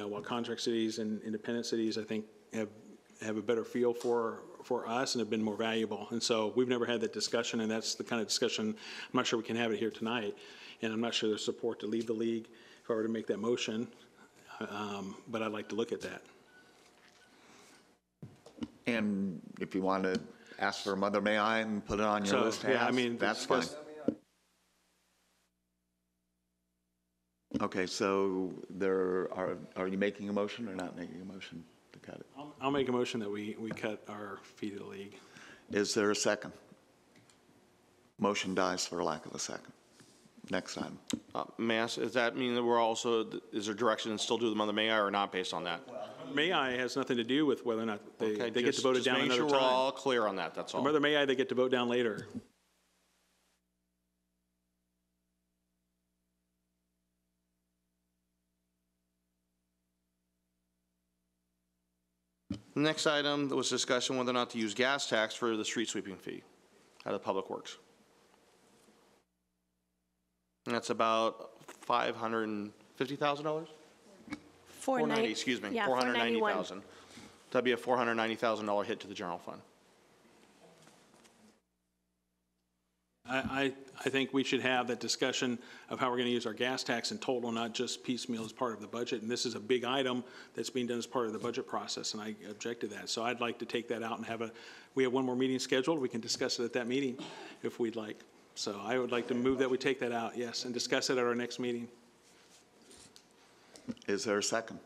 while contract cities and independent cities, I think, have a better feel for us and have been more valuable. And so we've never had that discussion, and that's the kind of discussion, I'm not sure we can have it here tonight. And I'm not sure there's support to leave the league if I were to make that motion, but I'd like to look at that. And if you want to ask for Mother May I and put it on your list, yeah, I mean, that's fine. Okay, so are you making a motion or not making a motion to cut it? I'll make a motion that we cut our fee to the league. Is there a second? Motion dies for lack of a second. Next item. May I ask, does that mean that we're also, is there direction to still do the Mother May I or not based on that? May I has nothing to do with whether or not they get to vote it down another time. Just make sure we're all clear on that, that's all. Mother May I, they get to vote down later. The next item was discussion whether or not to use gas tax for the street sweeping fee out of Public Works. And that's about $550,000? $490,000, excuse me, yeah, $490,000. That'd be a $490,000 hit to the general fund. I think we should have that discussion of how we're going to use our gas tax in total, not just piecemeal as part of the budget. And this is a big item that's being done as part of the budget process, and I object to that. So I'd like to take that out and we have one more meeting scheduled. We can discuss it at that meeting if we'd like. So I would like to move that we take that out, yes, and discuss it at our next meeting. Is there a second?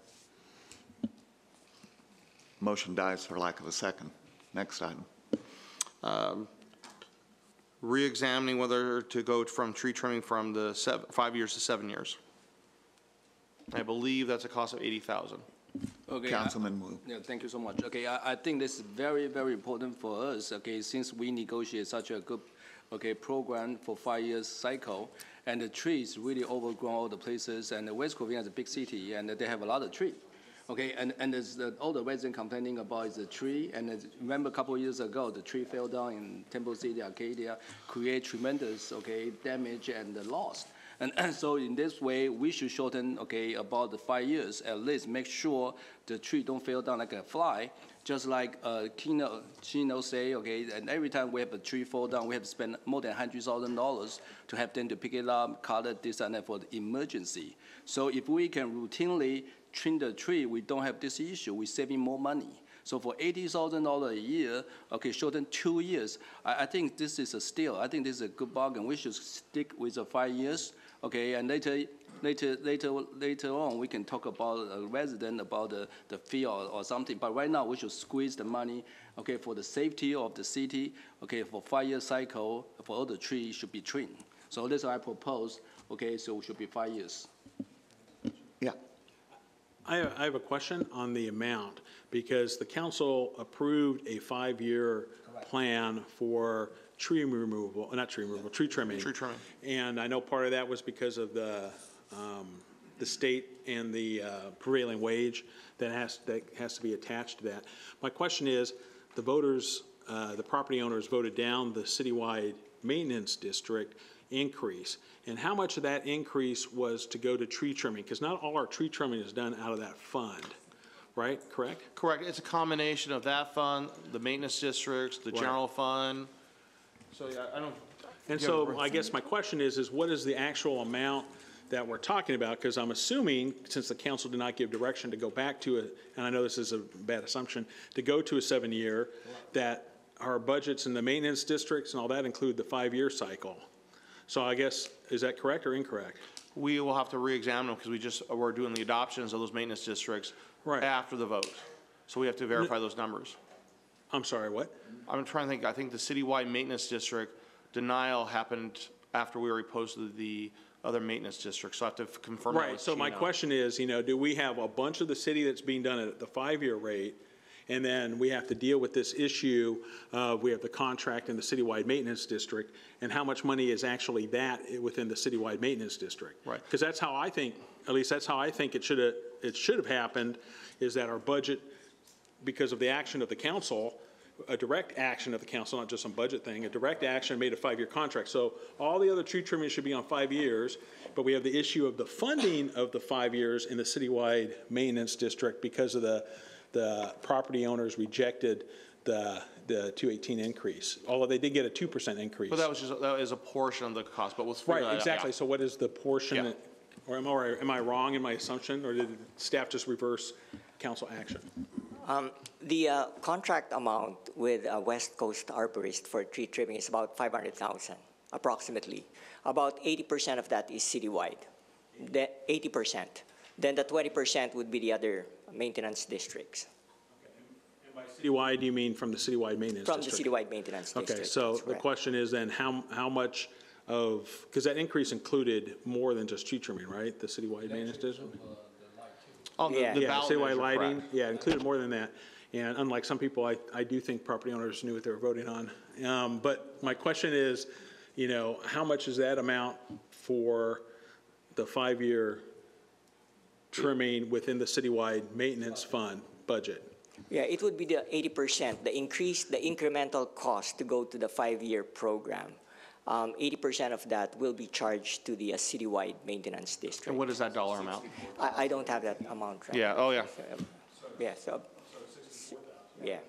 Motion dies for lack of a second. Next item. re-examining whether to go from tree trimming from the 5 years to 7 years. I believe that's a cost of $80,000. Okay. Councilman Wu. Yeah, thank you so much. Okay, I think this is very, very important for us, okay, since we negotiate such a good, okay, program for 5 years cycle, and the trees really overgrown all the places, and West Covina is a big city, and they have a lot of tree. Okay, and there's all the residents complaining about is the tree, and remember a couple of years ago, the tree fell down in Temple City, Arcadia, create tremendous, okay, damage and loss. And so in this way, we should shorten, okay, about the 5 years, at least make sure the tree don't fall down like a fly, just like Chino say, okay, and every time we have a tree fall down, we have to spend more than $100,000 to have them to pick it up, cut it, this and that for the emergency. So if we can routinely trim the tree, we don't have this issue, we're saving more money. So for $80,000 a year, okay, shorten 2 years, I think this is a steal. I think this is a good bargain. We should stick with the 5 years, okay, and later on, we can talk about a resident, about the fee or something. But right now, we should squeeze the money, okay, for the safety of the city, okay, for 5 year cycle, for all the trees should be trimmed. So this I propose, okay, so it should be 5 years. Yeah. I have a question on the amount, because the council approved a 5-year plan for tree removal, not tree removal, tree trimming. Tree trimming. And I know part of that was because of the state and the prevailing wage that has to be attached to that. My question is, the voters, the property owners voted down the citywide maintenance district increase, and how much of that increase was to go to tree trimming? Because not all our tree trimming is done out of that fund, right? Correct? Correct. It's a combination of that fund, the maintenance districts, the general fund. So, yeah, I don't. And so I guess my question is what is the actual amount that we're talking about? Because I'm assuming, since the council did not give direction to go back to it, and I know this is a bad assumption, to go to a 7-year, that our budgets in the maintenance districts and all that include the 5-year cycle. So I guess, is that correct or incorrect? We will have to re-examine them because we're doing the adoptions of those maintenance districts after the vote. So we have to verify those numbers. I'm sorry, what? I'm trying to think. I think the citywide maintenance district denial happened after we reposted the other maintenance districts. So I have to confirm that with Right, so my Chino. question is, do we have a bunch of the city that's being done at the 5-year rate, and then we have to deal with this issue of we have the contract in the citywide maintenance district, and how much money is actually that within the citywide maintenance district? Right. Because that's how I think, at least that's how I think it should have happened, is that our budget, because of the action of the council, a direct action of the council, not just some budget thing, a direct action made a 5-year contract. So all the other tree trimming should be on 5 years, but we have the issue of the funding of the 5 years in the citywide maintenance district because of the property owners rejected the 218 increase, although they did get a 2% increase. But that was a portion of the cost, but we'll figure that out. Right, exactly. Yeah. So what is the portion, or am I wrong in my assumption, or did staff just reverse council action? The contract amount with West Coast Arborist for tree trimming is about $500,000, approximately. About 80% of that is citywide. 80%. Then the 20% would be the other maintenance districts. And by citywide, you mean from the citywide maintenance From district? the citywide maintenance district. Okay, so that's the correct. question is then how much of, because that increase included more than just tree trimming, right? The citywide maintenance district? Oh, Yeah. the Yeah, ballot citywide measure, lighting, correct. yeah, included more than that. And unlike some people, I do think property owners knew what they were voting on. But my question is, how much is that amount for the 5-year trimming within the citywide maintenance fund budget? Yeah, it would be the 80%, the incremental cost to go to the 5-year program. 80% of that will be charged to the citywide maintenance district. And what is that dollar amount? I don't have that amount right Yeah, now. oh, yeah. Yeah, so, yeah. And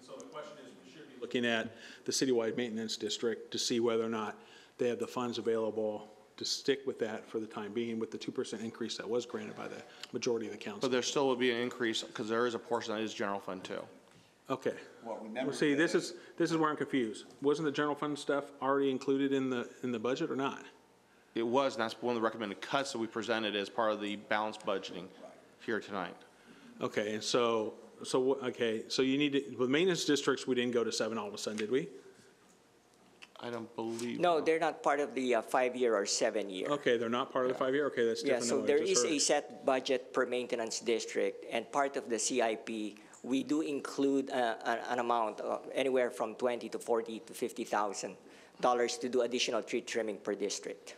so the question is, we should be looking at the citywide maintenance district to see whether or not they have the funds available to stick with that for the time being with the 2% increase that was granted by the majority of the council. But there still would be an increase because there is a portion that is general fund too. Okay. Well, see, this is where I'm confused. Wasn't the general fund stuff already included in the budget or not? It was, and that's one of the recommended cuts that we presented as part of the balanced budgeting here tonight. Okay, and so okay, so you need to, with maintenance districts, we didn't go to 7 all of a sudden, did we? I don't believe. No, they're not part of the 5-year or 7-year. Okay, they're not part of the 5-year? Okay, that's Yeah, different so than what there I just is heard. a set budget per maintenance district, and part of the CIP, we do include an amount of anywhere from $20 to $40 to $50,000 to do additional tree trimming per district.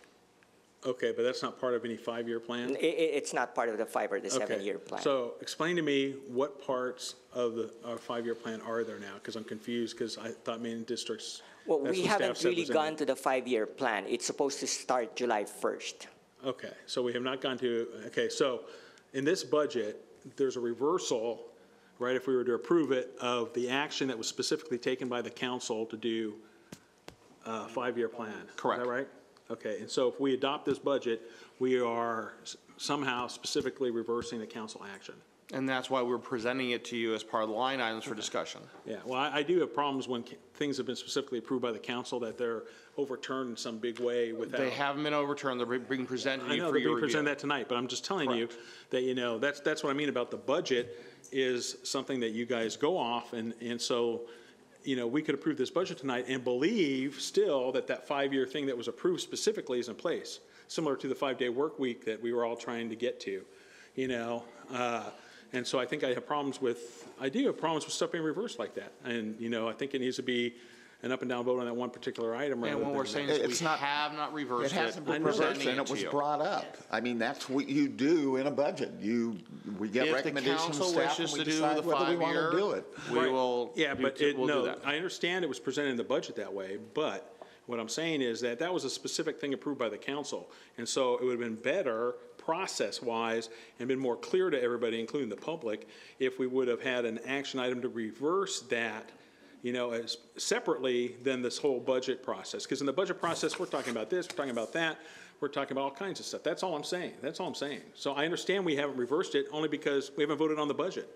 Okay, but that's not part of any 5-year plan? It's not part of the 5 or the Okay. 7-year plan. So explain to me what parts of the 5-year plan are there now? Because I'm confused, because I thought maintenance districts, Well, that's we what staff haven't said really was in gone it. to the 5-year plan. It's supposed to start July 1st. Okay, so we have not gone to, okay, so in this budget, there's a reversal, right, if we were to approve it, of the action that was specifically taken by the council to do a 5-year plan. Correct. Is that right? Okay, and so if we adopt this budget, we are somehow specifically reversing the council action. And that's why we're presenting it to you as part of the line items for discussion. Yeah, well, I do have problems when things have been specifically approved by the council, that they're overturned in some big way without. They haven't been overturned, they're being presented to I you know for they're your being presented review. that tonight, but I'm just telling you that, you know, that's what I mean about the budget is something that you guys go off, and so, you know, we could approve this budget tonight and believe still that that 5-year thing that was approved specifically is in place, similar to the 5-day work week that we were all trying to get to, you know. And so I think I do have problems with stuff being reversed like that. And, you know, I think it needs to be an up and down vote on that one particular item. And what we're saying is we have not It reversed it. hasn't been We're reversed, presenting and it to was you. brought up. I mean, that's what you do in a budget. We get If the recommendations from council staff, wishes and we to do decide the whether we want to 5-year, do it. we Right. will. Yeah, but we'll do no, that. I understand it was presented in the budget that way, but what I'm saying is that that was a specific thing approved by the council. And so it would have been better process-wise and been more clear to everybody, including the public, if we would have had an action item to reverse that, you know, as separately than this whole budget process. Because in the budget process, we're talking about this, we're talking about that, we're talking about all kinds of stuff. That's all I'm saying. That's all I'm saying. So I understand we haven't reversed it only because we haven't voted on the budget.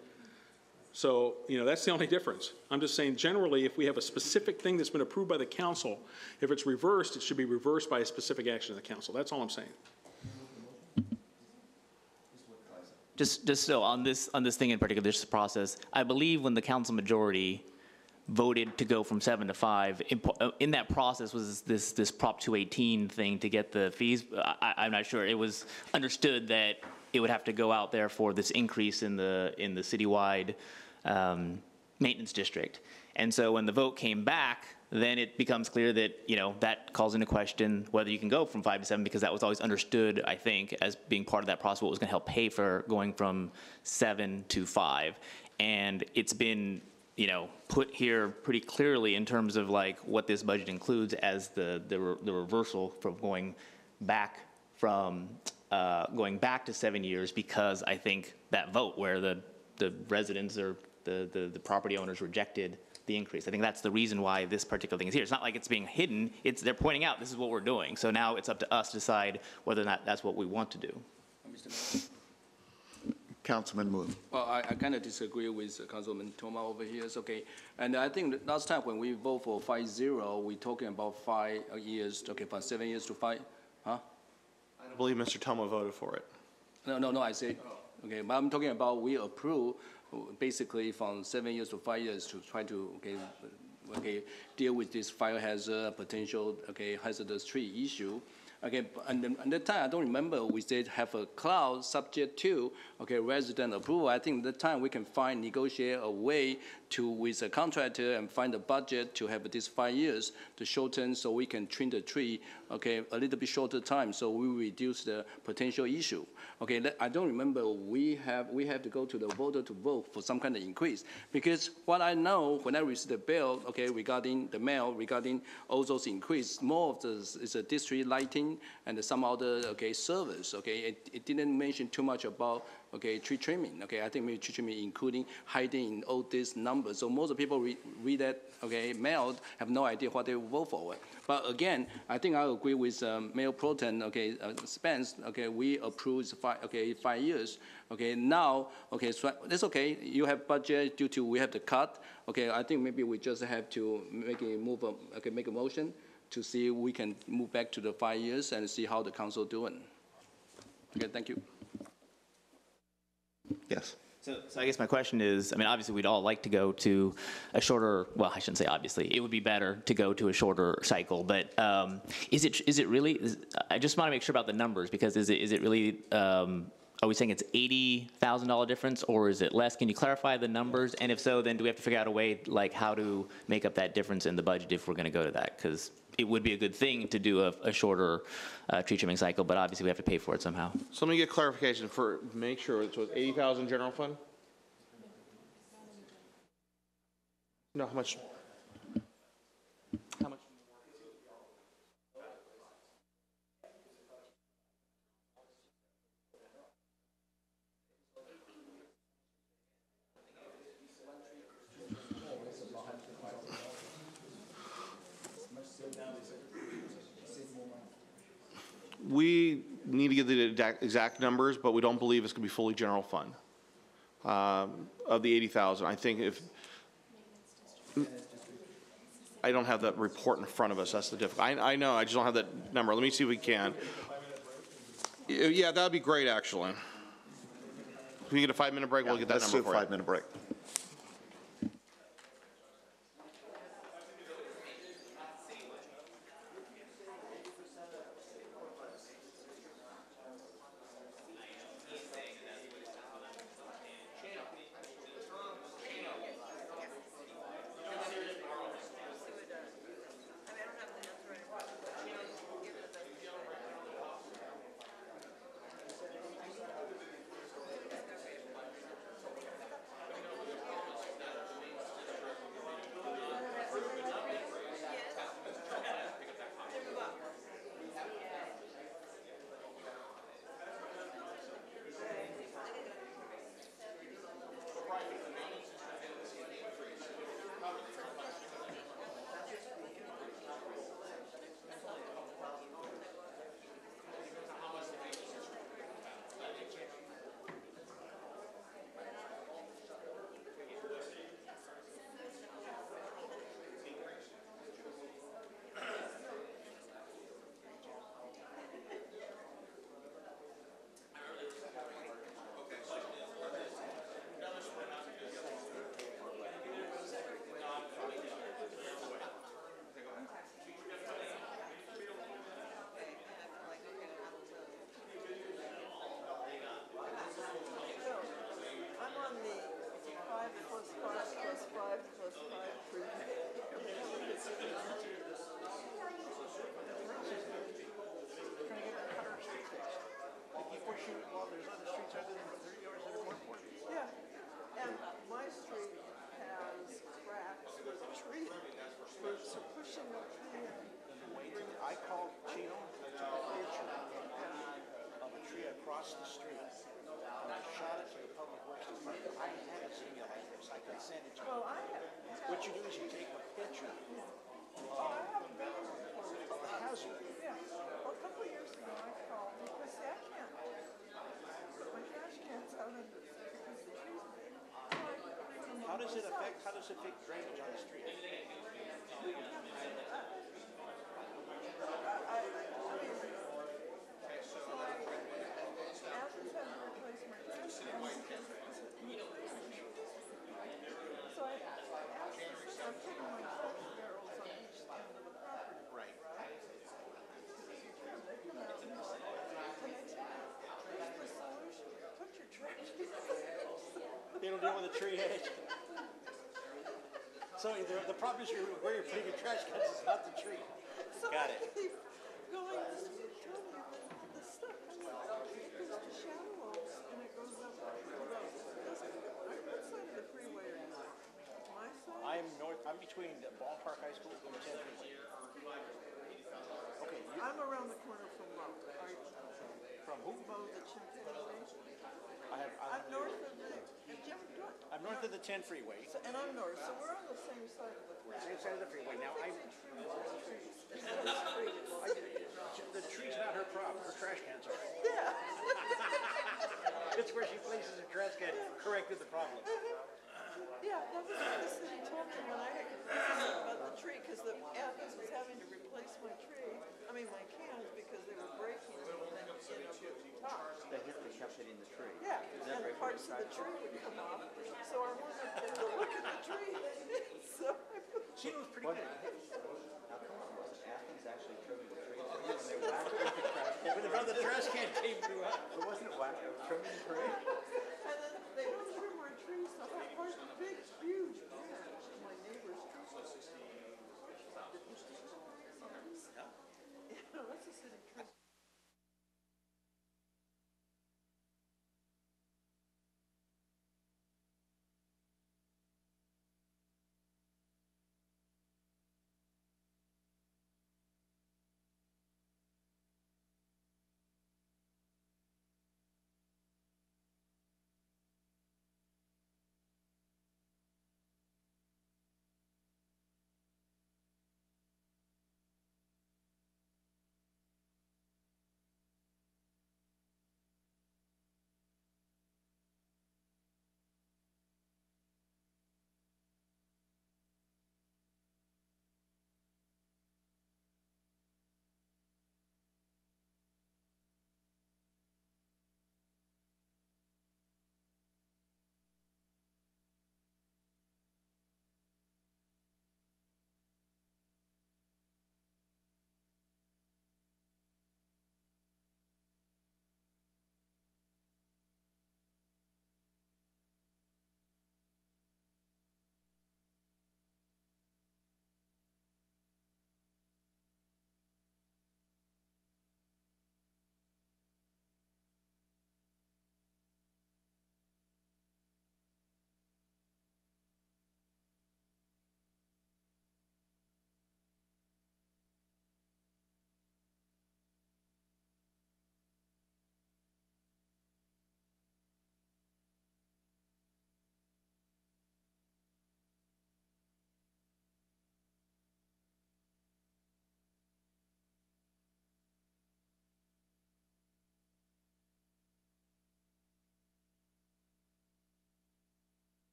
So, you know, that's the only difference. I'm just saying generally, if we have a specific thing that's been approved by the council, if it's reversed, it should be reversed by a specific action of the council. That's all I'm saying. Just so on this thing in particular, this process, I believe when the council majority voted to go from 7 to 5, in that process was this Prop 218 thing to get the fees. I'm not sure. It was understood that it would have to go out there for this increase in the citywide maintenance district. And so when the vote came back, then it becomes clear that, you know, that calls into question whether you can go from 5 to 7, because that was always understood, I think, as being part of that process, what was going to help pay for going from 7 to 5. And it's been, you know, put here pretty clearly in terms of like what this budget includes as the reversal from going back to 7 years, because I think that vote where the residents or the property owners rejected the increase. I think that's the reason why this particular thing is here. It's not like it's being hidden. They're pointing out this is what we're doing. So now it's up to us to decide whether or not that's what we want to do. Councilman Wu. Well, I kind of disagree with Councilman Toma over here. It's okay. And I think that last time when we vote for 5-0, we're talking about 5 years, okay, from 7 years to 5, huh? I don't believe Mr. Toma voted for it. No, I said, okay, but I'm talking about we approve basically from 7 years to 5 years to try to, okay, deal with this fire hazard, potential, okay, hazardous tree issue. Okay, and at that time, I don't remember, we said have a clause subject to, okay, resident approval. I think at that time we can negotiate a way with a contractor and find a budget to have this 5 years to shorten so we can trim the tree, okay, a little bit shorter time so we reduce the potential issue. Okay, I don't remember we have to go to the voter to vote for some kind of increase, because what I know when I received the bill, okay, regarding the mail, regarding all those increase, more of this is a district lighting and some other, okay, service, okay. It didn't mention too much about, okay, tree trimming, okay. I think maybe tree trimming including hiding in all these numbers. So most of the people read that, okay, mail have no idea what they will vote for. But again, I think I agree with Mayor Pro Tem, okay, Spence, okay, we approve 5 years. Okay, now, okay, so that's okay. You have budget due to we have the cut. Okay, I think maybe we just have to make a motion to see if we can move back to the 5 years and see how the council doing. Okay, thank you. Yes. So I guess my question is, I mean, obviously, we'd all like to go to a shorter, well, I shouldn't say obviously, it would be better to go to a shorter cycle, but is it really, I just want to make sure about the numbers, because is it really, are we saying it's $80,000 difference, or is it less? Can you clarify the numbers? And if so, then do we have to figure out a way, like, how to make up that difference in the budget if we're going to go to that? Because it would be a good thing to do a shorter tree trimming cycle, but obviously we have to pay for it somehow. So let me get clarification for, make sure, so it's 80,000 general fund? No, how much? How much? We need to get the exact numbers, but we don't believe it's going to be fully general fund of the 80,000. I think if, I don't have that report in front of us. That's the difficulty. I know, I just don't have that number. Let me see if we can. Yeah, that'd be great, actually. If we get a 5-minute break, we'll get that number for you. Let's do a 5-minute break. I called Chino and I took a picture of a tree across the street, and I shot it to the public works department. I haven't seen it like this. I can send it to you. What you do is you take a picture of the hazard. Yeah. Well, a couple of years ago, I called because I can't put my trash cans out in this because the tree's big. How does it affect drainage on the street? They don't deal with the tree edge. So the problem is where you're putting your trash cans is not the tree. Got it. Going this way, tell me the stuff it goes to Shadow Oaks and it goes up the road. What side of the freeway are you on? My side? I'm between the Ballpark High School and the 10th Freeway. Okay, I'm around the corner from Mo. From who? Mo, the chimpanzee. I'm north of the. I'm north of the 10 freeway. And I'm north, so we're on the same side of the freeway. Same side of the freeway. Now the tree's not her problem. Her trash cans are. Yeah. It's where she places her trash can corrected the problem. Yeah, that was what the city told me when I had about the tree, because the Athens was having to replace my tree, my cans, because they were breaking and then, top. They hit the kept hitting the tree. Yeah, Is that and right where parts it of the started? tree would come off, so I wanted them to look at the tree. So I put She was pretty good. Now, come on, wasn't Athens actually trimming the tree? When they whacked it with the trash can? When the trash can came through, but wasn't it trimming the tree? and then they don't trim our trees, so I part the big, huge branch of my neighbor's tree. You know, that's a city tree.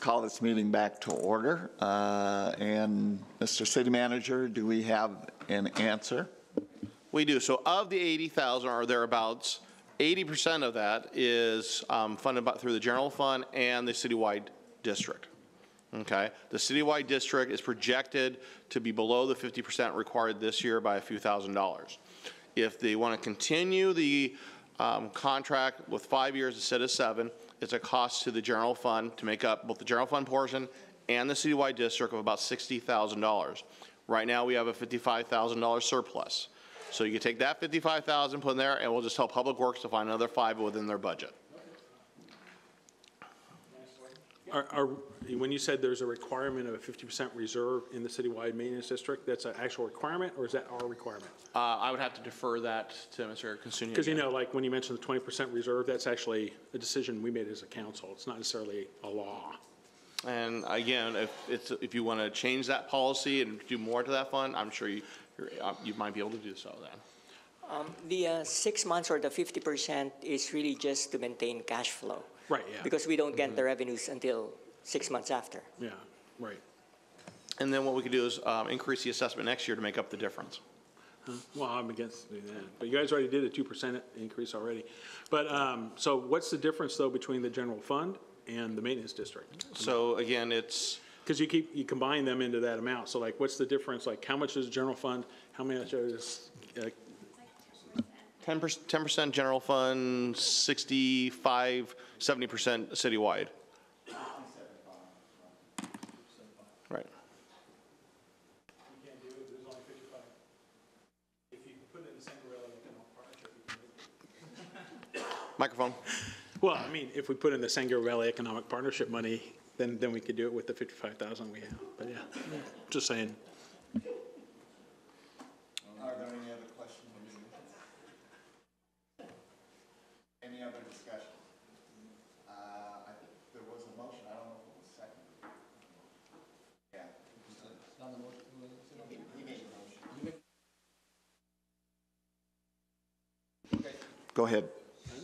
call this meeting back to order. And Mr. City Manager, do we have an answer? We do. So of the 80,000 or thereabouts, 80% of that is funded through the general fund and the citywide district. Okay? The citywide district is projected to be below the 50% required this year by a few $1,000s. If they want to continue the contract with 5 years instead of 7, it's a cost to the general fund to make up both the general fund portion and the citywide district of about $60,000. Right now, we have a $55,000 surplus. So you can take that $55,000, put in there, and we'll just tell Public Works to find another 5 within their budget. When you said there's a requirement of a 50% reserve in the citywide maintenance district, that's an actual requirement, or is that our requirement? I would have to defer that to Mr. Consunia. Because, you know, like when you mentioned the 20% reserve, that's actually a decision we made as a council. It's not necessarily a law. And again, if you want to change that policy and do more to that fund, I'm sure you might be able to do so then. The 6 months or the 50% is really just to maintain cash flow. Right, yeah. Because we don't get the revenues until 6 months after. Yeah, right. And then what we could do is increase the assessment next year to make up the difference. Well, I'm against doing that. But you guys already did a 2% increase already. But so what's the difference, though, between the general fund and the maintenance district? So again, it's... Because you combine them into that amount. So like, what's the difference? Like, how much is the general fund? How much is... 10% general fund, 65, 70% citywide. Right. You can't do it, there's only 55. If you put it in the Sangarelli Economic Partnership. Microphone. Well, I mean, if we put in the Sangarelli Economic Partnership money, then we could do it with the 55,000 we have. But yeah, just saying. Are there any other questions? Any other discussion? I think there was a motion. I don't know if it was second. Yeah. He made the motion. Okay. Go ahead.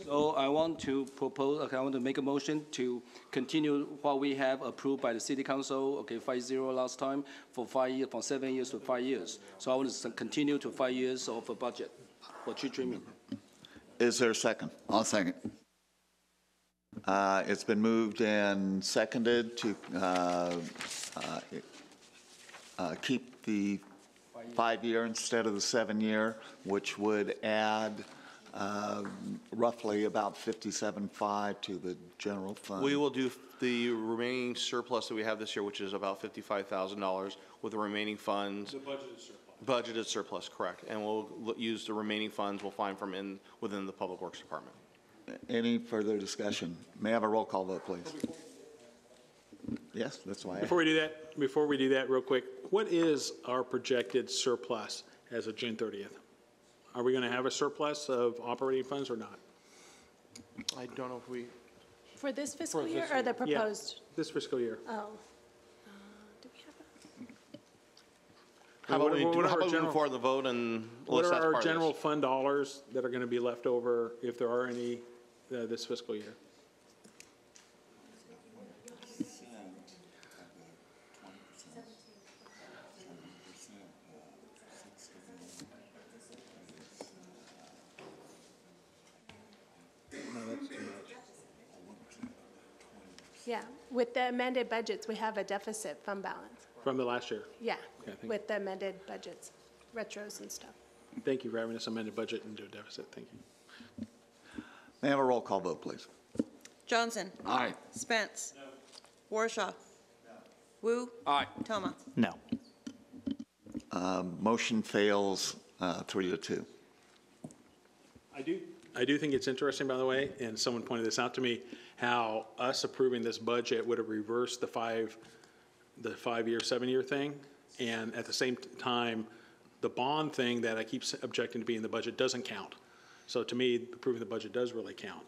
So I want to propose, okay, I want to make a motion to continue what we have approved by the city council, okay, 5-0 last time, for 5 years, from 7 years to 5 years. So I want to continue to 5 years of a budget for tree trimming. Is there a second? I'll second. It's been moved and seconded to keep the 5-year instead of the 7-year, which would add roughly about $57,500 to the general fund. We will do the remaining surplus that we have this year, which is about $55,000, with the remaining funds. The budgeted surplus. Budgeted surplus, correct. And we'll use the remaining funds we'll find from within the Public Works Department. Any further discussion? May I have a roll call vote, please? Yes, that's why. Before we do that, real quick, what is our projected surplus as of June 30th? Are we going to have a surplus of operating funds or not? I don't know if we... For this fiscal year or the proposed? Yeah, this fiscal year. Oh. Do we have How about we move forward the vote and what list are that's our part of general this? fund dollars that are going to be left over, if there are any, this fiscal year? Yeah, with the amended budgets, we have a deficit fund balance. From the last year? Yeah, Okay, thank with the amended budgets, retros and stuff. Thank you for having us amended budget into a deficit. Thank you. May I have a roll call vote, please? Johnson. Aye. Spence. No. Warshaw. No. Wu. Aye. Toma. No. Motion fails 3-2. I do think it's interesting, by the way, and someone pointed this out to me, how us approving this budget would have reversed the 5-year, 7-year thing, and at the same time, the bond thing that I keep objecting to be in the budget doesn't count. So to me, approving the budget does really count.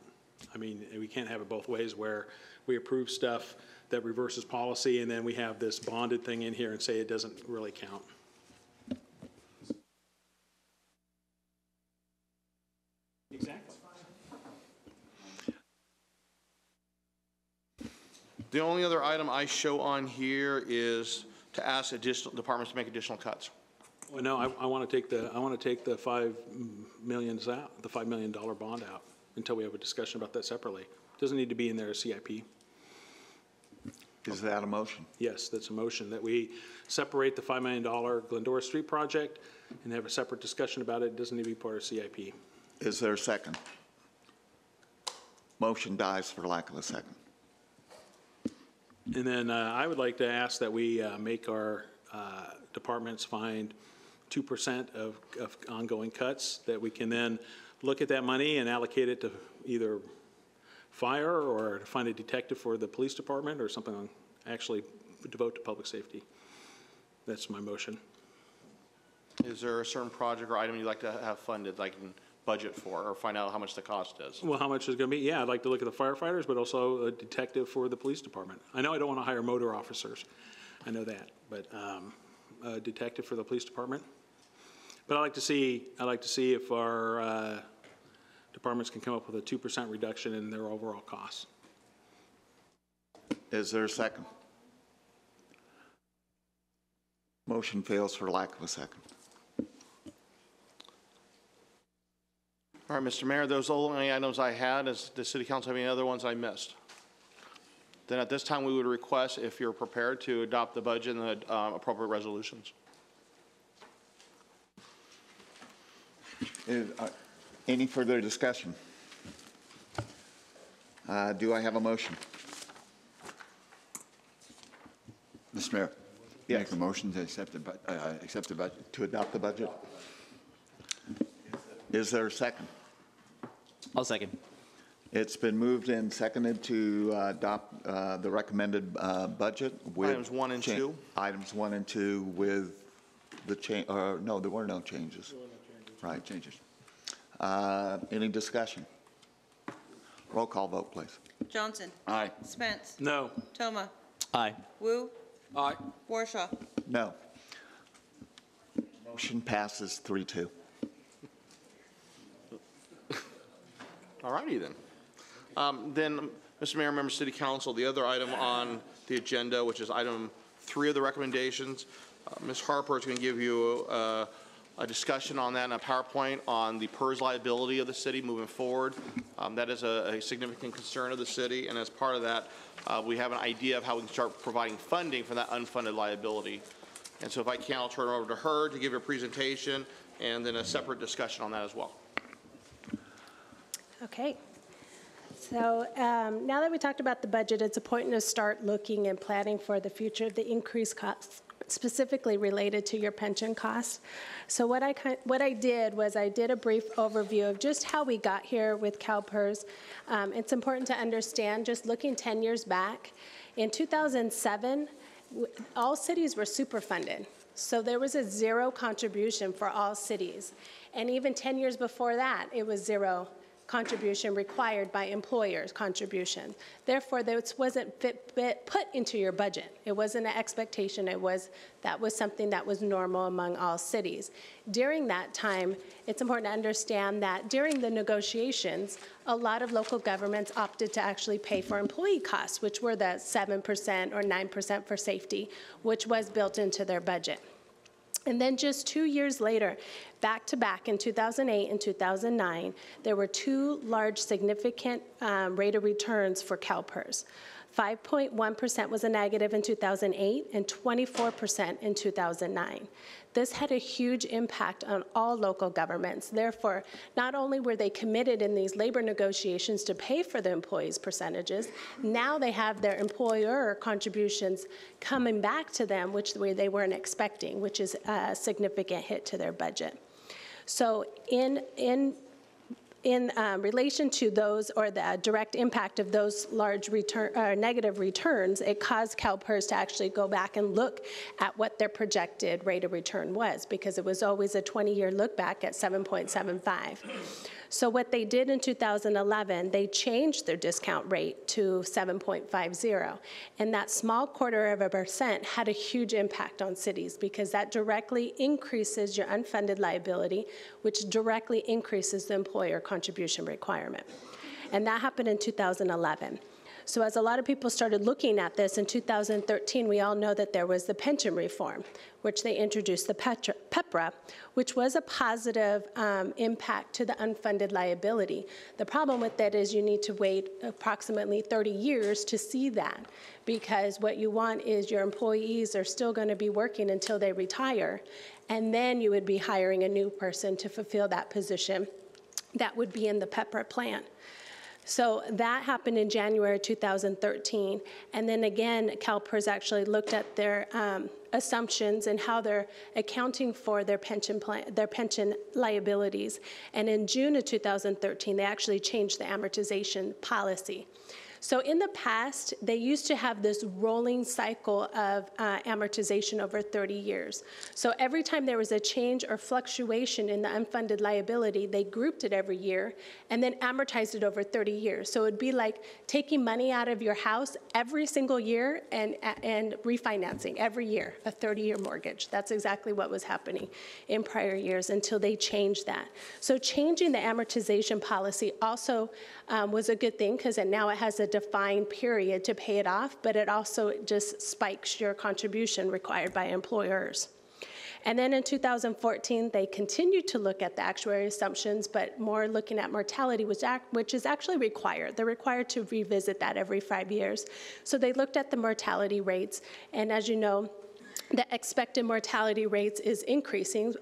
I mean, we can't have it both ways where we approve stuff that reverses policy and then we have this bonded thing in here and say it doesn't really count. Exactly. The only other item I show on here is to ask additional departments to make additional cuts. Well, no, I want to take the $5 million out, the $5 million bond out until we have a discussion about that separately. It doesn't need to be in there as CIP. Is that a motion? Yes, that's a motion, that we separate the $5 million Glendora Street project and have a separate discussion about it. It doesn't need to be part of CIP. Is there a second? Motion dies for lack of a second. And then I would like to ask that we make our departments find 2% of ongoing cuts, that we can then look at that money and allocate it to either fire or to find a detective for the police department or something actually devote to public safety. That's my motion. Is there a certain project or item you'd like to have funded, like in budget for, or find out how much the cost is? Well, how much is going to be? Yeah, I'd like to look at the firefighters, but also a detective for the police department. I know I don't want to hire motor officers. I know that, but a detective for the police department. But I'd like to see if our departments can come up with a 2% reduction in their overall costs. Is there a second? Motion fails for lack of a second. All right, Mr. Mayor, those are the only items I had. Does the City Council have any other ones I missed? Then at this time, we would request, if you're prepared, to adopt the budget and the appropriate resolutions. Any further discussion? Do I have a motion? Mr. Mayor? Yes. Make a motion to accept the budget. To adopt the budget? Is there a second? I'll second. It's been moved and seconded to adopt the recommended budget with Items 1 and 2? Items 1 and 2 with the change, no, there were no changes. Right, changes. Any discussion? Roll call vote, please. Johnson. Aye. Spence. No. Toma. Aye. Wu. Aye. Warshaw. No. Motion passes 3-2. All righty then. Then, Mr. Mayor, members of City Council, the other item on the agenda, which is item 3 of the recommendations, Ms. Harper is going to give you a discussion on that in a PowerPoint on the PERS liability of the city moving forward. That is a significant concern of the city, and as part of that, we have an idea of how we can start providing funding for that unfunded liability. And so if I can, I'll turn it over to her to give a presentation and then a separate discussion on that as well. Okay. So now that we talked about the budget, it's important to start looking and planning for the future of the increased costs, specifically related to your pension costs. So what I did was I did a brief overview of just how we got here with CalPERS. It's important to understand, just looking 10 years back, in 2007, all cities were superfunded. So there was a zero contribution for all cities. And even 10 years before that, it was zero contribution required by employers' contribution. Therefore, this wasn't put into your budget. It wasn't an expectation. That was something that was normal among all cities. During that time, it's important to understand that during the negotiations, a lot of local governments opted to actually pay for employee costs, which were the 7% or 9% for safety, which was built into their budget. And then just 2 years later, back to back in 2008 and 2009, there were 2 large significant rate of returns for CalPERS. 5.1% was a negative in 2008 and 24% in 2009. This had a huge impact on all local governments. Therefore, not only were they committed in these labor negotiations to pay for the employees' percentages, now they have their employer contributions coming back to them, which they weren't expecting, which is a significant hit to their budget. So in relation to those, or the direct impact of those large negative returns, it caused CalPERS to actually go back and look at what their projected rate of return was, because it was always a 20-year look back at 7.75. So what they did in 2011, they changed their discount rate to 7.50. And that small 0.25% had a huge impact on cities, because that directly increases your unfunded liability, which directly increases the employer contribution requirement. And that happened in 2011. So as a lot of people started looking at this in 2013, we all know that there was the pension reform, which they introduced the PEPRA, which was a positive impact to the unfunded liability. The problem with that is you need to wait approximately 30 years to see that, because what you want is your employees are still going to be working until they retire, and then you would be hiring a new person to fulfill that position that would be in the PEPRA plan. So that happened in January 2013. And then again, CalPERS actually looked at their assumptions and how they're accounting for their pension plan, their pension liabilities. And in June of 2013, they actually changed the amortization policy. So in the past, they used to have this rolling cycle of amortization over 30 years. So every time there was a change or fluctuation in the unfunded liability, they grouped it every year and then amortized it over 30 years. So it would be like taking money out of your house every single year and refinancing every year, a 30-year mortgage. That's exactly what was happening in prior years until they changed that. So changing the amortization policy also was a good thing, because now it has a defined period to pay it off, but it also just spikes your contribution required by employers. And then in 2014, they continued to look at the actuary assumptions, but more looking at mortality, which is actually required. They're required to revisit that every 5 years. So they looked at the mortality rates, and as you know, the expected mortality rates is increasing.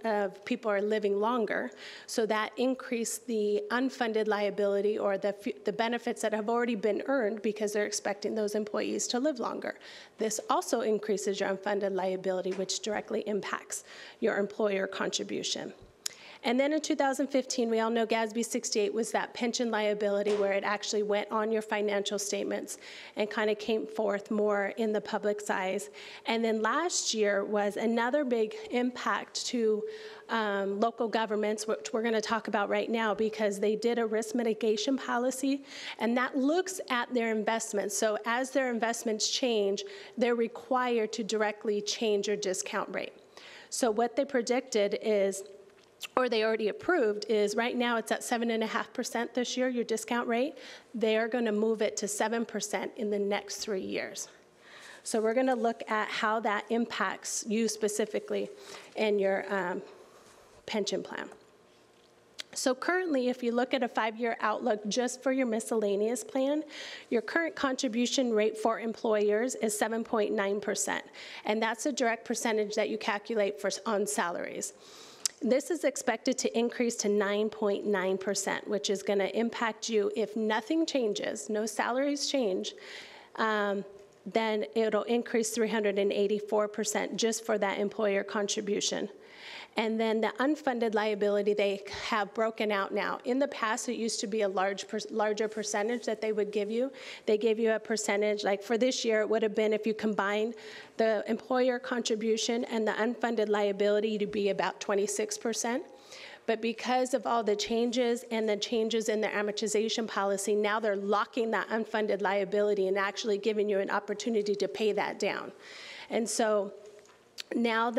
People are living longer, so that increased the unfunded liability, or the benefits that have already been earned, because they're expecting those employees to live longer. This also increases your unfunded liability, which directly impacts your employer contribution. And then in 2015, we all know GASB 68 was that pension liability where it actually went on your financial statements and kind of came forth more in the public's eyes. And then last year was another big impact to local governments, which we're going to talk about right now, because they did a risk mitigation policy, and that looks at their investments. So as their investments change, they're required to directly change your discount rate. So what they predicted is, or they already approved, is right now it's at 7.5% this year, your discount rate. They are going to move it to 7% in the next 3 years. So we're going to look at how that impacts you specifically in your pension plan. So currently, if you look at a 5-year outlook just for your miscellaneous plan, your current contribution rate for employers is 7.9%. And that's a direct percentage that you calculate on salaries. This is expected to increase to 9.9%, which is going to impact you if nothing changes, no salaries change, then it'll increase 384% just for that employer contribution. And then the unfunded liability they have broken out now. In the past, it used to be a larger percentage that they would give you. They gave you a percentage, like for this year, it would have been, if you combine the employer contribution and the unfunded liability, to be about 26%. But because of all the changes and the changes in their amortization policy, now they're locking that unfunded liability and actually giving you an opportunity to pay that down. And so now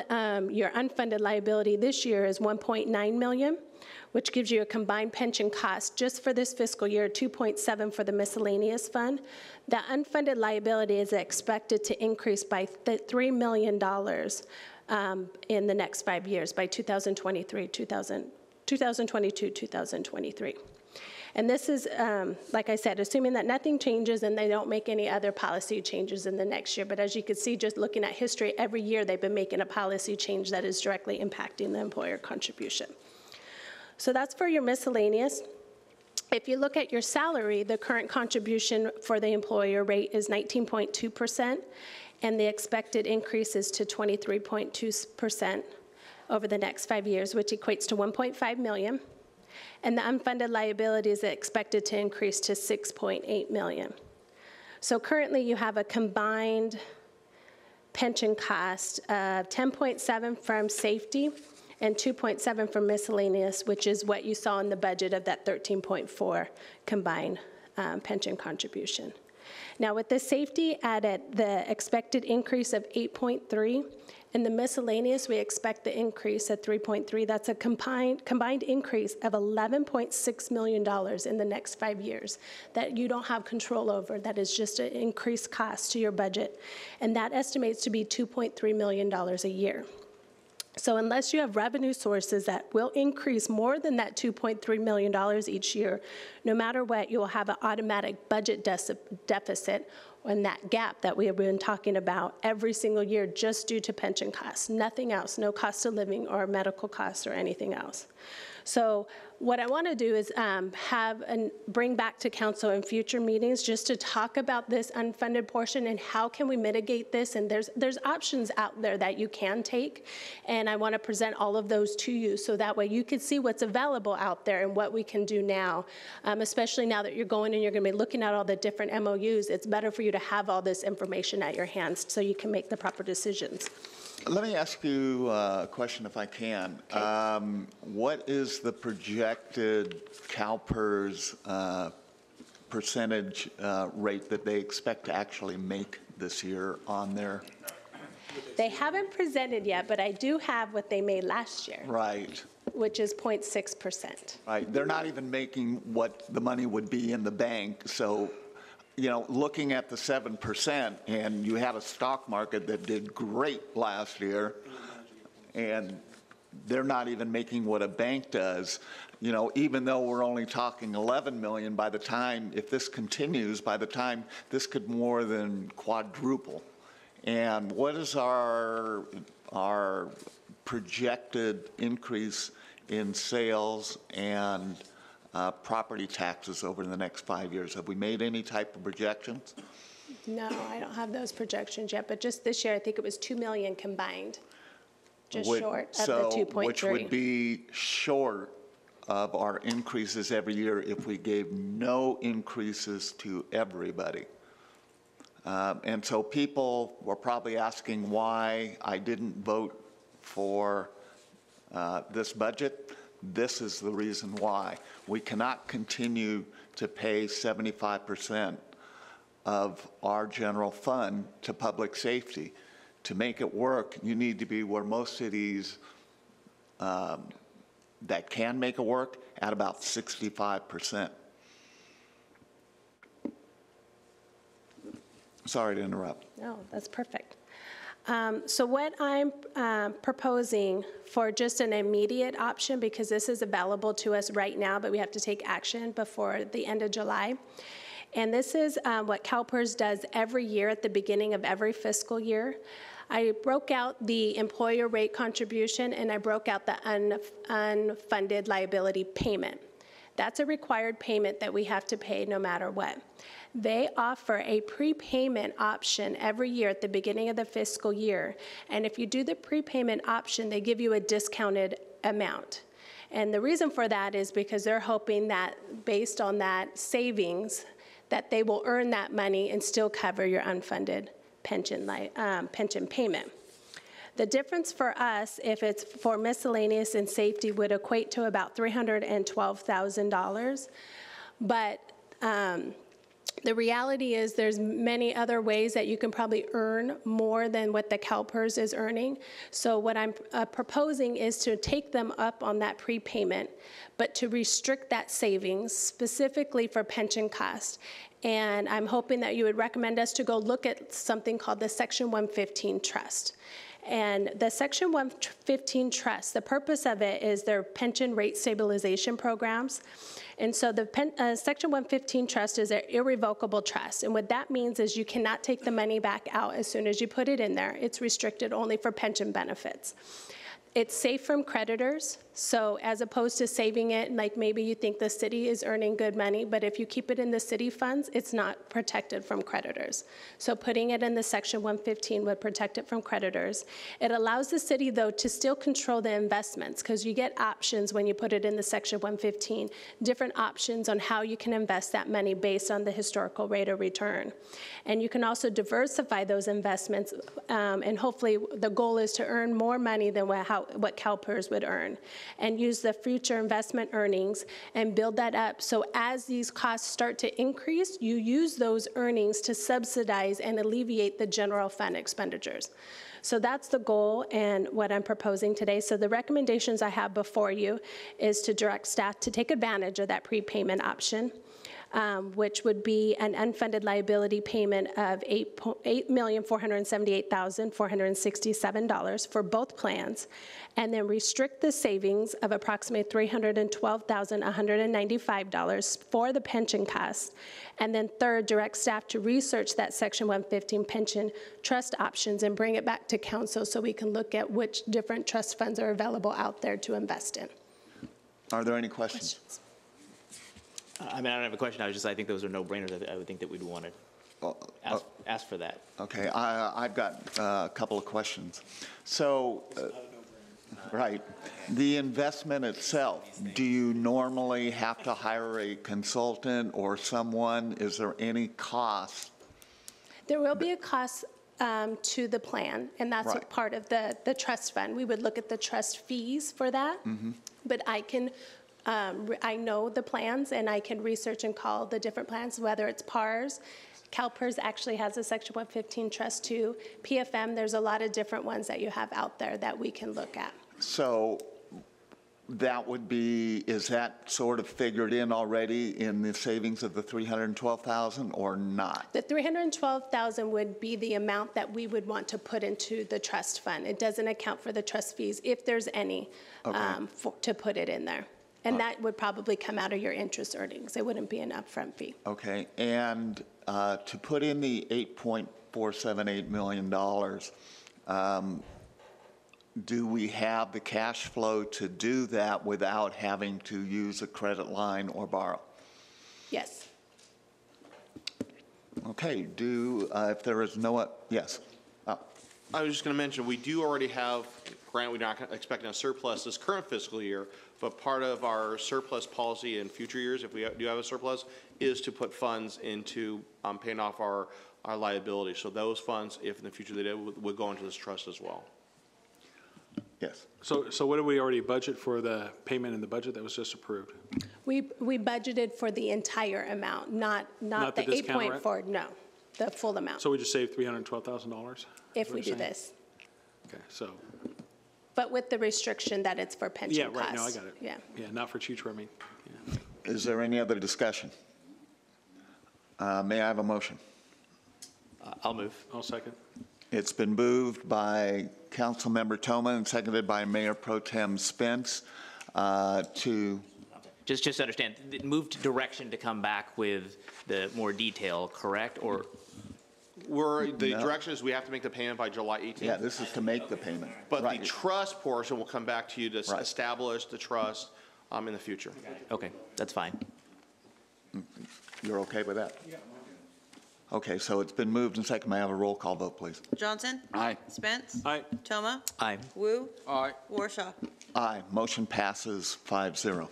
your unfunded liability this year is $1.9 million, which gives you a combined pension cost just for this fiscal year, $2.7 for the miscellaneous fund. The unfunded liability is expected to increase by $3 million in the next 5 years, by 2022, 2023. And this is, like I said, assuming that nothing changes and they don't make any other policy changes in the next year. But as you can see, just looking at history, every year they've been making a policy change that is directly impacting the employer contribution. So that's for your miscellaneous. If you look at your salary, the current contribution for the employer rate is 19.2%, and the expected increase is to 23.2% over the next 5 years, which equates to $1.5 million. And the unfunded liability is expected to increase to $6.8 million. So currently you have a combined pension cost of 10.7 from safety and 2.7 from miscellaneous, which is what you saw in the budget of that 13.4 combined pension contribution. Now with the safety at the expected increase of 8.3 In the miscellaneous, we expect the increase at 3.3. That's a combined increase of $11.6 million in the next 5 years that you don't have control over. That is just an increased cost to your budget. And that estimates to be $2.3 million a year. So unless you have revenue sources that will increase more than that $2.3 million each year, no matter what, you will have an automatic budget deficit and that gap that we have been talking about every single year just due to pension costs, nothing else, no cost of living or medical costs or anything else. So what I want to do is bring back to council in future meetings just to talk about this unfunded portion and how can we mitigate this. And there's options out there that you can take. And I want to present all of those to you so that way you can see what's available out there and what we can do now, especially now that you're going and you're going to be looking at all the different MOUs. It's better for you to have all this information at your hands so you can make the proper decisions. Let me ask you a question if I can. Okay. What is the projected CalPERS percentage rate that they expect to actually make this year on their? They haven't presented yet, but I do have what they made last year. Right. Which is 0.6%. Right. They're not even making what the money would be in the bank, so you know, looking at the 7%, and you had a stock market that did great last year, and they're not even making what a bank does. You know, even though we're only talking 11 million, by the time, if this continues, by the time this could more than quadruple. And what is our projected increase in sales and property taxes over the next 5 years? Have we made any type of projections? No, I don't have those projections yet, but just this year, I think it was 2 million combined, just short of the 2.3. Which would be short of our increases every year if we gave no increases to everybody. And so people were probably asking why I didn't vote for this budget. This is the reason why. We cannot continue to pay 75% of our general fund to public safety. To make it work, you need to be where most cities that can make it work at about 65%. Sorry to interrupt. No, that's perfect. So what I'm proposing for just an immediate option, because this is available to us right now, but we have to take action before the end of July. And this is what CalPERS does every year at the beginning of every fiscal year. I broke out the employer rate contribution and I broke out the unfunded liability payment. That's a required payment that we have to pay no matter what. They offer a prepayment option every year at the beginning of the fiscal year. And if you do the prepayment option, they give you a discounted amount. And the reason for that is because they're hoping that based on that savings, that they will earn that money and still cover your unfunded pension payment. The difference for us, if it's for miscellaneous and safety, would equate to about $312,000. But the reality is there's many other ways that you can probably earn more than what the CalPERS is earning. So what I'm proposing is to take them up on that prepayment, but to restrict that savings specifically for pension costs. And I'm hoping that you would recommend us to go look at something called the Section 115 Trust. And the Section 115 Trust, the purpose of it is their pension rate stabilization programs. And so the Section 115 Trust is an irrevocable trust. And what that means is you cannot take the money back out as soon as you put it in there. It's restricted only for pension benefits. It's safe from creditors, so as opposed to saving it, like maybe you think the city is earning good money, but if you keep it in the city funds, it's not protected from creditors. So putting it in the Section 115 would protect it from creditors. It allows the city, though, to still control the investments, because you get options when you put it in the Section 115, different options on how you can invest that money based on the historical rate of return. And you can also diversify those investments, and hopefully the goal is to earn more money than how what CalPERS would earn, and use the future investment earnings and build that up. So as these costs start to increase, you use those earnings to subsidize and alleviate the general fund expenditures. So that's the goal and what I'm proposing today. So the recommendations I have before you is to direct staff to take advantage of that prepayment option, which would be an unfunded liability payment of $8,478,467 for both plans, and then restrict the savings of approximately $312,195 for the pension costs. And then third, direct staff to research that Section 115 pension trust options and bring it back to council so we can look at which different trust funds are available out there to invest in. Are there any questions? I mean, I don't have a question. I think those are no-brainers. I would think that we'd want to ask for that. Okay, I've got a couple of questions. So, right, the investment itself, do you normally have to hire a consultant or someone? Is there any cost? There will be a cost to the plan, and that's Right. part of the trust fund. We would look at the trust fees for that, but I know the plans, and I can research and call the different plans, whether it's PARS. CalPERS actually has a Section 115 trust too. PFM, there's a lot of different ones that you have out there that we can look at. So that would be, is that sort of figured in already in the savings of the $312,000 or not? The $312,000 would be the amount that we would want to put into the trust fund. It doesn't account for the trust fees, if there's any, to put it in there. And that would probably come out of your interest earnings. It wouldn't be an upfront fee. Okay, and to put in the $8.478 million, do we have the cash flow to do that without having to use a credit line or borrow? Yes. Okay, if there is no, yes. I was just going to mention, we do already have, granted, we're not expecting a surplus this current fiscal year, but part of our surplus policy in future years, if we do have a surplus, is to put funds into paying off our liabilities. So those funds, if in the future they did, would go into this trust as well. Yes. So what did we already budget for the payment in the budget that was just approved? We budgeted for the entire amount, not the the discount rate? 8.4, no, the full amount, So we just saved $312,000? if we do this. Okay, so, But with the restriction that it's for pension yeah, costs. right, no, I got it. Yeah. Yeah, not for tree trimming. Yeah. Is there any other discussion? May I have a motion? I'll move. I'll second. It's been moved by Councilmember Toma and seconded by Mayor Pro Tem Spence to... Just to understand, moved direction to come back with the more detail, correct? Or The direction is we have to make the payment by July 18th. Yeah, this is to make the payment. But Right. the trust portion will come back to you to Right. establish the trust in the future. okay, that's fine. You're okay with that? Okay, so it's been moved and seconded. May I have a roll call vote, please? Johnson? Aye. Spence? Aye. Toma? Aye. Wu? Aye. Warshaw? Aye. Motion passes 5-0.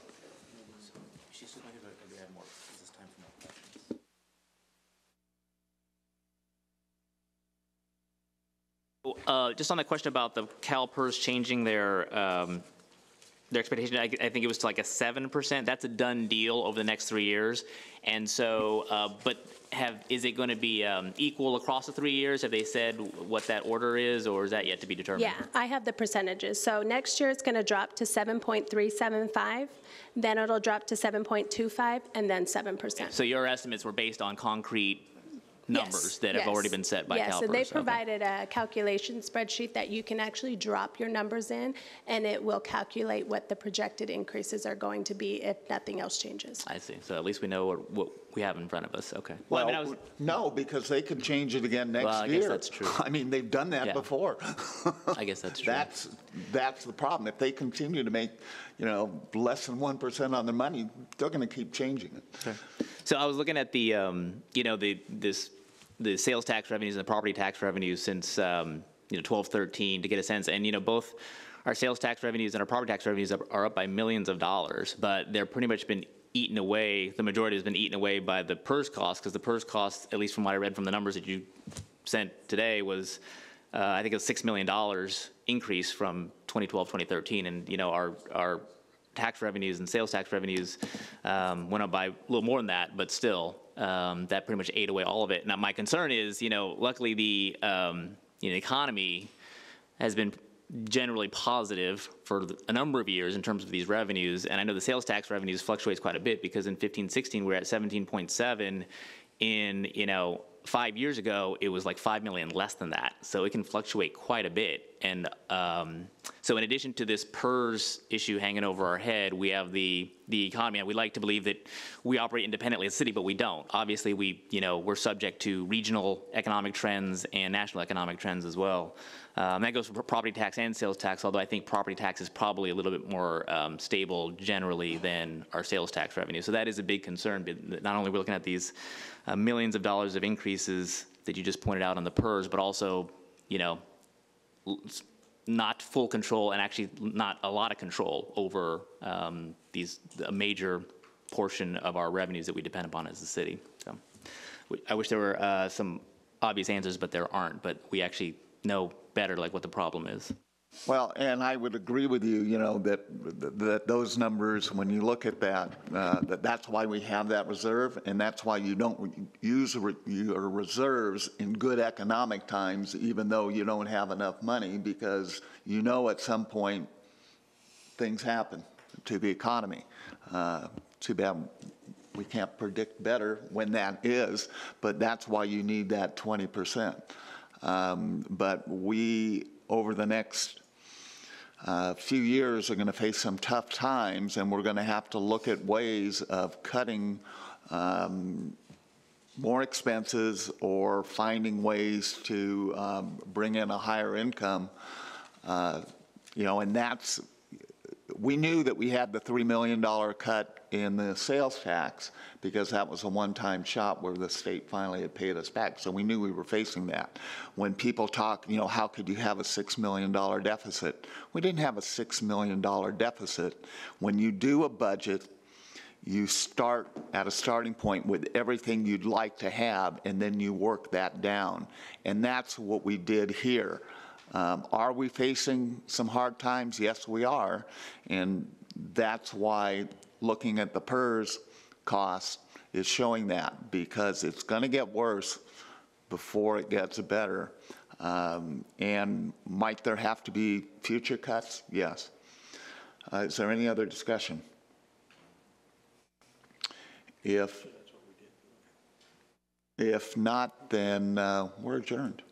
Just on the question about the CalPERS changing their expectation, I think it was to like a 7%. That's a done deal over the next 3 years. And so, but is it going to be equal across the 3 years? Have they said what that order is, or is that yet to be determined? Yeah, I have the percentages. So next year it's going to drop to 7.375, then it'll drop to 7.25, and then 7%. So your estimates were based on concrete numbers Yes, that have yes. already been set by CalPERS? Yes, and they Okay. provided a calculation spreadsheet that you can actually drop your numbers in, and it will calculate what the projected increases are going to be if nothing else changes. I see. So at least we know what we have in front of us. Okay. Well, I mean, I was, no, because they could change it again next year. Well, I guess that's true. I mean, they've done that Yeah. before. I guess that's true. That's the problem. If they continue to make, less than 1% on their money, they're going to keep changing it. Okay. So I was looking at the, the sales tax revenues and the property tax revenues since 12-13 to get a sense, and both our sales tax revenues and our property tax revenues are up by millions of dollars, but they're pretty much been eaten away. The majority has been eaten away by the PERS costs, because the PERS costs, at least from what I read from the numbers that you sent today, was I think it was $6 million increase from 2012, 2013. And, you know, our tax revenues and sales tax revenues went up by a little more than that, but still, that pretty much ate away all of it. Now, my concern is, you know, luckily the economy has been generally positive for a number of years in terms of these revenues, and I know the sales tax revenues fluctuates quite a bit because in 15-16 we're at 17.7. In 5 years ago it was like 5 million less than that, so it can fluctuate quite a bit. And so in addition to this PERS issue hanging over our head, we have the economy, and we like to believe that we operate independently as a city, but we don't. Obviously we're subject to regional economic trends and national economic trends as well. That goes for property tax and sales tax, although I think property tax is probably a little bit more stable generally than our sales tax revenue. So that is a big concern. Not only are we looking at these millions of dollars of increases that you just pointed out on the PERS, but also, not full control and actually not a lot of control over a major portion of our revenues that we depend upon as a city. So I wish there were some obvious answers, but there aren't. But we actually know better, like, what the problem is. Well, and I would agree with you, that those numbers, when you look at that, that's why we have that reserve, and that's why you don't use your reserves in good economic times, even though you don't have enough money, because at some point things happen to the economy. Too bad we can't predict better when that is, but that's why you need that 20%. But we, over the next few years, are going to face some tough times, and we're going to have to look at ways of cutting more expenses or finding ways to bring in a higher income. And we knew that we had the $3 million cut in the sales tax because that was a one-time shot where the state finally had paid us back. So we knew we were facing that. When people talk, how could you have a $6 million deficit? We didn't have a $6 million deficit. When you do a budget, you start at a starting point with everything you'd like to have, and then you work that down. And that's what we did here. Are we facing some hard times? Yes, we are. And that's why looking at the PERS costs is showing that, because it's going to get worse before it gets better. And might there have to be future cuts? Yes. Is there any other discussion? If not, then we're adjourned.